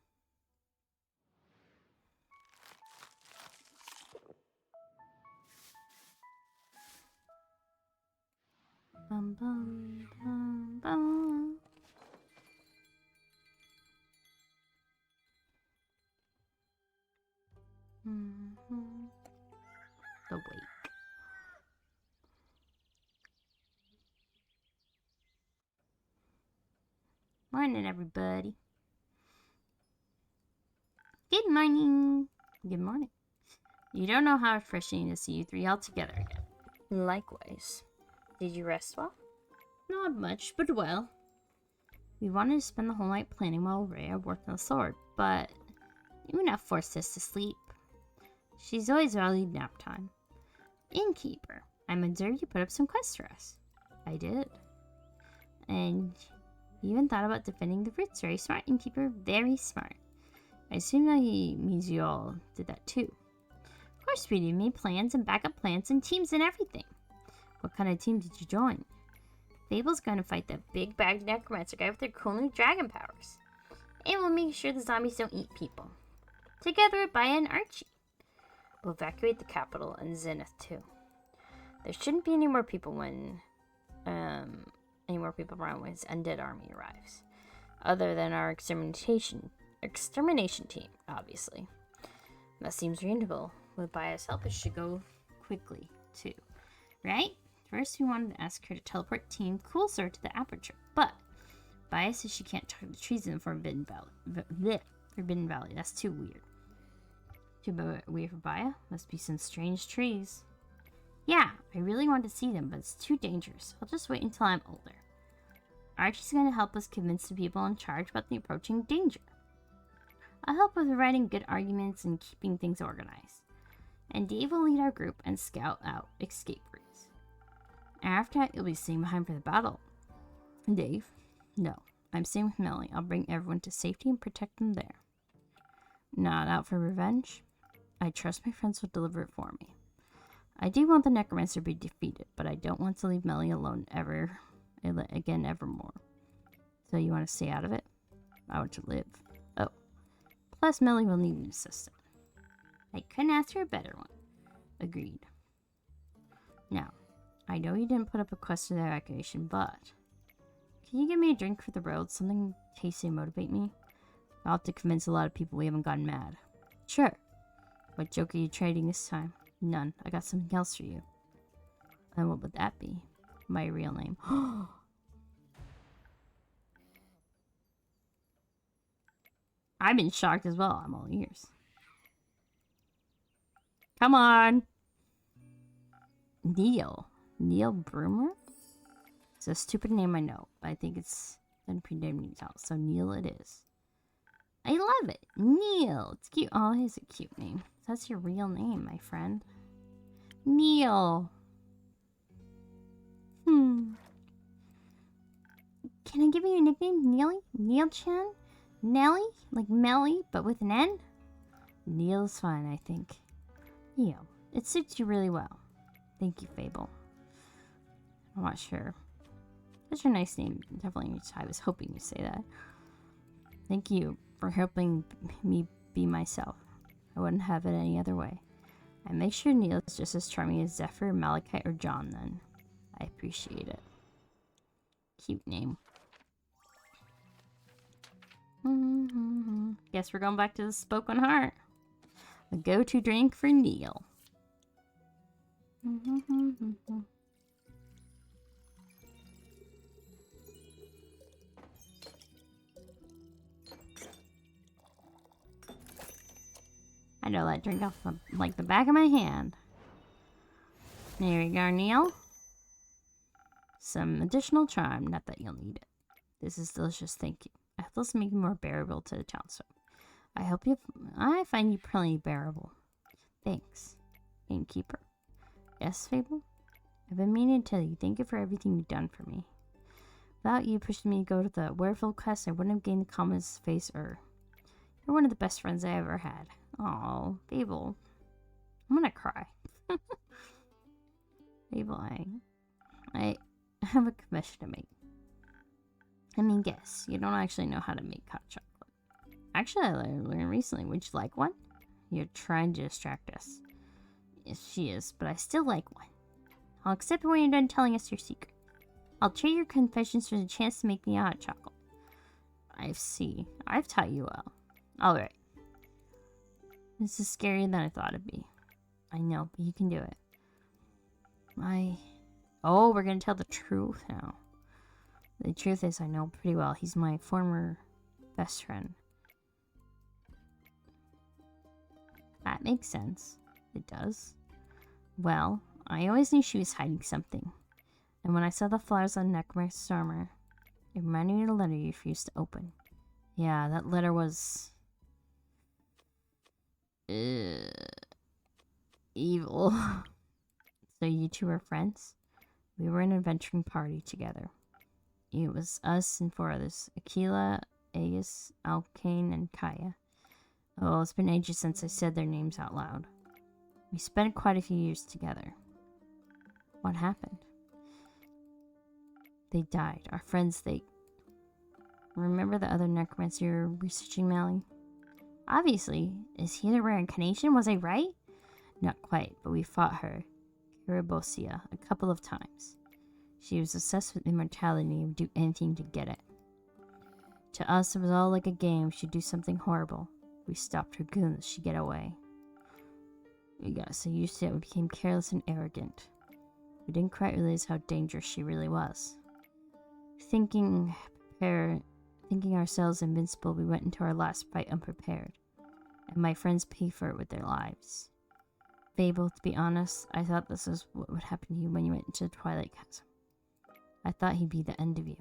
Speaker 1: Bum, bum, bum, bum. The wake. Morning, everybody. Good morning. Good morning. You don't know how refreshing it is to see you three all together again. Likewise. Did you rest well? Not much, but well. We wanted to spend the whole night planning while Rhea worked on the sword, but Una forced us to sleep. She's always valued nap time. Innkeeper, I'm observed you put up some quests for us. I did. And you even thought about defending the roots. Very smart, Innkeeper. Very smart. I assume that he means you all did that too. Of course we did. We made plans and backup plans and teams and everything. What kind of team did you join? Fable's going to fight that big bag necromancer guy with their cool new dragon powers. And we'll make sure the zombies don't eat people. Together with Baya and Archie. We'll evacuate the capital and Zenith too. There shouldn't be any more people around when his undead army arrives. Other than our extermination team, obviously. That seems reasonable. With Baya's help, it should go quickly too. Right? First, we wanted to ask her to teleport Team Coolsor to the aperture, but Baya says she can't talk to the trees in the Forbidden Valley. That's too weird. Too weird for Baya? Must be some strange trees. Yeah, I really want to see them, but it's too dangerous. I'll just wait until I'm older. Archie's going to help us convince the people in charge about the approaching danger. I'll help with writing good arguments and keeping things organized. And Dave will lead our group and scout out escape routes. After that, you'll be staying behind for the battle. Dave? No. I'm staying with Melly. I'll bring everyone to safety and protect them there. Not out for revenge? I trust my friends will deliver it for me. I do want the necromancer to be defeated, but I don't want to leave Melly alone evermore. So you want to stay out of it? I want to live. Oh. Plus, Melly will need an assistant. I couldn't ask for a better one. Agreed. Now, I know you didn't put up a quest for the evacuation, but can you give me a drink for the road? Something tasty to motivate me? I'll have to convince a lot of people we haven't gone mad. Sure. What joke are you trading this time? None. I got something else for you. And what would that be? My real name. I've been shocked as well. I'm all ears. Come on. Neil. Neil Broomer? It's a stupid name, I know. But I think it's been prenamed out. So Neil it is. I love it. Neil. It's cute. Oh, it is a cute name. That's your real name, my friend. Neil. Can I give you a nickname? Neely? Neil-chan? Nelly? Like Melly, but with an N? Neil's fine, I think. Neil. It suits you really well. Thank you, Fable. I'm not sure. That's a nice name. Definitely, I was hoping you'd say that. Thank you for helping me be myself. I wouldn't have it any other way. I make sure Neil is just as charming as Zephyr, Malachite, or John then. I appreciate it. Cute name. Guess we're going back to the Spoken Heart. The go-to drink for Neil. I know that drink off like the back of my hand. There you go, Neil. Some additional charm, not that you'll need it. This is delicious, thank you. I hope this will make you more bearable to the townsfolk. I find you plenty bearable. Thanks, innkeeper. Yes, Fable? I've been meaning to tell you, thank you for everything you've done for me. Without you pushing me to go to the Werewolf quest, I wouldn't have gained the common's face or... You're one of the best friends I ever had. Oh, Fable. I'm gonna cry. Fable, I have a confession to make. I mean, guess, you don't actually know how to make hot chocolate. Actually, I learned recently. Would you like one? You're trying to distract us. Yes, she is, but I still like one. I'll accept it when you're done telling us your secret. I'll trade your confessions for the chance to make me a hot chocolate. I see. I've taught you well. Alright. This is scarier than I thought it'd be. I know, but you can do it. Oh, we're gonna tell the truth now. The truth is, I know pretty well. He's my former best friend. That makes sense. It does. Well, I always knew she was hiding something. And when I saw the flowers on Necromancer's armor, it reminded me of the letter you refused to open. Yeah, that letter was... evil. So you two were friends? We were in an adventuring party together. It was us and 4 others. Aquila, Aegis, Alkane, and Kaya. Oh, it's been ages since I said their names out loud. We spent quite a few years together. What happened? They died. Our friends, they... Remember the other necromancer you were researching, Mally? Obviously. Is he the reincarnation? Was I right? Not quite, but we fought her, Kiribosia, a couple of times. She was obsessed with immortality and would do anything to get it. To us, it was all like a game. She'd do something horrible. We stopped her goons. She'd get away. We got so used to it, we became careless and arrogant. We didn't quite realize how dangerous she really was. Thinking ourselves invincible, we went into our last fight unprepared. And my friends paid for it with their lives. Fable, to be honest, I thought this was what would happen to you when you went into the Twilight Chasm. I thought he'd be the end of you.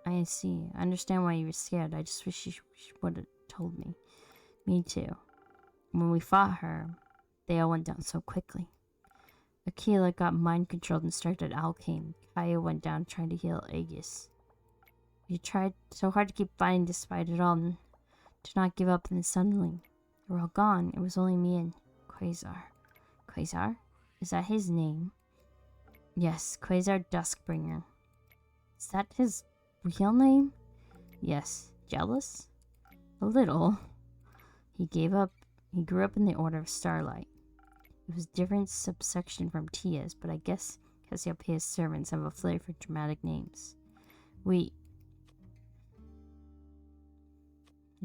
Speaker 1: I see. I understand why you were scared. I just wish you would have told me. Me too. When we fought her, they all went down so quickly. Aquila got mind-controlled and started Alkane. Kaya went down trying to heal Aegis. We tried so hard to keep fighting despite it all and to not give up, and then suddenly, they were all gone. It was only me and Quasar. Quasar? Is that his name? Yes, Quasar Duskbringer. Is that his real name? Yes. Jealous? A little. He gave up. He grew up in the Order of Starlight. It was a different subsection from Tia's, but I guess Cassiopeia's servants have a flair for dramatic names. We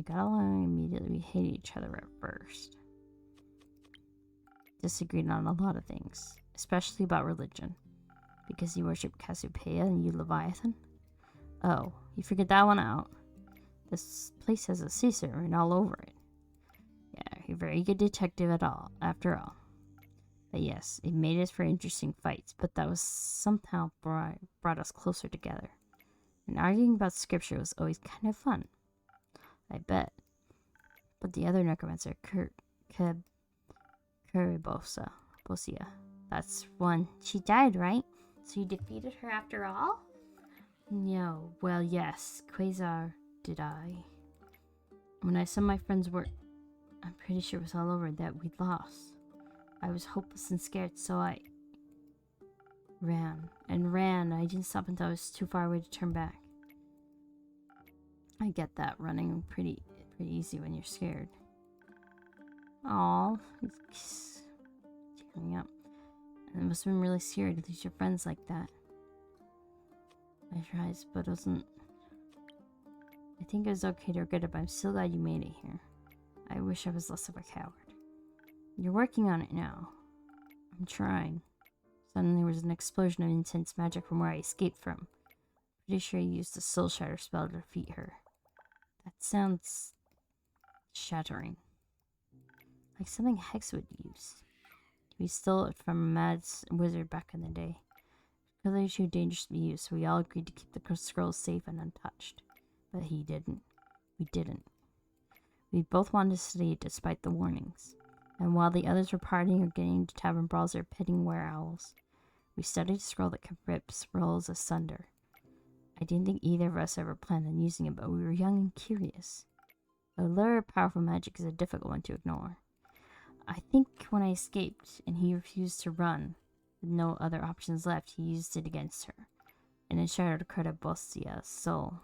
Speaker 1: got along immediately. We hated each other at first. Disagreed on a lot of things, especially about religion. Because you worship Cassiopeia and you Leviathan? Oh, you figured that one out. This place has a Caesar written all over it. Yeah, you're a very good detective after all. But yes, it made us for interesting fights, but that was somehow brought us closer together. And arguing about scripture was always kind of fun. I bet. But the other necromancer, Bosia. That's one. She died, right? So you defeated her after all? No. Well, yes. Quasar did I. When I saw my friend's work, I'm pretty sure it was all over that we'd lost. I was hopeless and scared, so I ran and ran. I didn't stop until I was too far away to turn back. I get that. Running pretty easy when you're scared. Aw, he's tearing up. And it must have been really scary to lose your friends like that. I tried, but it wasn't... I think it was okay to regret it, but I'm still glad you made it here. I wish I was less of a coward. You're working on it now. I'm trying. Suddenly there was an explosion of intense magic from where I escaped from. Pretty sure you used the Soul Shatter spell to defeat her. That sounds... shattering. Like something Hex would use. We stole it from a mad wizard back in the day. Clearly too dangerous to be used, so we all agreed to keep the scrolls safe and untouched. But he didn't. We didn't. We both wanted to study despite the warnings. And while the others were partying or getting into tavern brawls or petting were-owls, we studied a scroll that could rip scrolls asunder. I didn't think either of us ever planned on using it, but we were young and curious. The lure of powerful magic is a difficult one to ignore. I think when I escaped and he refused to run, with no other options left, he used it against her, and it shattered Bosia's soul.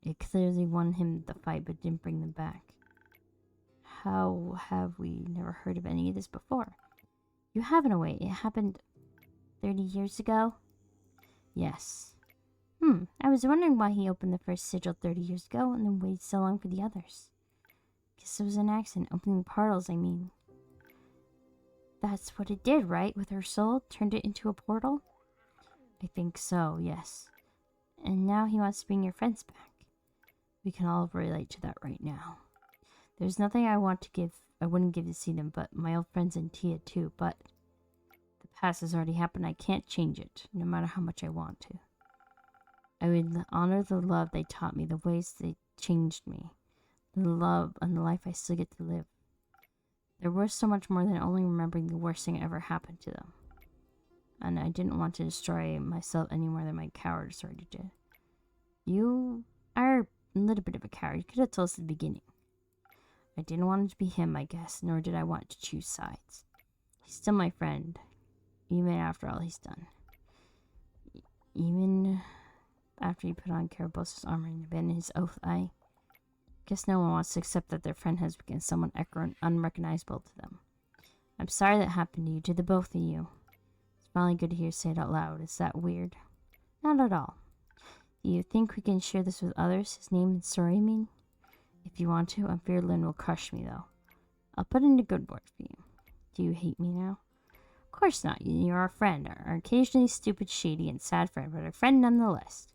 Speaker 1: It clearly won him the fight, but didn't bring them back. How have we never heard of any of this before? You have in a way. It happened 30 years ago? Yes. I was wondering why he opened the first sigil 30 years ago and then waited so long for the others. Guess it was an accident, opening portals, I mean. That's what it did, right? With her soul? Turned it into a portal? I think so, yes. And now he wants to bring your friends back. We can all relate to that right now. There's nothing I wouldn't give to see them, but my old friends and Tia too, but past has already happened. I can't change it, no matter how much I want to. I would honor the love they taught me, the ways they changed me, the love and the life I still get to live. They're worth so much more than only remembering the worst thing ever happened to them. And I didn't want to destroy myself any more than my cowardice already did. You are a little bit of a coward. You could have told us at the beginning. I didn't want it to be him, I guess, nor did I want to choose sides. He's still my friend, even after all he's done. Even after he put on Carabosa's armor and abandoned his oath, I guess no one wants to accept that their friend has become someone unrecognizable to them. I'm sorry that happened to you, to the both of you. It's finally good to hear you say it out loud. Is that weird? Not at all. Do you think we can share this with others? His name and story, I mean? If you want to, I'm fear Lynn will crush me, though. I'll put in a good word for you. Do you hate me now? Of course not. You're our friend. Our occasionally stupid, shady, and sad friend, but a friend nonetheless.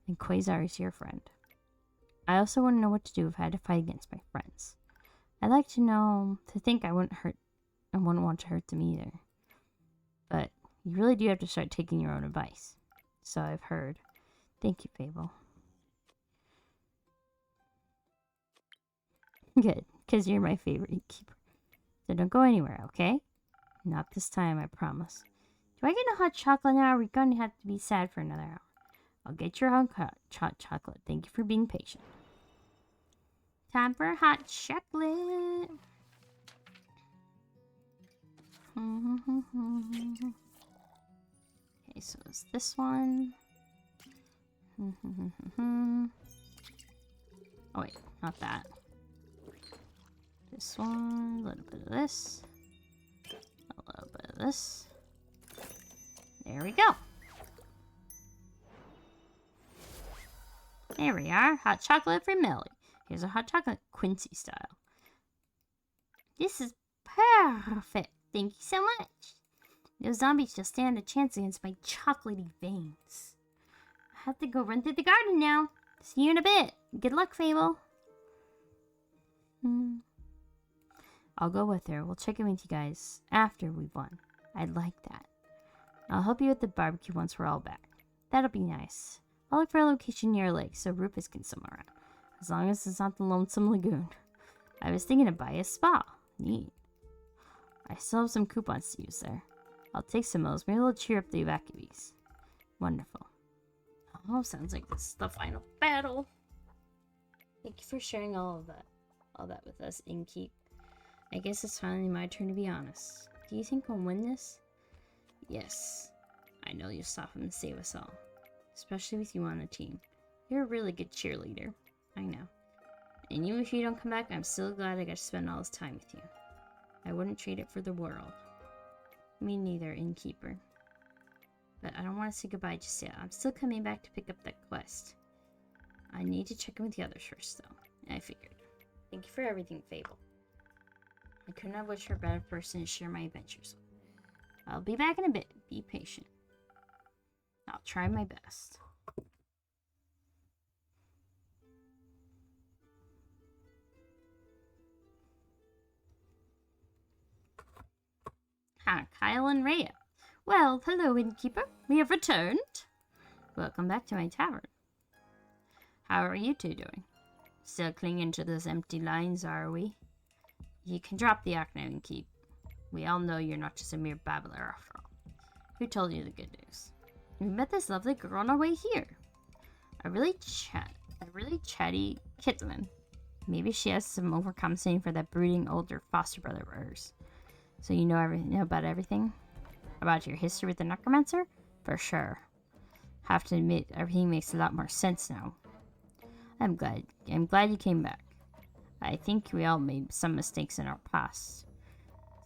Speaker 1: And Quasar is your friend. I also want to know what to do if I had to fight against my friends. I'd like to think I wouldn't want to hurt them either. But you really do have to start taking your own advice. So I've heard. Thank you, Fable. Good, because you're my favorite keeper. So don't go anywhere, okay? Not this time, I promise. Do I get a hot chocolate now, or are we going to have to be sad for another hour? I'll get your hot chocolate. Thank you for being patient. Time for hot chocolate. Okay, so it's this one. Oh wait, not that. This one, a little bit of this, a little bit of this. There we go. There we are. Hot chocolate for Millie. Here's a hot chocolate, Quincy style. This is perfect. Thank you so much. Those zombies just stand a chance against my chocolatey veins. I have to go run through the garden now. See you in a bit. Good luck, Fable. I'll go with her. We'll check in with you guys after we've won. I'd like that. I'll help you at the barbecue once we're all back. That'll be nice. I'll look for a location near a lake so Rufus can swim around. As long as it's not the Lonesome Lagoon. I was thinking of buying a spa. Neat. I still have some coupons to use there. I'll take some of those. Maybe it'll cheer up the evacuees. Wonderful. Oh, sounds like this is the final battle. Thank you for sharing all that with us, Innkeep. I guess it's finally my turn to be honest. Do you think I'll win this? Yes. I know you'll stop him and save us all. Especially with you on the team. You're a really good cheerleader. I know. And even if you don't come back, I'm still glad I got to spend all this time with you. I wouldn't trade it for the world. Me neither, Innkeeper. But I don't want to say goodbye just yet. I'm still coming back to pick up that quest. I need to check in with the others first, though. I figured. Thank you for everything, Fable. I couldn't have wished for a better person to share my adventures with. I'll be back in a bit. Be patient. I'll try my best. Hi, Kyle and Rhea. Well, hello, Innkeeper. We have returned. Welcome back to my tavern. How are you two doing? Still clinging to those empty lines, are we? You can drop the act now, Innkeep. We all know you're not just a mere babbler after all. Who told you the good news? We met this lovely girl on our way here. A really chatty kitten. Maybe she has some overcompensating for that brooding older foster brother of hers. So you know about everything? About your history with the necromancer? For sure. Have to admit, everything makes a lot more sense now. I'm glad you came back. I think we all made some mistakes in our past.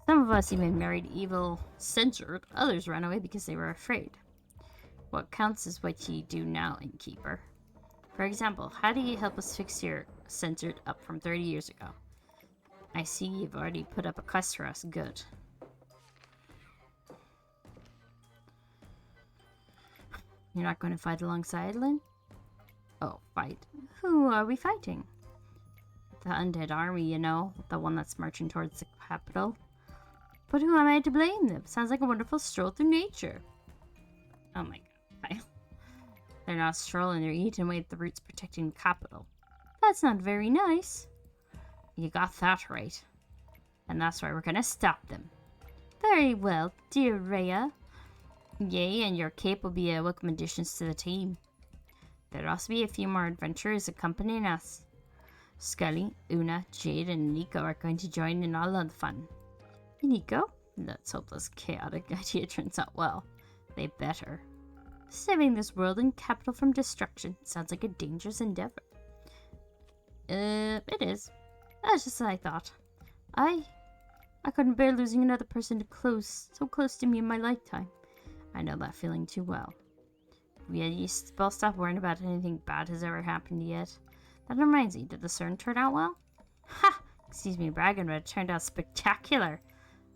Speaker 1: Some of us even married evil censored, others ran away because they were afraid. What counts is what you do now, Innkeeper. For example, how do you help us fix your censored up from 30 years ago? I see you've already put up a quest for us. Good. You're not going to fight alongside Lynn? Oh, fight. Who are we fighting? The undead army, you know. The one that's marching towards the capital. But who am I to blame them? Sounds like a wonderful stroll through nature. Oh my god, Kyle. They're not strolling, they're eating away at the roots protecting the capital. That's not very nice. You got that right. And that's why we're gonna stop them. Very well, dear Rhea. Yay, and your cape will be a welcome addition to the team. There'll also be a few more adventurers accompanying us. Scully, Una, Jade, and Nico are going to join in all of the fun. Nico? Let's hope this chaotic idea turns out well. They better. Saving this world and capital from destruction sounds like a dangerous endeavor. It is. That's just what I thought. I couldn't bear losing another person so close to me in my lifetime. I know that feeling too well. We both stop worrying about anything bad has ever happened yet. That reminds me, did the CERN turn out well? Ha! Excuse me bragging, but it turned out spectacular.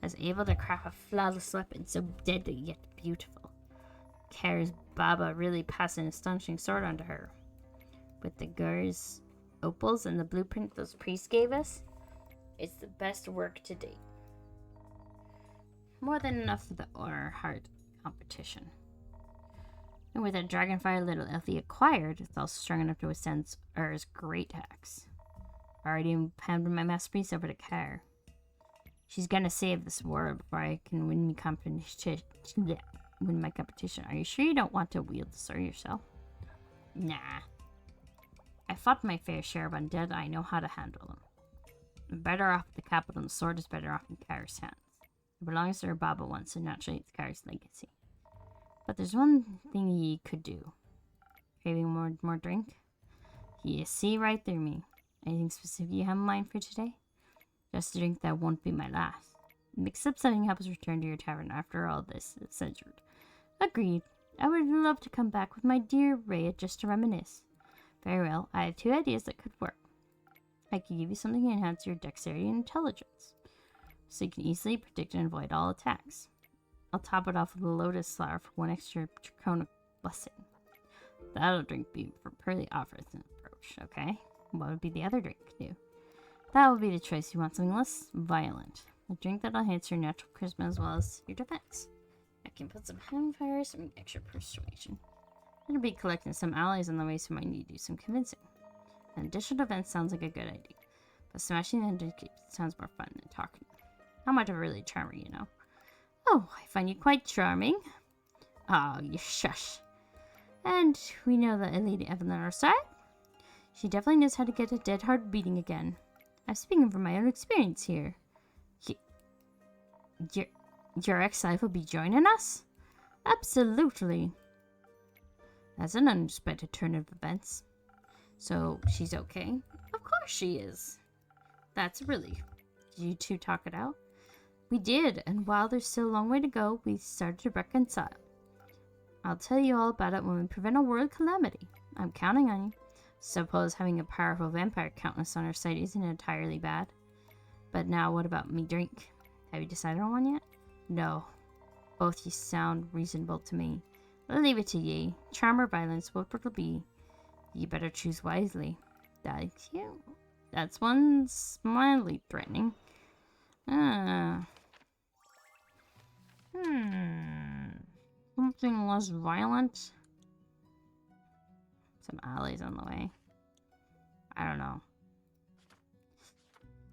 Speaker 1: I was able to craft a flawless weapon so deadly yet beautiful. Kara's Baba really passed an astonishing sword onto her. With the Gur's opals and the blueprint those priests gave us, it's the best work to date. More than enough for the hard competition. And with that dragonfire little Elfie acquired, it's also strong enough to withstand Ur's great axe. Already handed my masterpiece over to Kara. She's gonna save this world before I can win my competition. Are you sure you don't want to wield the sword yourself? Nah. I fought my fair share of undead. I know how to handle them. I'm better off with the capital, and the sword is better off in Kara's hands. It belongs to her Baba once, and naturally it's Kara's legacy. But there's one thing he could do. Craving more drink? You see right through me. Anything specific you have in mind for today? Just a drink that won't be my last. Mix up something helps return to your tavern after all this is centered. Agreed. I would love to come back with my dear Rhea just to reminisce. Very well, I have 2 ideas that could work. I could give you something to enhance your dexterity and intelligence, so you can easily predict and avoid all attacks. I'll top it off with a lotus flower for 1 extra draconic blessing. That'll be for purely offers an approach, okay? What would be the other drink do? That would be the choice. You want something less violent. A drink that'll enhance your natural charisma as well as your defense. I can put some fire, some extra persuasion. It'll be collecting some allies on the way, so I might need to do some convincing. An additional defense sounds like a good idea, but smashing the engine sounds more fun than talking. How much of a really charmer, you know? Oh, I find you quite charming. Oh, you shush. And we know that Lady Evelyn on our side. She definitely knows how to get a dead heart beating again. I'm speaking from my own experience here. Your ex-wife will be joining us? Absolutely. That's an unexpected turn of events. So, she's okay? Of course she is. That's a relief. Did you two talk it out? We did, and while there's still a long way to go, we started to reconcile. I'll tell you all about it when we prevent a world calamity. I'm counting on you. Suppose having a powerful vampire countess on our side isn't entirely bad. But now, what about me drink? Have you decided on one yet? No. Both you sound reasonable to me. I'll leave it to ye. Charm or violence, what will it be? You better choose wisely. Thank you. That's one mildly threatening. Something less violent? Some allies on the way. I don't know.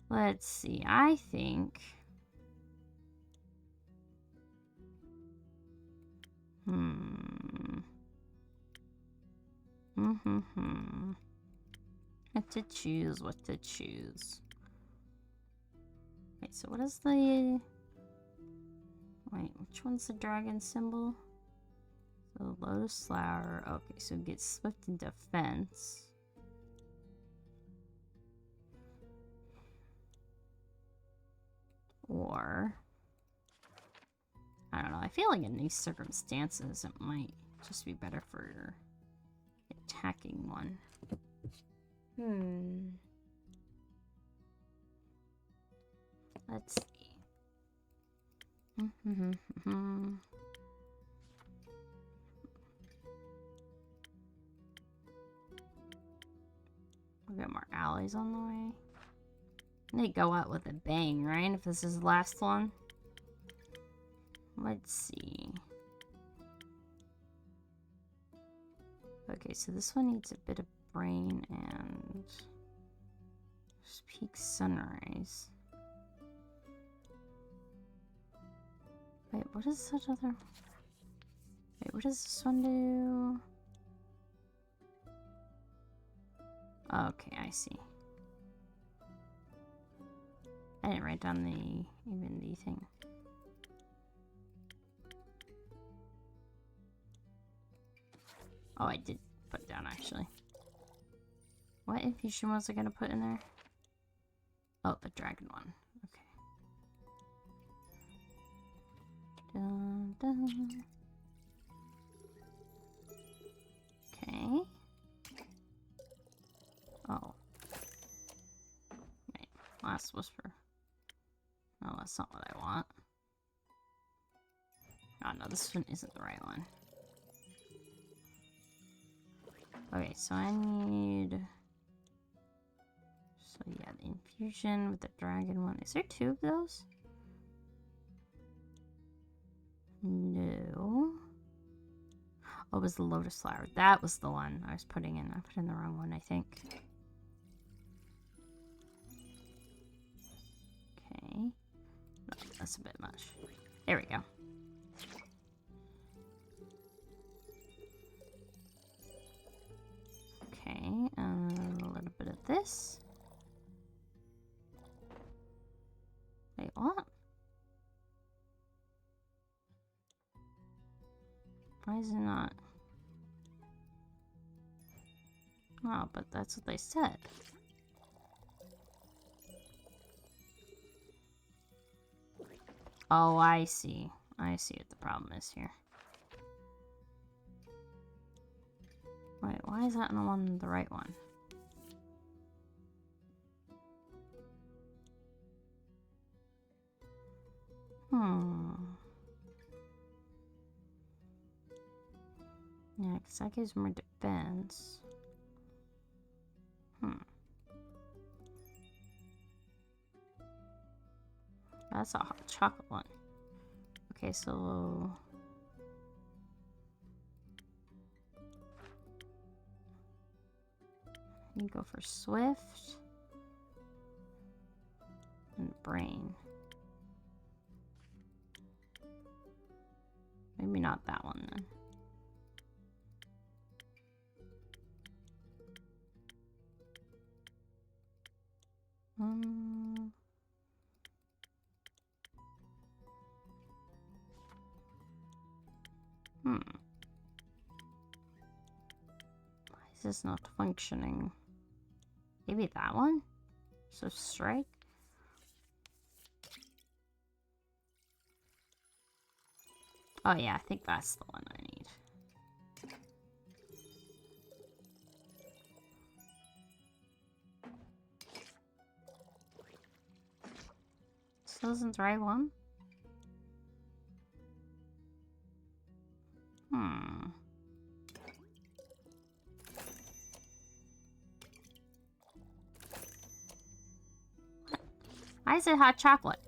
Speaker 1: Let's see. I think... What to choose. Wait, so what is the... Wait, which one's the dragon symbol? So lotus flower. Okay, so it gets swift in defense. Or... I don't know, I feel like in these circumstances it might just be better for attacking one. Let's see. We've got more allies on the way. They go out with a bang, right? If this is the last one. Let's see. Okay, so this one needs a bit of brain and peak sunrise. Wait, what is such other? Wait, what does this one do? Okay, I see. I didn't write down even the thing. Oh, I did put it down actually. What infusion was I gonna put in there? Oh, the dragon one. Okay. Dun, dun. Okay. Oh. Wait, last whisper. No, that's not what I want. Oh no, this one isn't the right one. Okay, so I need... So yeah, the infusion with the dragon one. Is there two of those? No. Oh, it was the lotus flower. That was the one I was putting in. I put in the wrong one, I think. Okay. No, that's a bit much. There we go. Okay, and a little bit of this. Wait, what? Why is it not? Oh, but that's what they said. Oh, I see. I see what the problem is here. Wait, why is that not on the right one? Yeah, because that gives more defense. That's a hot chocolate one. Okay, so... you go for Swift. And Brain. Maybe not that one then. Why is this not functioning? Maybe that one? So strike? Oh yeah, I think that's the one I need. This isn't the right one? Why is it hot chocolate?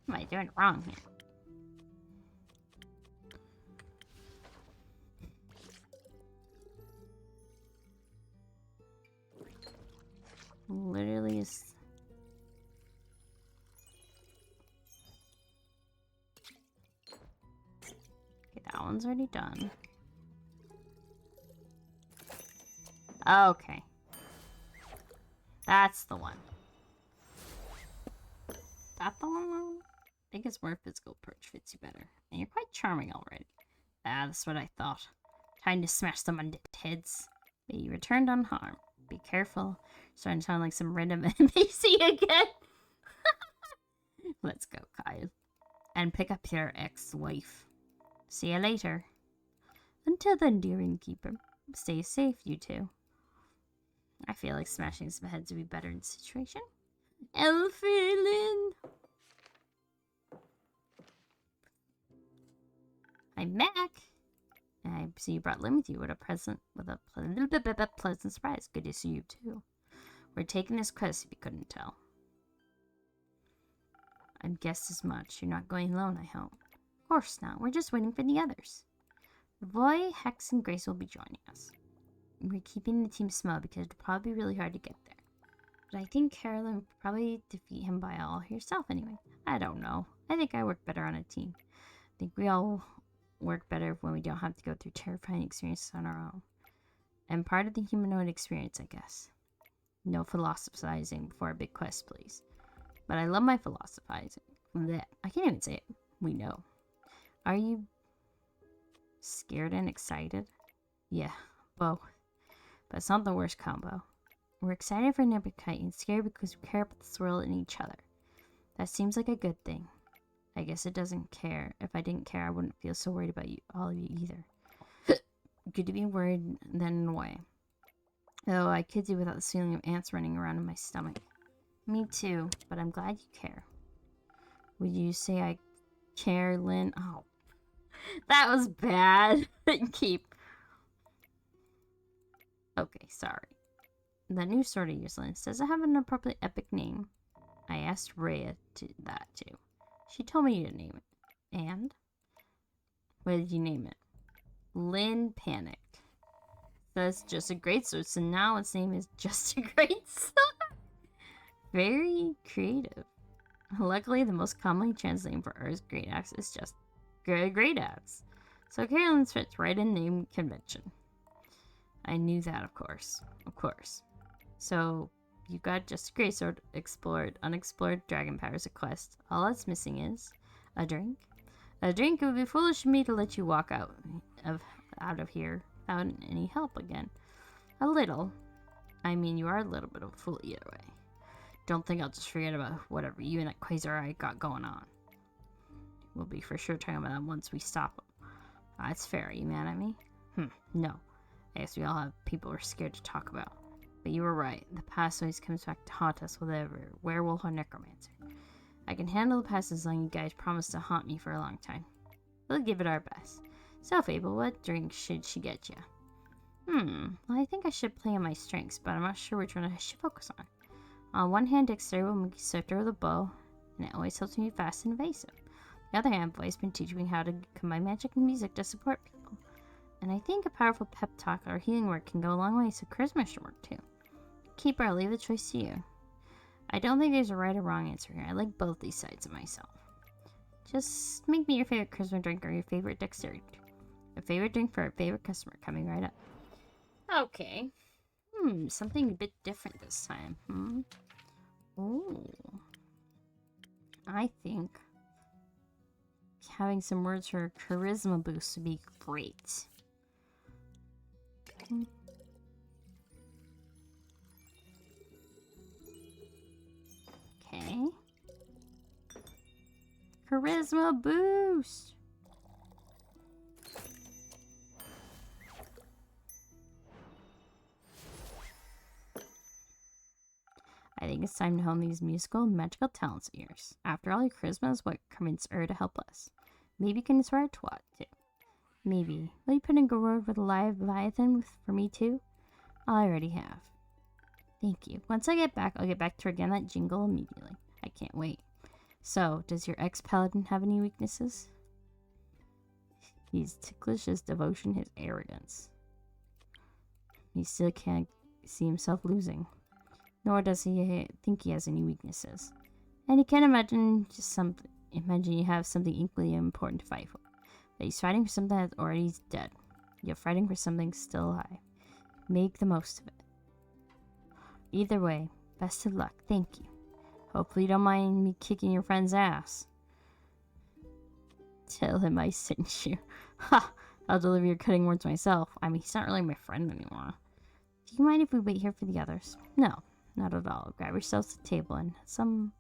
Speaker 1: What am I doing wrong here? Literally is... Okay, that one's already done. Okay. That's the one. That the one? I think it's more physical approach fits you better. And you're quite charming already. Ah, that's what I thought. Time to smash some undead heads. But you returned unharmed. Be careful. Starting to sound like some random NPC again. Let's go, Kyle. And pick up your ex-wife. See you later. Until then, dear innkeeper. Stay safe, you two. I feel like smashing some heads would be better in this situation. Elfilin! I'm back! I see you brought Lynn with you with a pleasant surprise. Good to see you too. We're taking this quest if you couldn't tell. I guessed as much. You're not going alone, I hope. Of course not. We're just waiting for the others. Roy, Hex, and Grace will be joining us. We're keeping the team small because it'll probably be really hard to get there. But I think Carolyn would probably defeat him by all herself anyway. I don't know. I think I work better on a team. I think we all work better when we don't have to go through terrifying experiences on our own. And part of the humanoid experience, I guess. No philosophizing before a big quest, please. But I love my philosophizing. Blech. I can't even say it. We know. Are you scared and excited? Yeah, both. But it's not the worst combo. We're excited for Nebuchadnezzar and scared because we care about this world and each other. That seems like a good thing. I guess it doesn't care. If I didn't care, I wouldn't feel so worried about you, all of you either. Good to be worried, then in a way. Though I could do without the feeling of ants running around in my stomach. Me too, but I'm glad you care. Would you say I care, Lynn? Oh, that was bad. Keep. Okay, sorry. The new sword of yours, Lynn, does it have an appropriate epic name? I asked Rhea that too. She told me to name it. And? What did you name it? Lynn panicked. That's just a great sword, so now its name is Just a Great Sword. Very creative. Luckily, the most commonly translated name for Earth's Great Axe is just Great Axe. So Carolyn's fits right in name convention. I knew that, of course. Of course. So, you got Just a Great Sword, explored, unexplored dragon powers, a quest. All that's missing is a drink. A drink. It would be foolish of me to let you walk out of here without any help again. A little. I mean, you are a little bit of a fool either way. Don't think I'll just forget about whatever you and that Quasar got going on. We'll be for sure talking about that once we stop them. That's fair. Are you mad at me? No. I guess we all have people we're scared to talk about. But you were right. The past always comes back to haunt us, whether we're werewolf or necromancer. I can handle the past as long as you guys promise to haunt me for a long time. We'll give it our best. So, Fable, what drink should she get you? Well, I think I should play on my strengths, but I'm not sure which one I should focus on. On one hand, dexterity will make you swifter with a bow, and it always helps me be fast and evasive. On the other hand, Voice been teaching me how to combine magic and music to support people. And I think a powerful pep talk or healing word can go a long way, so charisma should work too. Keeper, I'll leave the choice to you. I don't think there's a right or wrong answer here. I like both these sides of myself. Just make me your favorite charisma drink or your favorite dexterity drink. A favorite drink for a favorite customer coming right up. Okay. Something a bit different this time. Ooh. I think having some words for charisma boost would be great. Okay. Charisma boost. I think it's time to hone these musical and magical talents of yours. After all, your charisma is what convinced her to help us. Maybe you can inspire Twat too. Maybe. Will you put in a word with a live Leviathan for me too? I already have. Thank you. Once I get back, I'll get back to her again that jingle immediately. I can't wait. So, does your ex-paladin have any weaknesses? He's ticklish, his devotion, his arrogance. He still can't see himself losing. Nor does he think he has any weaknesses. And he can't imagine you have something equally important to fight for. That he's fighting for something that's already dead. You're fighting for something still alive. Make the most of it. Either way, best of luck. Thank you. Hopefully you don't mind me kicking your friend's ass. Tell him I sent you. Ha! I'll deliver your cutting words myself. I mean, he's not really my friend anymore. Do you mind if we wait here for the others? No, not at all. Grab yourselves a table and some...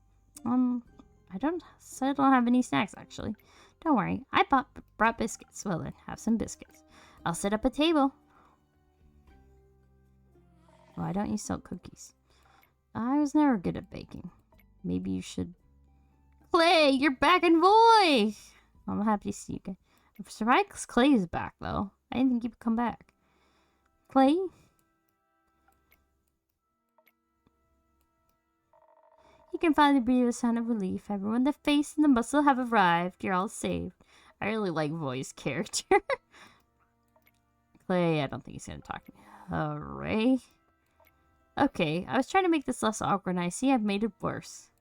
Speaker 1: I don't have any snacks, actually. Don't worry. I brought biscuits. Well then, have some biscuits. I'll set up a table. Why don't you sell cookies? I was never good at baking. Maybe you should... Clay, you're back in voice! I'm happy to see you again. I'm surprised Clay is back, though. I didn't think he would come back. Clay? You can finally breathe a sign of relief. Everyone, the face and the muscle have arrived. You're all saved. I really like Voi's character. Clay, I don't think he's gonna talk to me. Ray? Okay, I was trying to make this less awkward, and I see I've made it worse.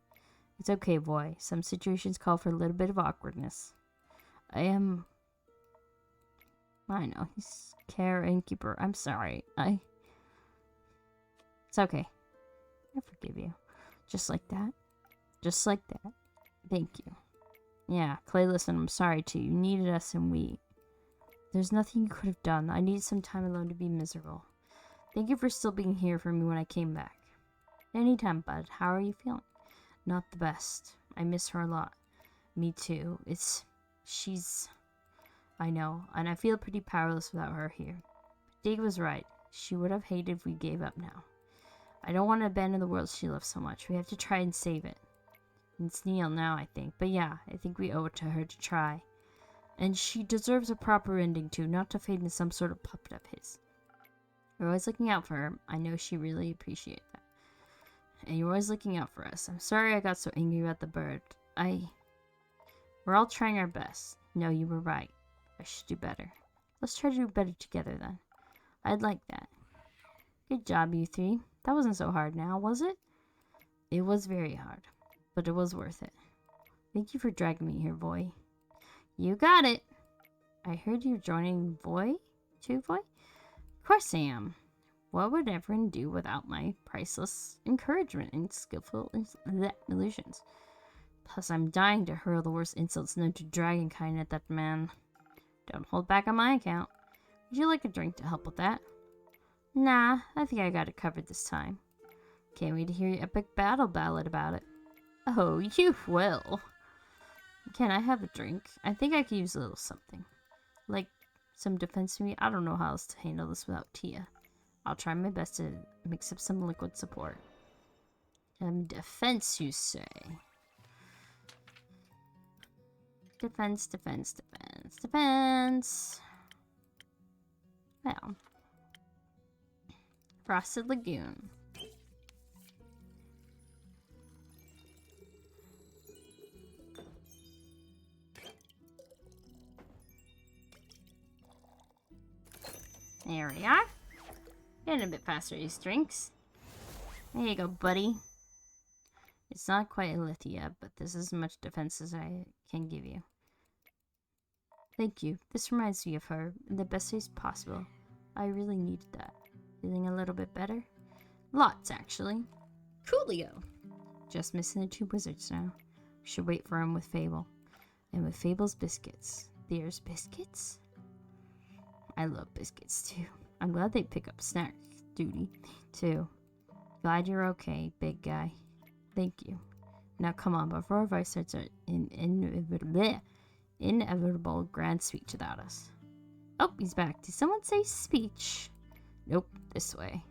Speaker 1: It's okay, boy. Some situations call for a little bit of awkwardness. I know, he's care innkeeper. I'm sorry. It's okay. I forgive you. Just like that. Just like that. Thank you. Yeah, Clay, listen, I'm sorry too. You needed us and there's nothing you could have done. I needed some time alone to be miserable. Thank you for still being here for me when I came back. Anytime, bud. How are you feeling? Not the best. I miss her a lot. Me too. I know, and I feel pretty powerless without her here. Dig was right. She would have hated if we gave up now. I don't want to abandon the world she loves so much. We have to try and save it. It's Neil now, I think. But yeah, I think we owe it to her to try. And she deserves a proper ending too, not to fade into some sort of puppet of his. You're always looking out for her. I know she really appreciates that. And you're always looking out for us. I'm sorry I got so angry about the bird. We're all trying our best. No, you were right. I should do better. Let's try to do better together then. I'd like that. Good job, you three. That wasn't so hard now, was it? It was very hard, but it was worth it. Thank you for dragging me here, boy. You got it. I heard you're joining Voy? Too, Voy? Of course I am. What would everyone do without my priceless encouragement and skillful illusions? Plus, I'm dying to hurl the worst insults known to dragonkind at that man. Don't hold back on my account. Would you like a drink to help with that? Nah, I think I got it covered this time. Can't wait to hear your epic battle ballad about it. Oh, you will. Can I have a drink? I think I could use a little something. Like some defense to me. I don't know how else to handle this without Tia. I'll try my best to mix up some liquid support. Defense, you say? Defense. Well. Frosted Lagoon. There we are. Getting a bit faster, these drinks. There you go, buddy. It's not quite Lithia, but this is as much defense as I can give you. Thank you. This reminds me of her in the best ways possible. I really needed that. Feeling a little bit better? Lots, actually. Coolio! Just missing the two wizards now. We should wait for him with Fable. And with Fable's biscuits. There's biscuits? I love biscuits, too. I'm glad they pick up snack duty, too. Glad you're okay, big guy. Thank you. Now come on, before our vice starts our inevitable grand speech without us. Oh, he's back. Did someone say speech? Nope, this way.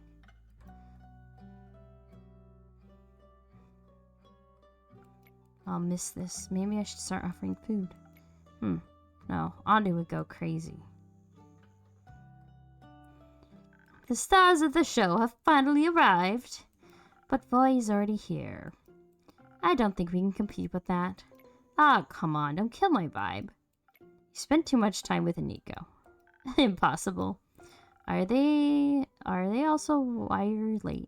Speaker 1: I'll miss this. Maybe I should start offering food. No, Auntie would go crazy. The stars of the show have finally arrived. But Voy is already here. I don't think we can compete with that. Ah, come on, don't kill my vibe. You spent too much time with Nico. Impossible. Are they also why you're late?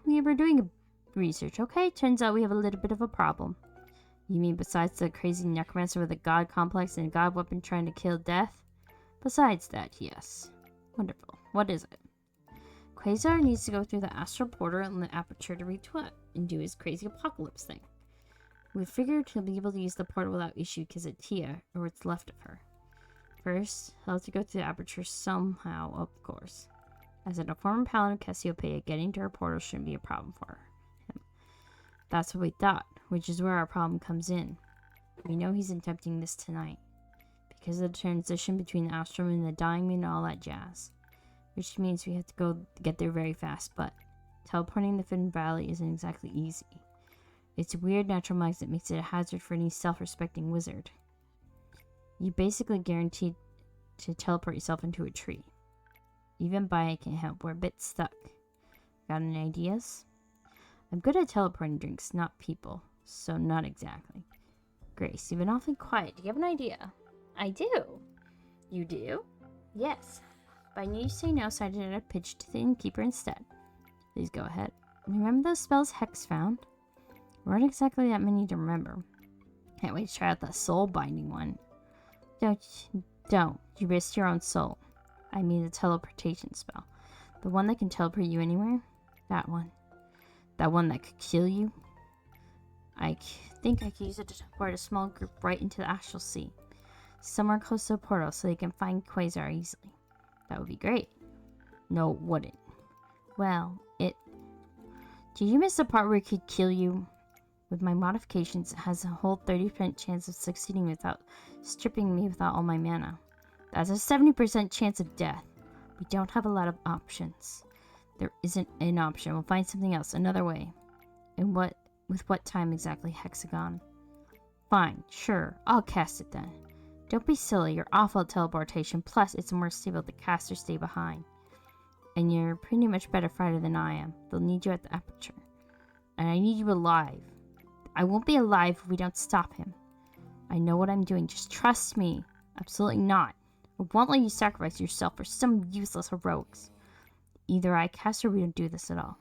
Speaker 1: We were doing research, okay? Turns out we have a little bit of a problem. You mean besides the crazy necromancer with a god complex and a god weapon trying to kill death? Besides that, yes. Wonderful. What is it? Quasar needs to go through the astral portal and the aperture to reach what? And do his crazy apocalypse thing. We figured he'll be able to use the portal without issue because of Tia, or what's left of her. First, he'll have to go through the aperture somehow, of course. As a former paladin of Cassiopeia, getting to her portal shouldn't be a problem for him. That's what we thought, which is where our problem comes in. We know he's attempting this tonight, because of the transition between the astral moon and the dying moon and all that jazz. Which means we have to go get there very fast, but teleporting the Forbidden Valley isn't exactly easy. It's a weird natural magnet that makes it a hazard for any self-respecting wizard. You basically guaranteed to teleport yourself into a tree. Even Baya can't help, we're a bit stuck. Got any ideas? I'm good at teleporting drinks, not people. So not exactly. Grace, you've been awfully quiet. Do you have an idea? I do. You do? Yes. But I knew you say no, so I did a pitch to the innkeeper instead. Please go ahead. Remember those spells Hex found? Weren't exactly that many to remember. Can't wait to try out that soul binding one. Don't. You risk your own soul. I mean the teleportation spell. The one that can teleport you anywhere? That one. That one that could kill you? I think I could use it to teleport a small group right into the Astral Sea. Somewhere close to a portal so they can find Quasar easily. That would be great. No, it wouldn't. Well, it... Did you miss the part where it could kill you? With my modifications, it has a whole 30% chance of succeeding without stripping me without all my mana. That's a 70% chance of death. We don't have a lot of options. There isn't an option. We'll find something else, another way. And with what time exactly, Hexagon? Fine, sure. I'll cast it then. Don't be silly. You're awful at teleportation. Plus, it's more stable to cast or stay behind. And you're pretty much better fighter than I am. They'll need you at the aperture. And I need you alive. I won't be alive if we don't stop him. I know what I'm doing. Just trust me. Absolutely not. I won't let you sacrifice yourself for some useless heroics. Either I cast or we don't do this at all.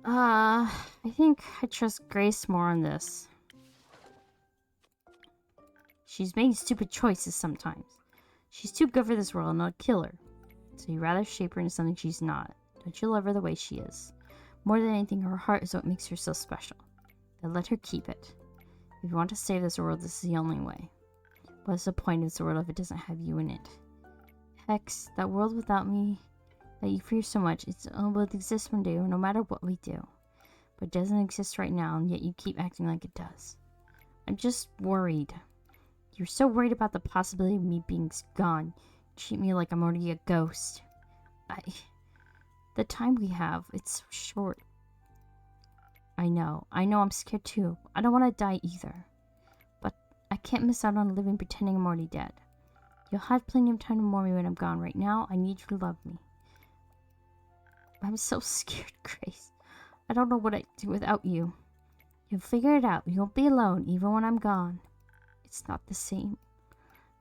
Speaker 1: I think I trust Grace more on this. She's making stupid choices sometimes. She's too good for this world and I'll kill her. So you'd rather shape her into something she's not. Don't you love her the way she is? More than anything, her heart is what makes her so special. Then let her keep it. If you want to save this world, this is the only way. What's the point of this world if it doesn't have you in it? Hex, that world without me, that you fear so much, it will exist one day no matter what we do. But it doesn't exist right now, and yet you keep acting like it does. I'm just worried. You're so worried about the possibility of me being gone. You treat me like I'm already a ghost. The time we have, it's so short. I know I'm scared too. I don't want to die either. But I can't miss out on living pretending I'm already dead. You'll have plenty of time to mourn me when I'm gone. Right now, I need you to love me. I'm so scared, Grace. I don't know what I'd do without you. You'll figure it out. You won't be alone, even when I'm gone. It's not the same.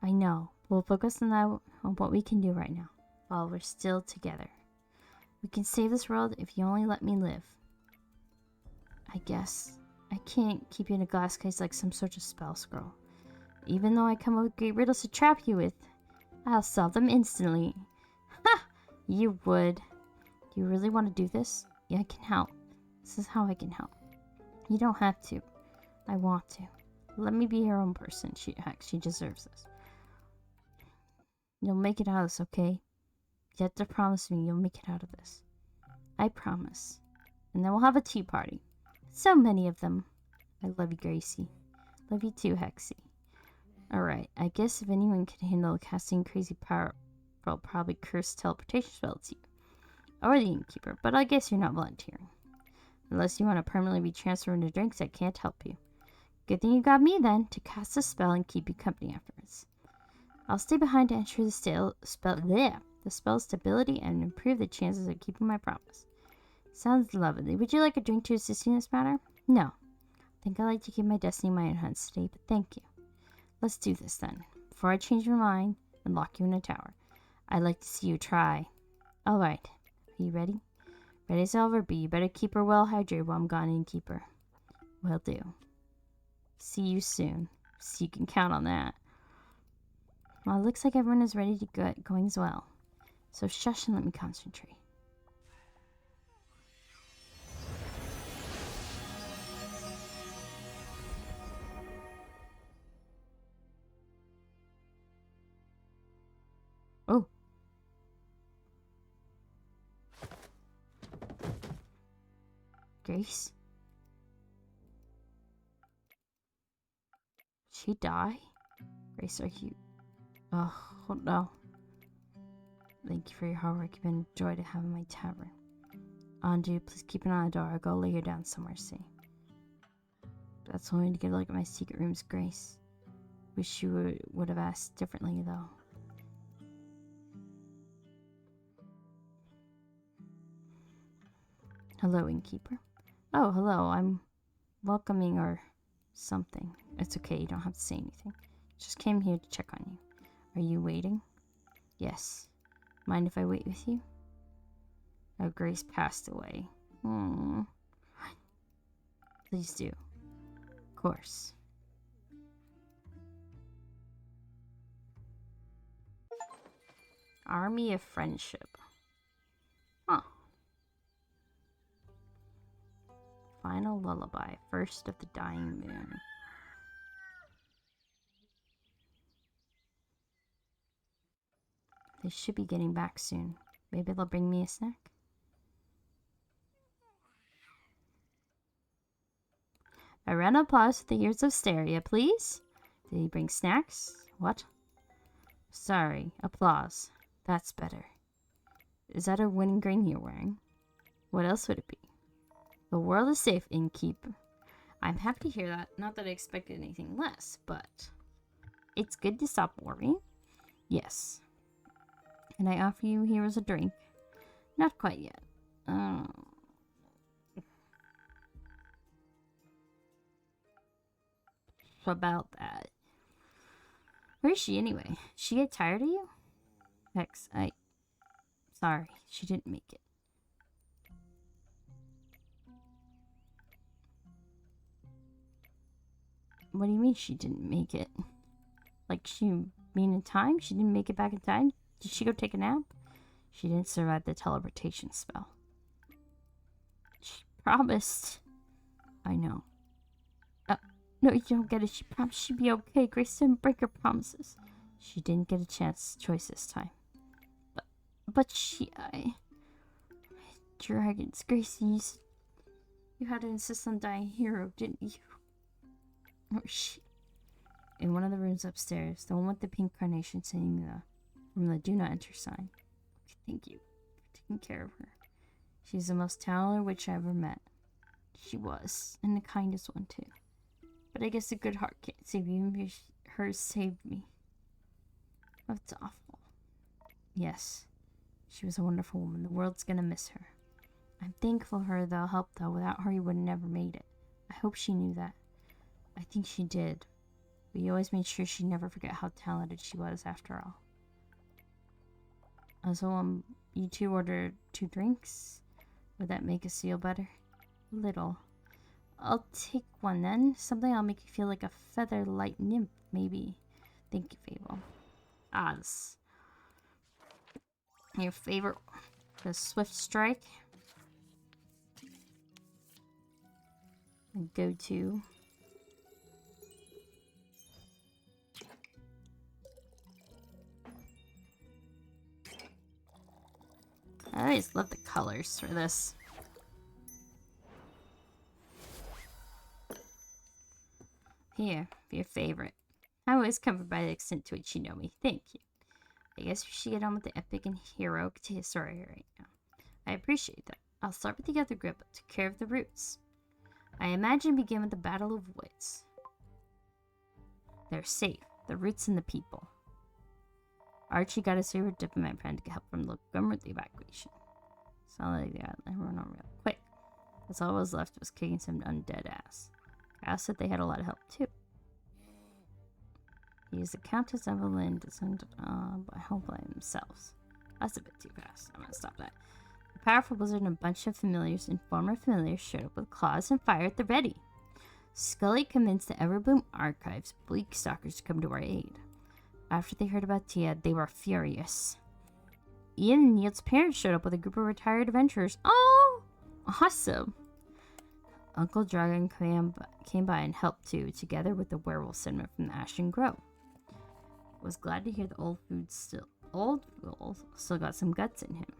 Speaker 1: I know. We'll focus on what we can do right now, while we're still together. We can save this world if you only let me live. I guess. I can't keep you in a glass case like some sort of spell scroll. Even though I come up with great riddles to trap you with, I'll solve them instantly. Ha! You would. Do you really want to do this? Yeah, I can help. This is how I can help. You don't have to. I want to. Let me be her own person. She deserves this. You'll make it out of this, okay? You have to promise me you'll make it out of this. I promise. And then we'll have a tea party. So many of them. I love you, Gracie. Love you too, Hexie. Alright, I guess if anyone can handle casting crazy power, I'll probably curse teleportation spell to you. Or the innkeeper, but I guess you're not volunteering. Unless you want to permanently be transferred into drinks, I can't help you. Good thing you got me then, to cast a spell and keep you company afterwards. I'll stay behind to ensure the spell's stability and improve the chances of keeping my promise. Sounds lovely. Would you like a drink to assist you in this matter? No. I think I like to keep my destiny in my own hands today, but thank you. Let's do this then. Before I change my mind and lock you in a tower, I'd like to see you try. Alright. Are you ready? Ready as I'll ever be. You better keep her well hydrated while I'm gone, innkeeper. Will do. See you soon. So you can count on that. Well, it looks like everyone is ready to get going as well. So shush and let me concentrate. Oh. Grace? Did she die? Grace, are you... Oh no. Thank you for your hard work. You've been a joy to have in my tavern. Anju, please keep an eye on the door. I'll go lay her down somewhere safe. That's only to get a look at my secret rooms, Grace. Wish you would have asked differently, though. Hello, innkeeper. Oh, hello. I'm welcoming or something. It's okay. You don't have to say anything. Just came here to check on you. Are you waiting? Yes. Mind if I wait with you? Oh, Grace passed away. Hmm. Please do. Of course. Army of Friendship. Huh. Final Lullaby. First of the Dying Moon. They should be getting back soon. Maybe they'll bring me a snack? A round of applause for the years of Steria, please. Did he bring snacks? What? Sorry. Applause. That's better. Is that a winning grain you're wearing? What else would it be? The world is safe, innkeep. I'm happy to hear that. Not that I expected anything less, but it's good to stop worrying. Yes. Can I offer you here as a drink? Not quite yet. About that. Where is she anyway? She get tired of you? Hex, sorry, she didn't make it. What do you mean she didn't make it? Like she mean in time? She didn't make it back in time? Did she go take a nap? She didn't survive the teleportation spell. She promised. I know. No, you don't get it. She promised she'd be okay. Grace didn't break her promises. She didn't get a choice this time. But Dragons, Grace, you had to insist on dying hero, didn't you? Oh, shit. In one of the rooms upstairs, the one with the pink carnation saying from the do not enter sign. Thank you for taking care of her. She's the most talented witch I ever met. She was, and the kindest one too. But I guess a good heart can't save you, even if hers saved me. That's awful. Yes, she was a wonderful woman. The world's gonna miss her. I'm thankful for her help, though. Without her, you would have never made it. I hope she knew that. I think she did. But you always made sure she'd never forget how talented she was, after all. So, you two ordered 2 drinks? Would that make us feel better? Little. I'll take one then. Something that'll make you feel like a feather-light nymph, maybe. Thank you, Fable. Oz. Your favorite? The Swift Strike? Go-to. I always love the colors for this. Here, for your favorite. I'm always comforted by the extent to which you know me. Thank you. I guess we should get on with the epic and heroic story right now. I appreciate that. I'll start with the other group, but take care of the roots. I imagine begin with the Battle of Wits. They're safe. The roots and the people. Archie got a favorite diplomat friend to help from the with the evacuation. Sounded like they got everyone on real quick. That's all was left was kicking some undead ass. Cass said they had a lot of help too. He is the Countess Evelyn descended by help by themselves. That's a bit too fast. I'm gonna stop that. The powerful wizard and a bunch of familiars and former familiars showed up with claws and fire at the ready. Scully convinced the Everbloom Archives bleak stalkers to come to our aid. After they heard about Tia, they were furious. Ian and Neil's parents showed up with a group of retired adventurers. Oh, awesome! Uncle Dragon came by and helped too, together with the werewolf cinnamon from the Ashen Grove. Was glad to hear the old fool still got some guts in him.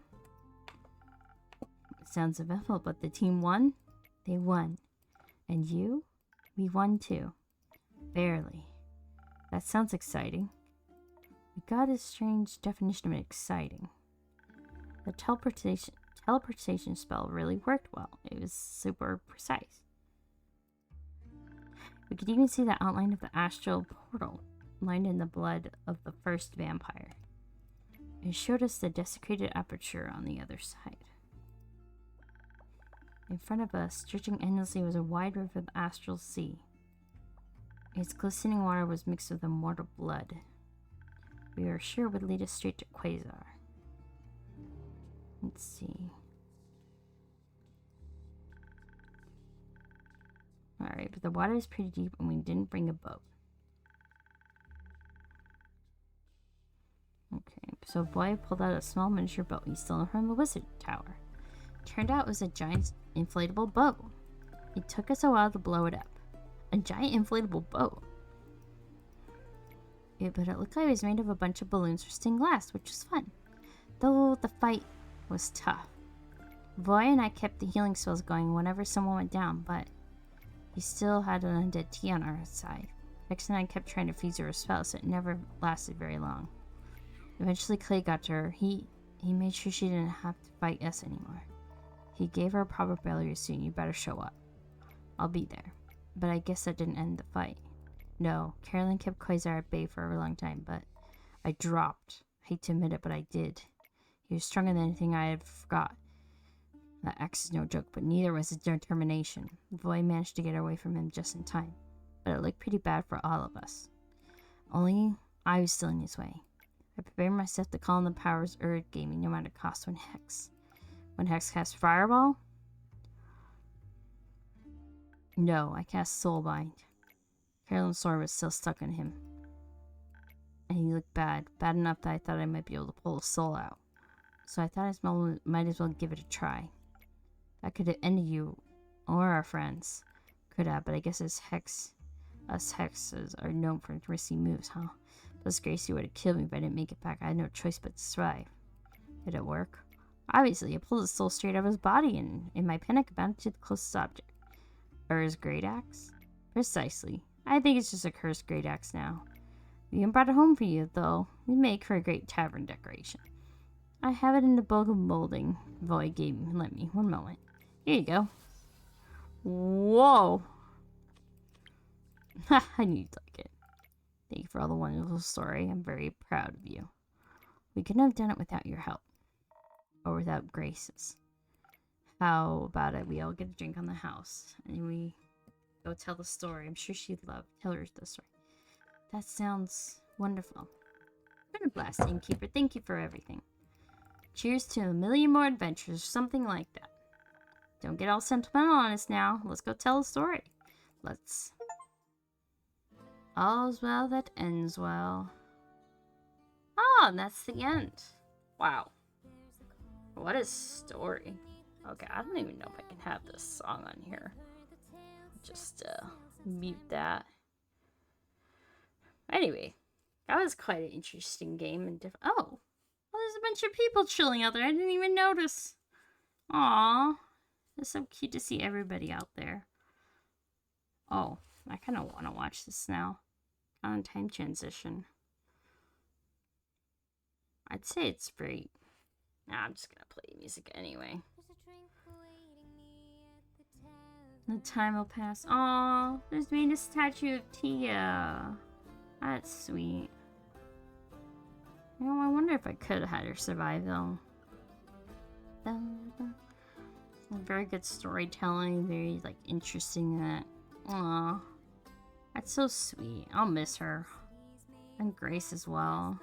Speaker 1: It sounds eventful, but the team won? They won. And you? We won too. Barely. That sounds exciting. We got a strange definition of exciting. The teleportation spell really worked well. It was super precise. We could even see the outline of the astral portal lined in the blood of the first vampire. It showed us the desecrated aperture on the other side. In front of us, stretching endlessly, was a wide river of the astral sea. Its glistening water was mixed with immortal blood. We were sure it would lead us straight to Quasar. Let's see. Alright, but the water is pretty deep and we didn't bring a boat. Okay, so boy pulled out a small miniature boat he stole from the wizard tower. Turned out it was a giant inflatable boat. It took us a while to blow it up. A giant inflatable boat. Yeah, but it looked like it was made of a bunch of balloons for stained glass, which was fun. Though the fight was tough. Voy and I kept the healing spells going whenever someone went down, but he still had an undead tea on our side. Vex and I kept trying to freeze her spell, so it never lasted very long. Eventually Clay got to her. He made sure she didn't have to fight us anymore. He gave her a proper burial soon. You better show up. I'll be there. But I guess that didn't end the fight. No, Carolyn kept Quasar at bay for a long time, but I dropped. Hate to admit it, but I did. He was stronger than anything I had forgot. That axe is no joke, but neither was his determination. Voy managed to get away from him just in time, but it looked pretty bad for all of us. Only I was still in his way. I prepared myself to call on the powers Urd gave me, no matter cost. When Hex cast Fireball? No, I cast Soulbind. Carolyn's sword was still stuck on him. And he looked bad. Bad enough that I thought I might be able to pull his soul out. So I thought I might as well give it a try. That could have ended you or our friends. Could have, but I guess us hexes are known for risky moves, huh? Plus Gracie would have killed me if I didn't make it back. I had no choice but to survive. Did it work? Obviously, I pulled his soul straight out of his body and, in my panic, bounded to the closest object. Ur's great axe? Precisely. I think it's just a cursed great axe now. We even brought it home for you, though. We make for a great tavern decoration. I have it in the bulk of molding Voy lent me. One moment. Here you go. Whoa! Ha! I knew you'd like it. Thank you for all the wonderful story. I'm very proud of you. We couldn't have done it without your help. Or without Grace's. How about it? We all get a drink on the house. And we go tell the story. I'm sure she'd tell her the story. That sounds wonderful. Been a blast, Innkeeper. Thank you for everything. Cheers to a million more adventures, something like that. Don't get all sentimental on us now. Let's go tell the story. Let's. All's well that ends well. Oh, and that's the end. Wow. What a story. Okay, I don't even know if I can have this song on here. Just mute that. Anyway, that was quite an interesting game and different. Oh, well, there's a bunch of people chilling out there. I didn't even notice. Aww, it's so cute to see everybody out there. Oh, I kind of want to watch this now. On time transition. I'd say it's great. Nah, I'm just gonna play music anyway. The time will pass. Aww, there's made a statue of Tia. That's sweet. You know, I wonder if I could have had her survive though. Very good storytelling, very like interesting that. Aww. That's so sweet. I'll miss her. And Grace as well.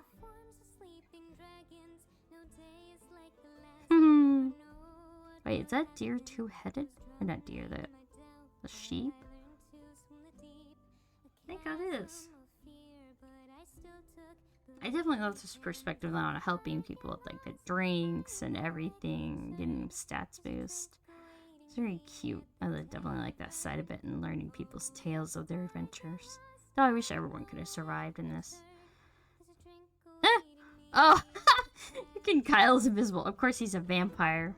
Speaker 1: Wait, is that deer two-headed? Or not deer, the sheep? I think that is. I definitely love this perspective on helping people with like the drinks and everything, getting them stats boost. It's very cute. I definitely like that side of it and learning people's tales of their adventures. Though I wish everyone could have survived in this. Oh! Kyle's invisible. Of course he's a vampire.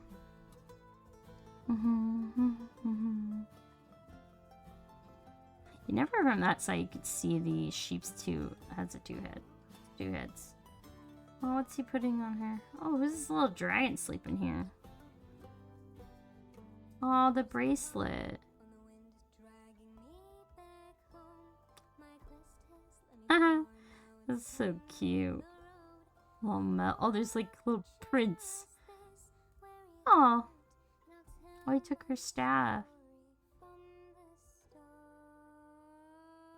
Speaker 1: You never from that side you could see the sheep's two heads. Oh, what's he putting on her? Oh, who's this little dragon sleeping here? Oh, the bracelet. That's so cute. Oh, there's like little prints. Oh. Oh, he took her staff.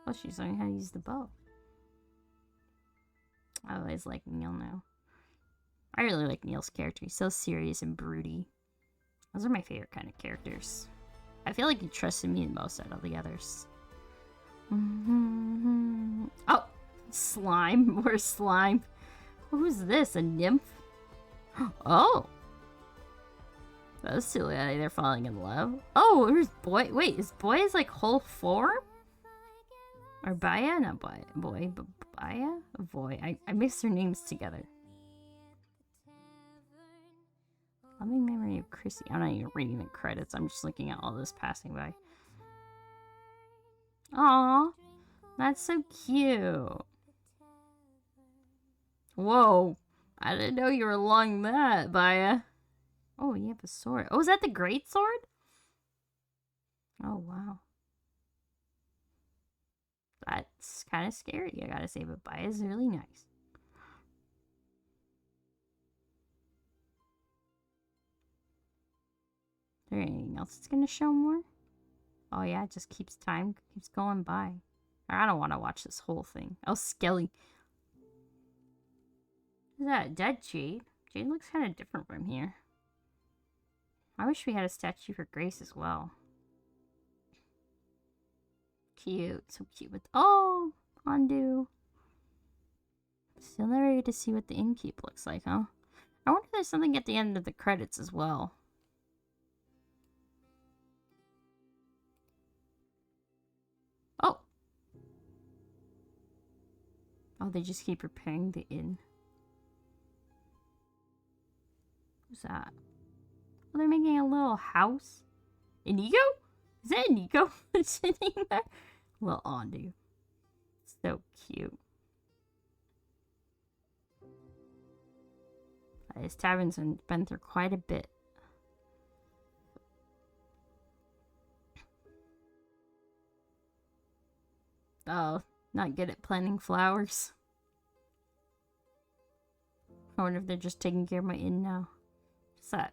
Speaker 1: Oh, she's learning how to use the bow. I always like Neil now. I really like Neil's character. He's so serious and broody. Those are my favorite kind of characters. I feel like he trusted me the most out of the others. Oh, slime. More slime. Who's this? A nymph? Oh. Those two look like they're falling in love. Oh, there's boy. Wait, is boy is like whole form? Or Baya? Not boy. Boy, but Baya? Boy. I mix their names together. Loving memory of Chrissy. I'm not even reading the credits. I'm just looking at all this passing by. Aww. That's so cute. Whoa. I didn't know you were along that, Baya. Oh, you have a sword. Oh, is that the great sword? Oh, wow. That's kind of scary, I gotta say, but Baya's really nice. Is there anything else that's gonna show more? Oh yeah, it just keeps going by. I don't want to watch this whole thing. Oh, Skelly. Is that a dead Jade? Jade looks kind of different from here. I wish we had a statue for Grace as well. Cute, so cute with oh, Ondu. Still never get to see what the innkeep looks like, huh? I wonder if there's something at the end of the credits as well. Oh! Oh, they just keep repairing the inn. Who's that? Oh, they're making a little house. Inigo? Is that Inigo sitting there? Little Ondu. So cute. This tavern's been through quite a bit. Oh, not good at planting flowers. I wonder if they're just taking care of my inn now. What's that?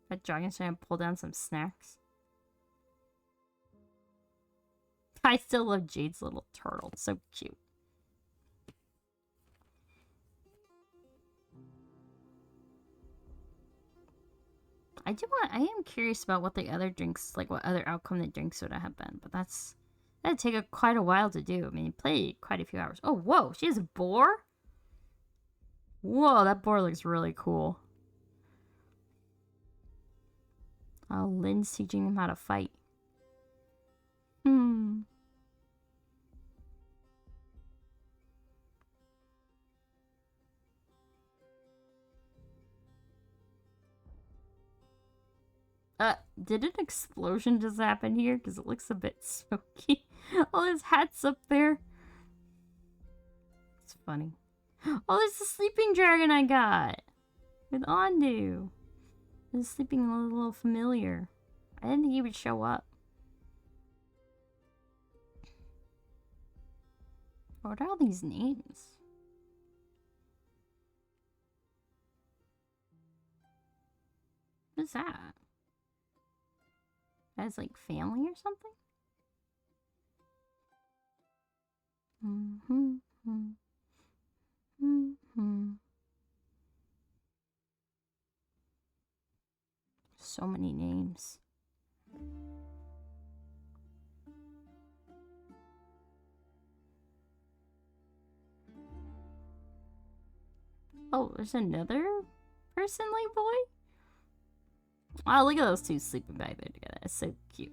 Speaker 1: That dragon's trying to pull down some snacks. I still love Jade's little turtle. It's so cute. I am curious about what the other drinks, like what other outcome the drinks would have been, but that'd take quite a while to do. I mean, play quite a few hours. Oh, whoa, she has a boar? Whoa, that boar looks really cool. Oh, Lynn's teaching him how to fight. Did an explosion just happen here? Because it looks a bit smoky. All his hats up there. It's funny. Oh, there's the sleeping dragon I got! With Ondu. He's sleeping a little familiar. I didn't think he would show up. What are all these names? What is that? As like family or something? So many names. Oh, there's another personly boy? Oh, look at those two sleeping back there together. That's so cute.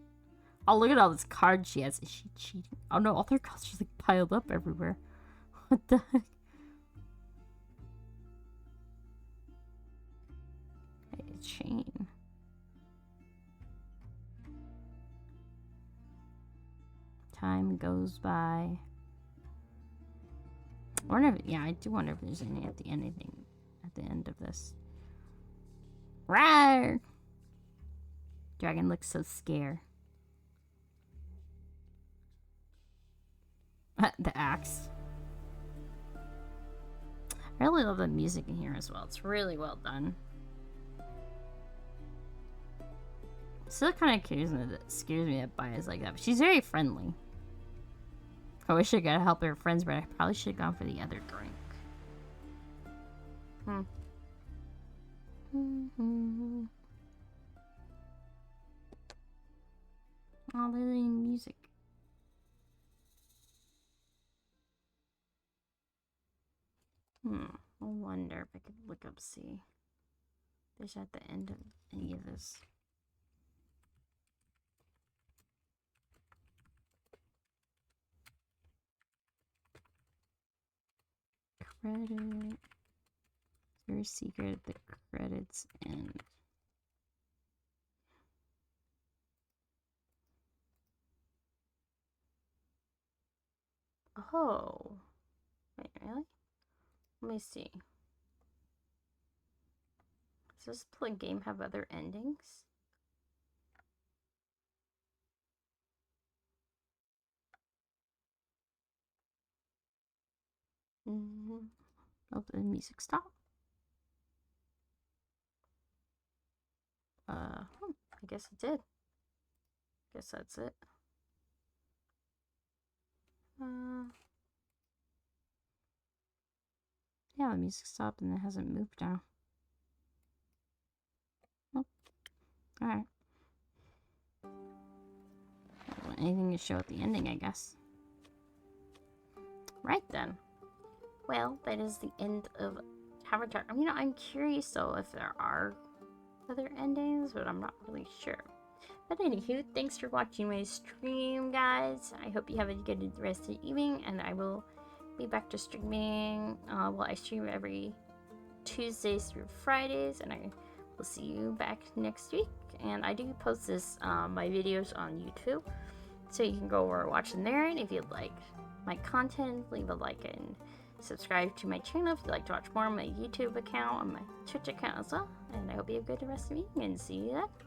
Speaker 1: Oh, look at all this cards she has. Is she cheating? Oh no, all their cards are just like piled up everywhere. What the heck? Hey, a chain. Time goes by. I wonder if, yeah, I do wonder if there's anything at the end of this. Rawr! Dragon looks so scared. The axe. I really love the music in here as well. It's really well done. Still kind of scares me that Baya is like that, but she's very friendly. I wish I could help her friends, but I probably should have gone for the other drink. Oh, they're in music. I wonder if I could look up, see. There's at the end of any of this. Credit. Very secret. The credits end. Oh. Wait, really? Let me see. Does this game have other endings? Oh, the music stopped. I guess it did. Guess that's it. Yeah, the music stopped and it hasn't moved now. Oh, alright. Anything to show at the ending, I guess. Right then. Well, that is the end of Tavern Talk. I mean, I'm curious though if there are other endings, but I'm not really sure. But anywho, thanks for watching my stream, guys. I hope you have a good rest of the evening, and I will be back to streaming. Well, I stream every Tuesdays through Fridays, and I will see you back next week. And I do post this my videos on YouTube, so you can go over and watch them there. And if you'd like my content, leave a like and subscribe to my channel if you'd like to watch more on my YouTube account and my Twitch account as well. And I hope you have a good rest of the evening, and see you then.